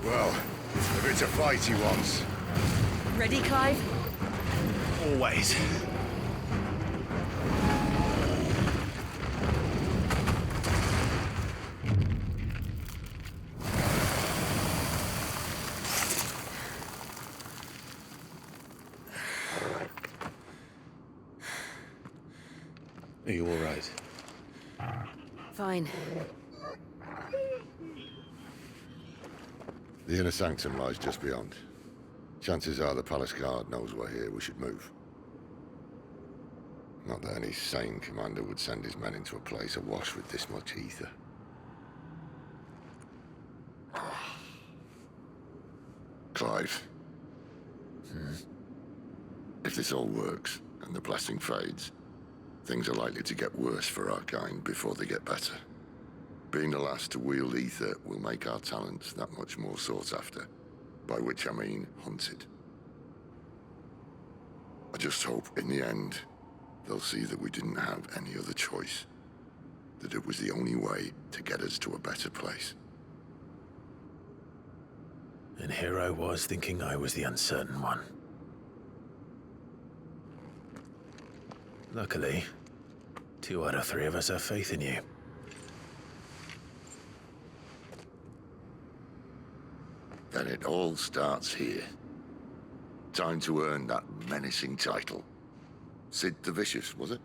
Well, if it's a fight he wants. Ready, Clive? Always. Are you all right? Fine. The inner sanctum lies just beyond. Chances are the palace guard knows we're here. We should move. Not that any sane commander would send his men into a place awash with this much ether. Clive. If this all works, and the blessing fades, things are likely to get worse for our kind before they get better. Being the last to wield ether will make our talents that much more sought after, by which I mean hunted. I just hope, in the end, they'll see that we didn't have any other choice, that it was the only way to get us to a better place. And here I was thinking I was the uncertain one. Luckily, 2 out of 3 of us have faith in you. Then it all starts here. Time to earn that menacing title. Sid the Vicious, was it?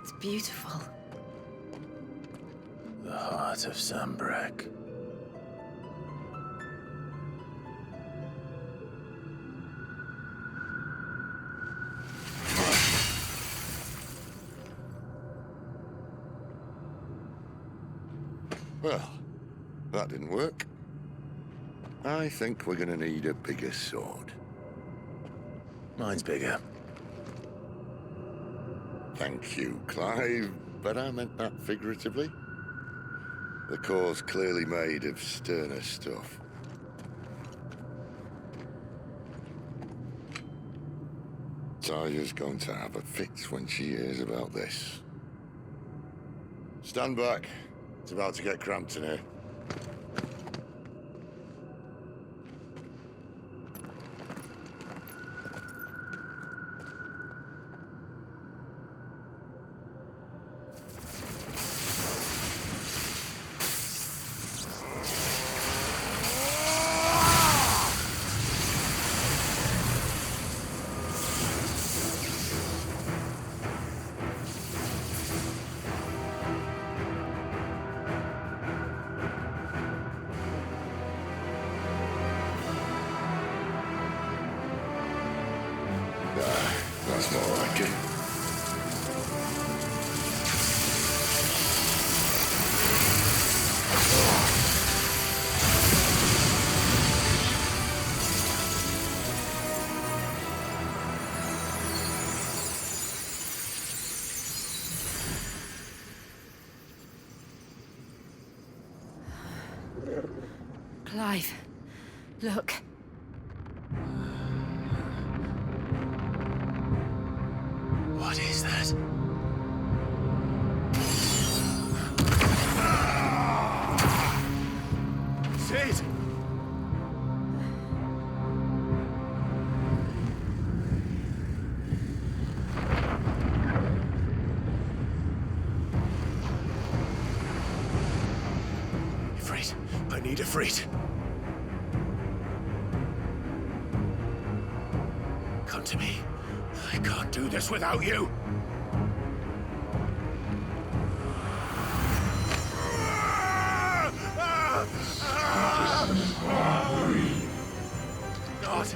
It's beautiful. The heart of Sambrek. Well, that didn't work. I think we're gonna need a bigger sword. Mine's bigger. Thank you, Clive, but I meant that figuratively. The core's clearly made of sterner stuff. Taya's going to have a fit when she hears about this. Stand back. It's about to get cramped in here. That's more like it. Clive, look. What is that? Sid! Ifrit. I need Ifrit. Come to me. I can't do this without you. Not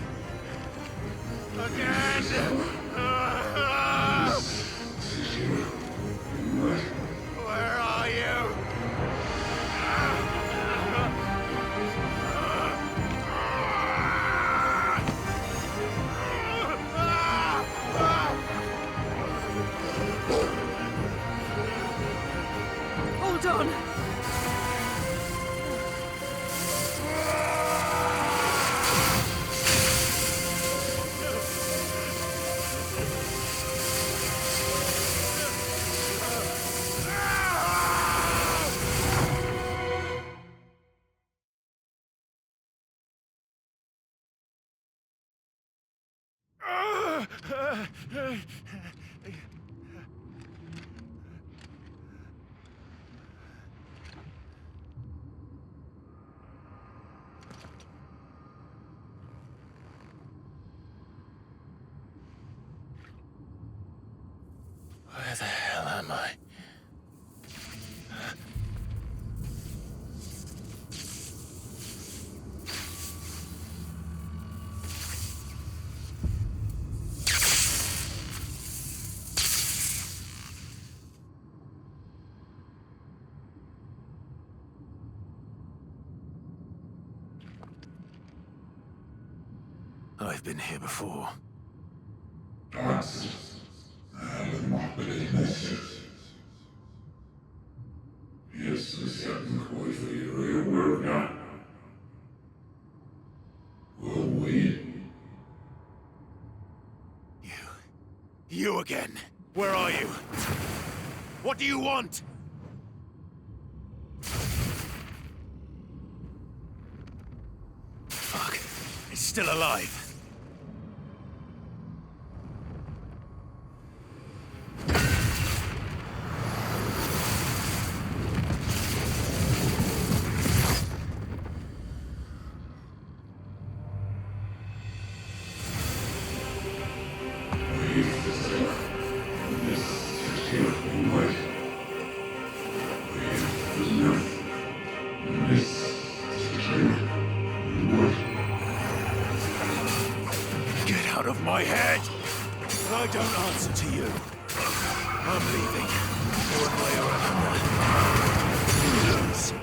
again. Where are you? Hold on. Where the hell am I? I've been here before. You again. Where are you? What do you want? Fuck. It's still alive. Get out of my head! I don't answer to you. I'm leaving. One way or another. Lose.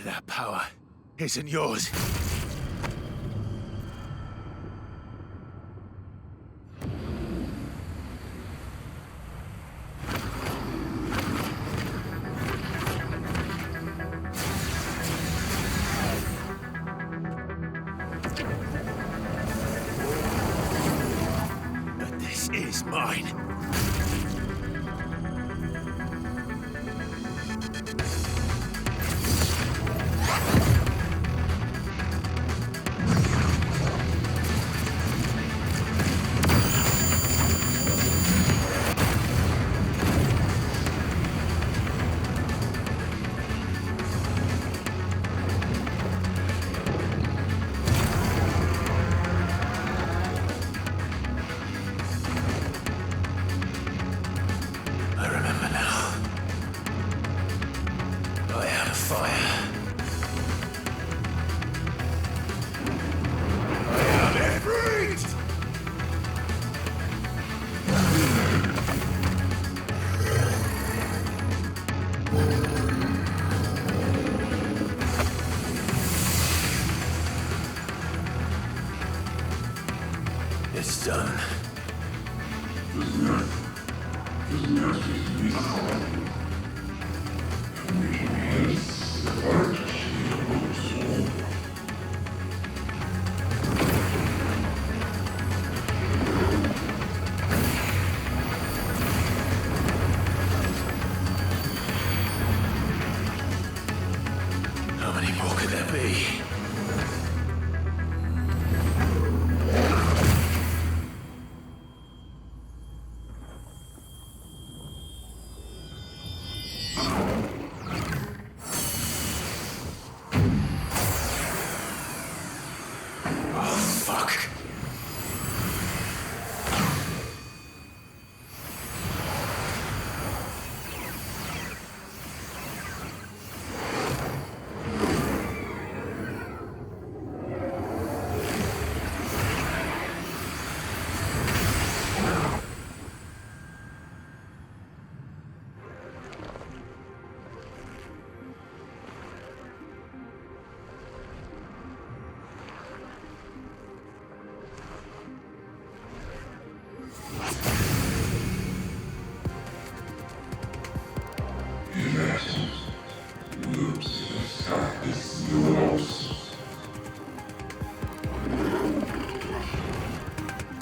That power isn't yours. But this is mine. It's done. How many more could there be?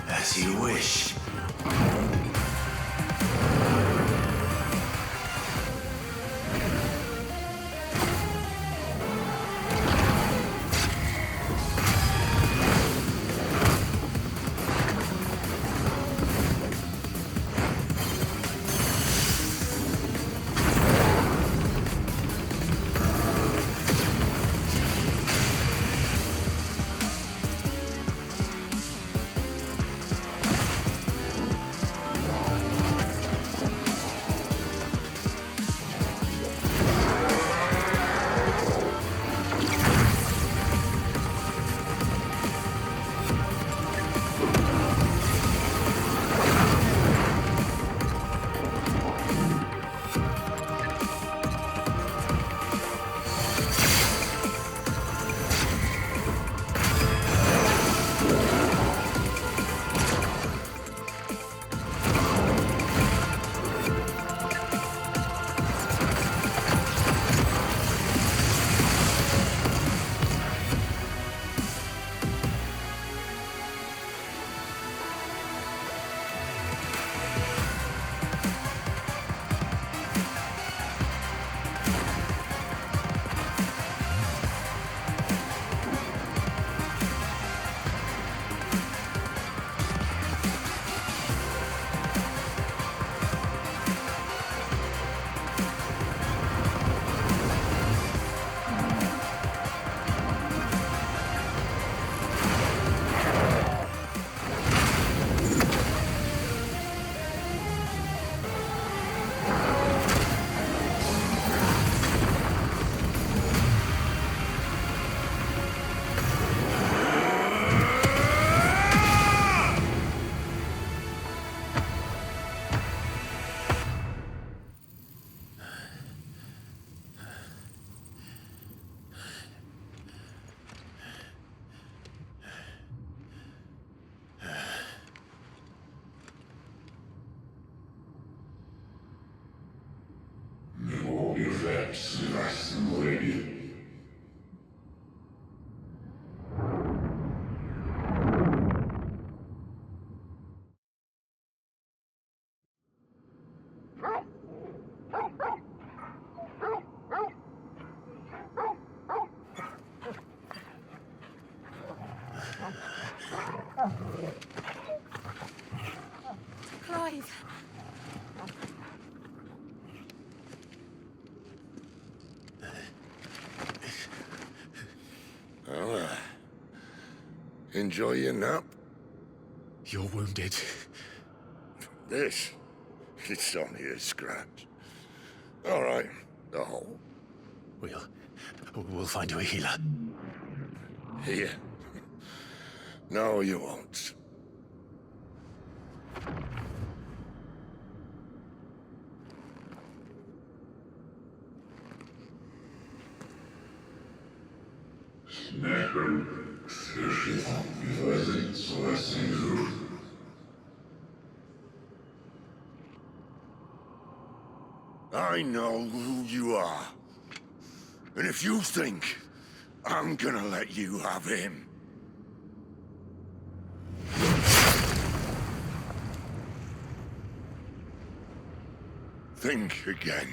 As you wish. Clive. Well, enjoy your nap. You're wounded. This? It's only a scratch. All right, the hole. We'll find you a healer. Here? No, you won't. Sniper, chcesz je tam wywozić, co was nie zrób? I know who you are. And if you think I'm gonna let you have him... think again.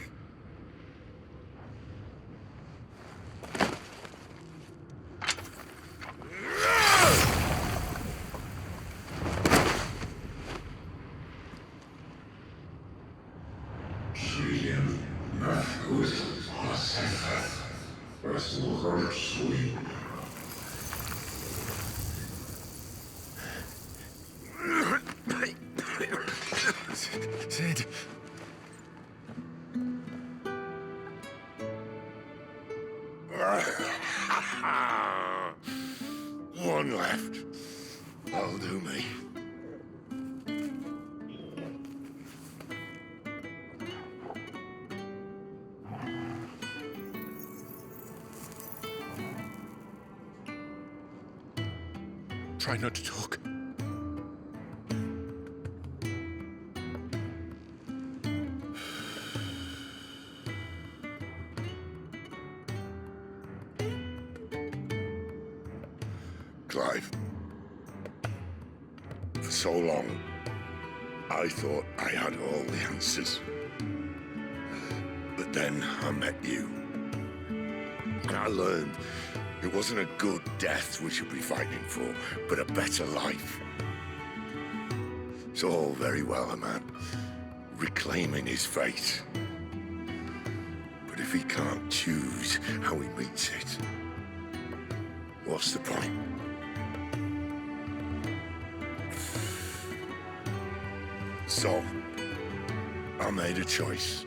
Sid. One left. That'll do me. Try not to talk. Clive. For so long, I thought I had all the answers. But then I met you. And I learned it wasn't a good death we should be fighting for, but a better life. It's all very well, a man reclaiming his fate. But if he can't choose how he meets it, what's the point? So, I made a choice.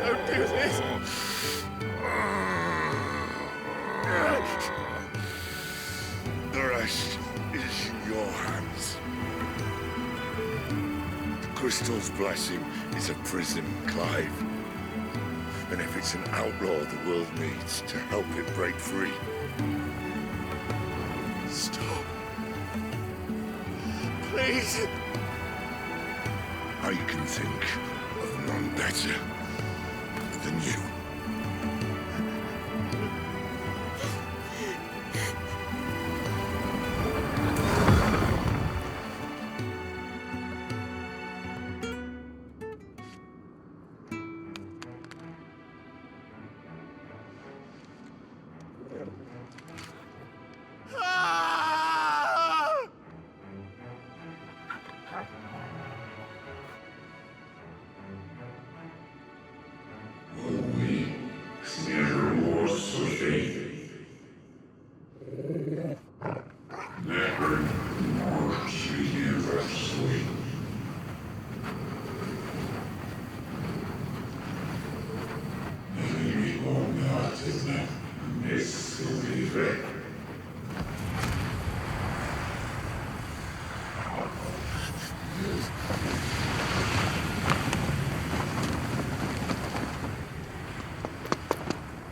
Don't do this! The rest is in your hands. The crystal's blessing is a prison, Clive. And if it's an outlaw the world needs to help it break free... Stop. Please. I can think of none better than you.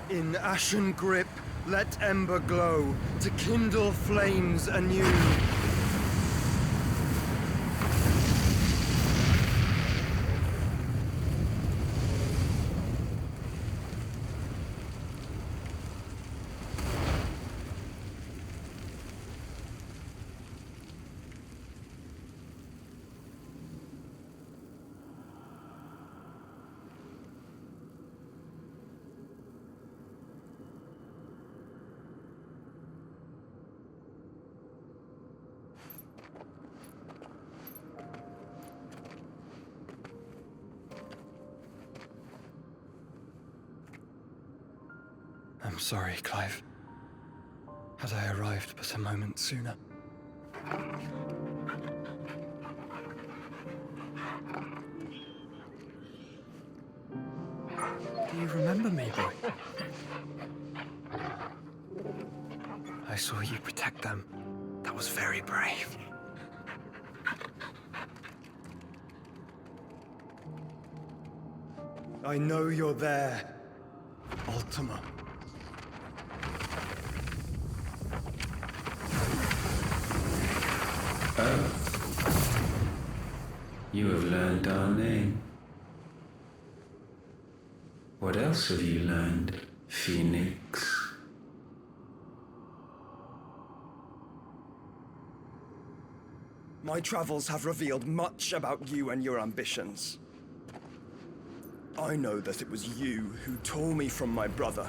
In ashen grip, let ember glow, to kindle flames anew. I'm sorry, Clive. Had I arrived but a moment sooner. Do you remember me, boy? I saw you protect them. That was very brave. I know you're there. Ultima. Oh. You have learned our name. What else have you learned, Phoenix? My travels have revealed much about you and your ambitions. I know that it was you who tore me from my brother.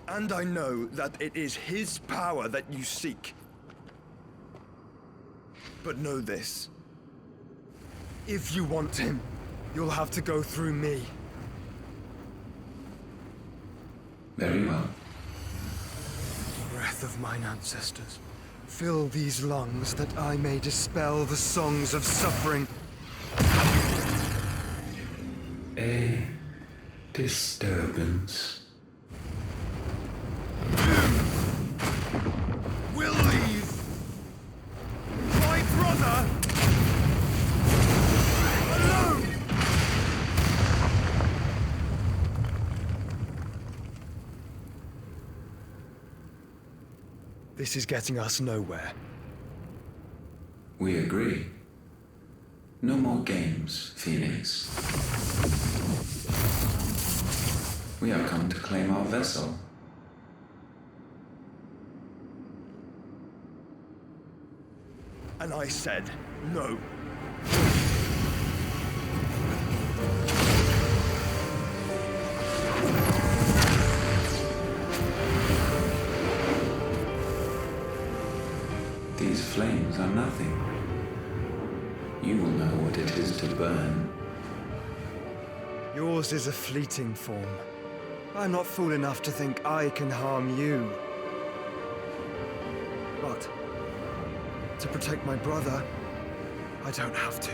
And I know that it is his power that you seek. But know this. If you want him, you'll have to go through me. Very well. Breath of mine ancestors, fill these lungs that I may dispel the songs of suffering. A disturbance. We'll leave my brother alone! This is getting us nowhere. We agree. No more games, Phoenix. We have come to claim our vessel. And I said no. These flames are nothing. You will know what it is to burn. Yours is a fleeting form. I'm not fool enough to think I can harm you. But to protect my brother, I don't have to.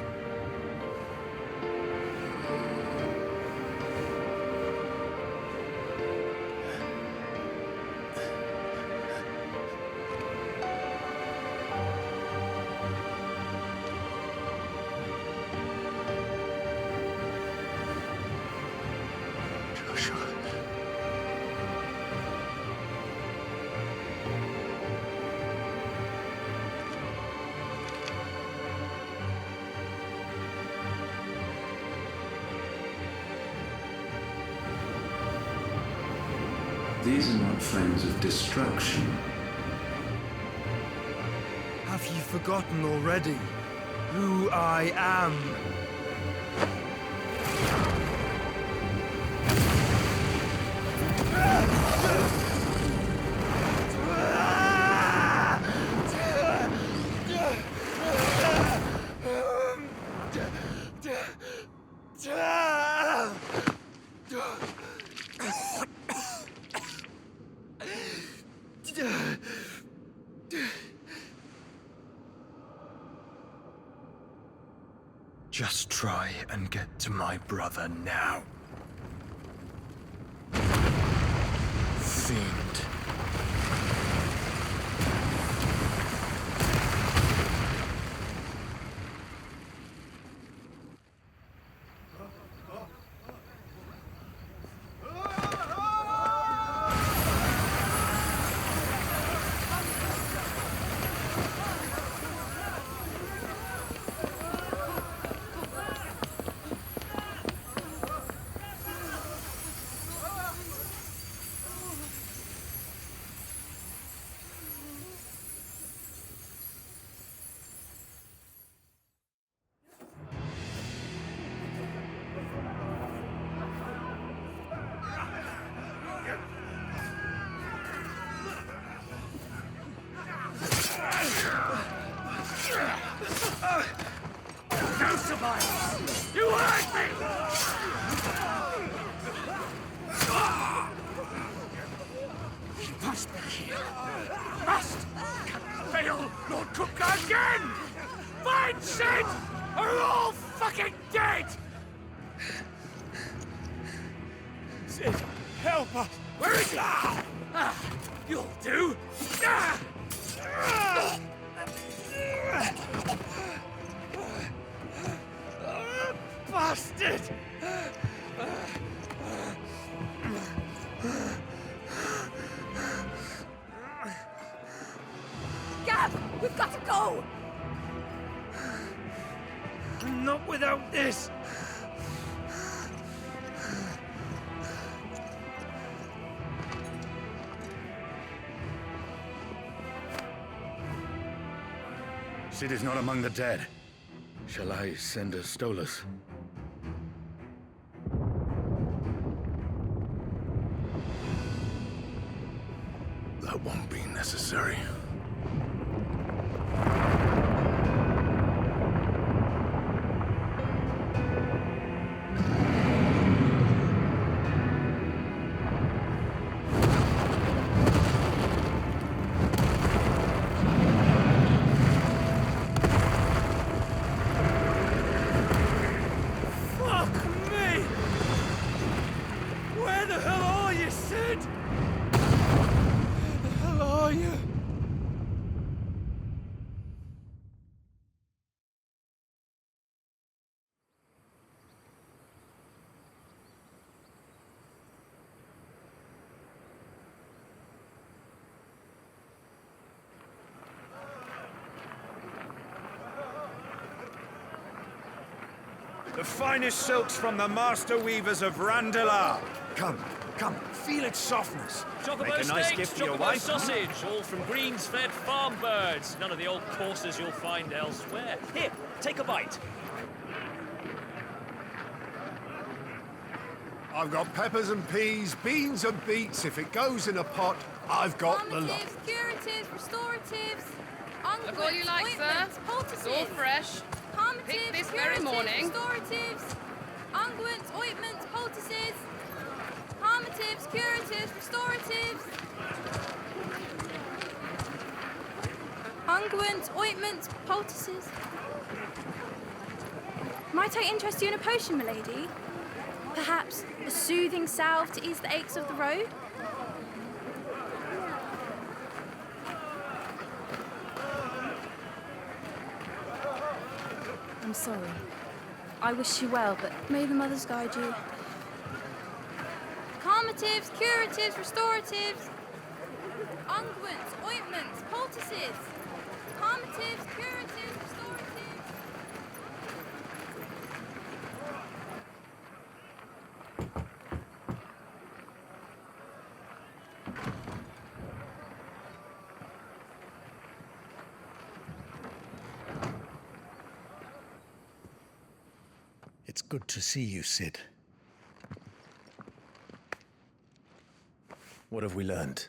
These are not friends of destruction. Have you forgotten already who I am? Just try and get to my brother now. Fiend. You hurt me! You must be here. Must! Can fail nor cook again! Find Sid! Or we're all fucking dead! Sid, help us! Where is he? You'll do! Bastard! We've got to go! Not without this! Sid is not among the dead. Shall I send a Stolas? That won't be necessary. The finest silks from the master weavers of Randalar. Come, feel its softness. Make a nice gift for your wife. Sausage, all from greens-fed farm birds. None of the old courses you'll find elsewhere. Here, take a bite. I've got peppers and peas, beans and beets. If it goes in a pot, I've got the lot. Curatives, restoratives, Look all you like, sir. It's all fresh. Picked this very morning. Restoratives, unguents, ointments, poultices, harmatives, curatives, restoratives, unguents, ointments, poultices. Might I interest you in a potion, milady? Perhaps a soothing salve to ease the aches of the road? I'm sorry. I wish you well, but may the mothers guide you. Calmatives, curatives, restoratives, unguents, ointments, poultices, calmatives, curatives, restoratives. It's good to see you, Sid. What have we learned?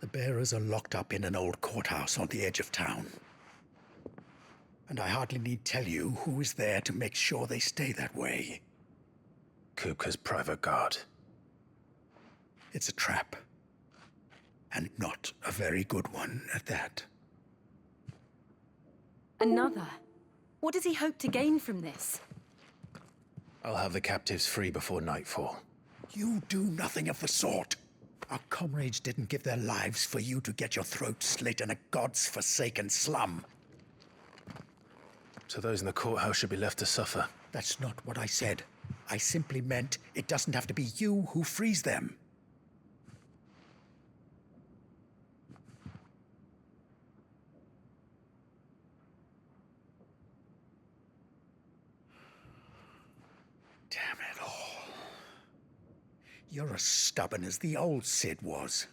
The bearers are locked up in an old courthouse on the edge of town. And I hardly need tell you who is there to make sure they stay that way. Kupka's private guard. It's a trap. And not a very good one at that. Another? What does he hope to gain from this? I'll have the captives free before nightfall. You do nothing of the sort. Our comrades didn't give their lives for you to get your throat slit in a god's-forsaken slum. So those in the courthouse should be left to suffer. That's not what I said. I simply meant it doesn't have to be you who frees them. Damn it all. You're as stubborn as the old Sid was.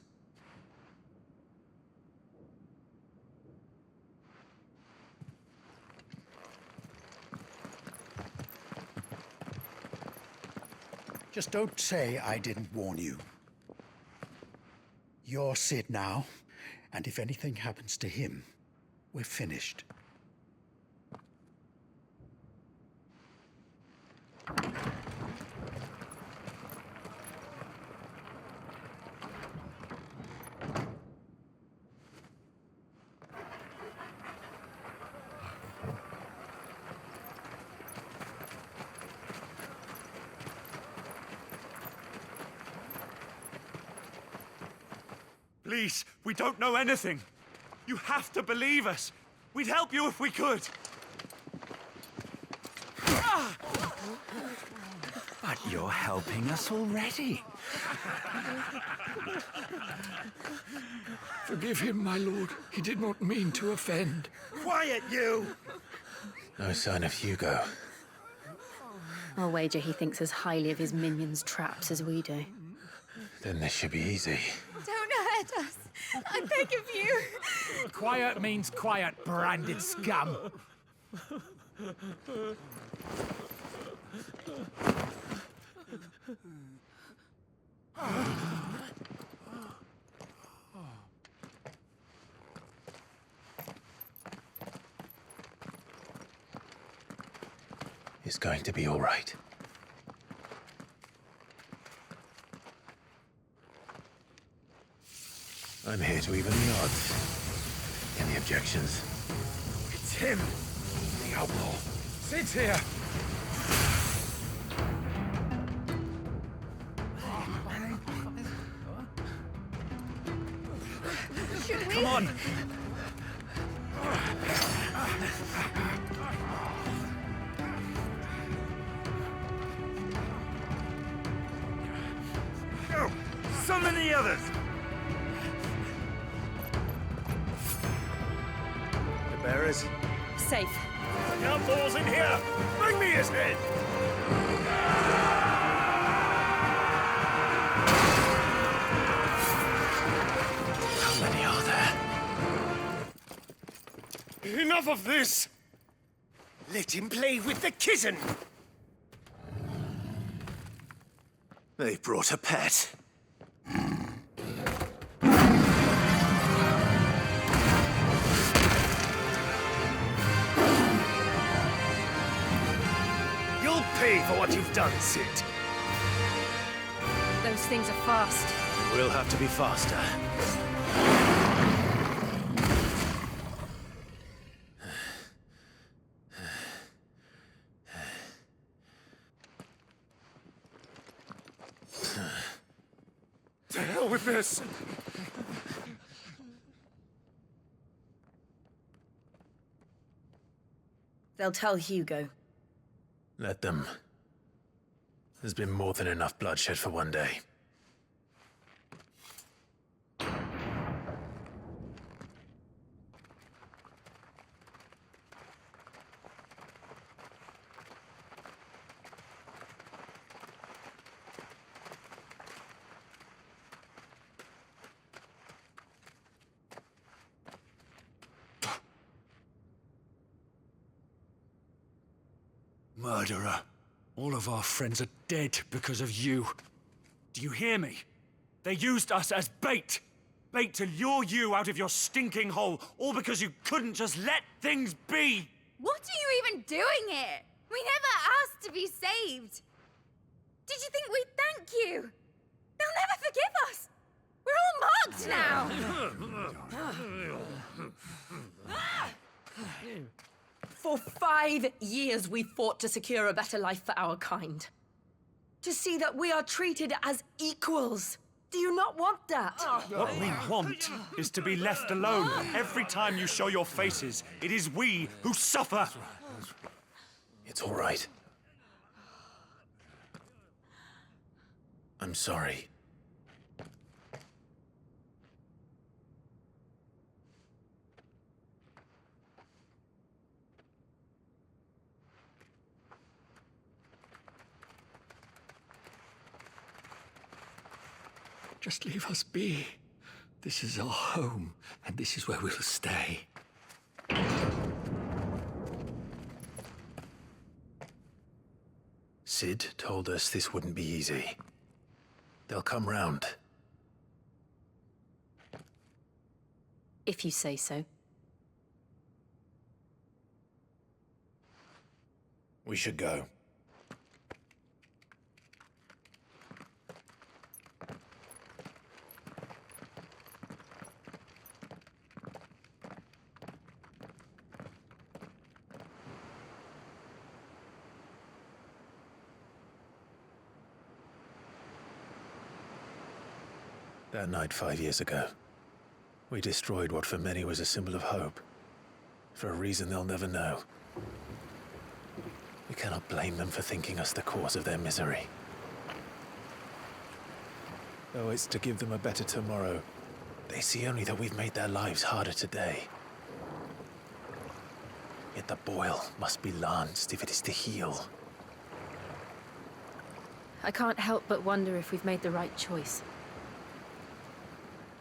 Just don't say I didn't warn you. You're Sid now, and if anything happens to him, we're finished. Please, we don't know anything. You have to believe us. We'd help you if we could. But you're helping us already. Forgive him, my lord. He did not mean to offend. Quiet, you! No sign of Hugo. I'll wager he thinks as highly of his minions' traps as we do. Then this should be easy. Don't hurt us. I beg of you. Quiet means quiet, branded scum. It's going to be all right. I'm here to even the odds. Any objections? It's him, the outlaw. Sid's here. Should we? Come on. Go! Summon the others! The bearers. Safe. The outlaw's in here. Bring me his head. How many are there? Enough of this! Let him play with the kitten! They brought a pet. You'll pay for what you've done, Sid. Those things are fast. We'll have to be faster. To hell with this! They'll tell Hugo. Let them. There's been more than enough bloodshed for one day. Murderer. All of our friends are dead because of you. Do you hear me? They used us as bait. Bait to lure you out of your stinking hole, all because you couldn't just let things be. What are you even doing here? We never asked to be saved. Did you think we'd thank you? They'll never forgive us. We're all marked now. For 5 years we fought to secure a better life for our kind. To see that we are treated as equals. Do you not want that? What we want is to be left alone. Every time you show your faces, it is we who suffer. It's all right. I'm sorry. Just leave us be. This is our home, and this is where we'll stay. Sid told us this wouldn't be easy. They'll come round. If you say so. We should go. That night 5 years ago, we destroyed what for many was a symbol of hope. For a reason they'll never know. We We cannot blame them for thinking us the cause of their misery. Though it's to give them a better tomorrow, they see only that we've made their lives harder today. Yet the boil must be lanced if it is to heal. I can't help but wonder if we've made the right choice.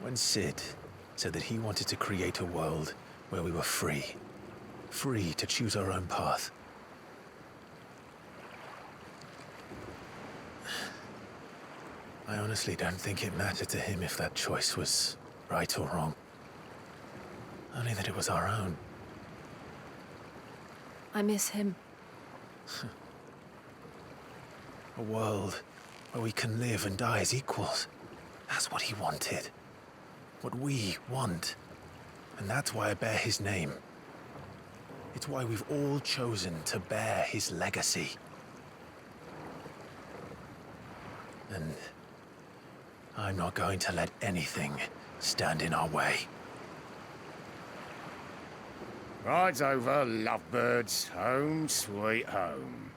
When Sid said that he wanted to create a world where we were free. Free to choose our own path. I honestly don't think it mattered to him if that choice was right or wrong. Only that it was our own. I miss him. A world where we can live and die as equals. That's what he wanted. What we want. And that's why I bear his name. It's why we've all chosen to bear his legacy. And I'm not going to let anything stand in our way. Ride's over, lovebirds. Home sweet home.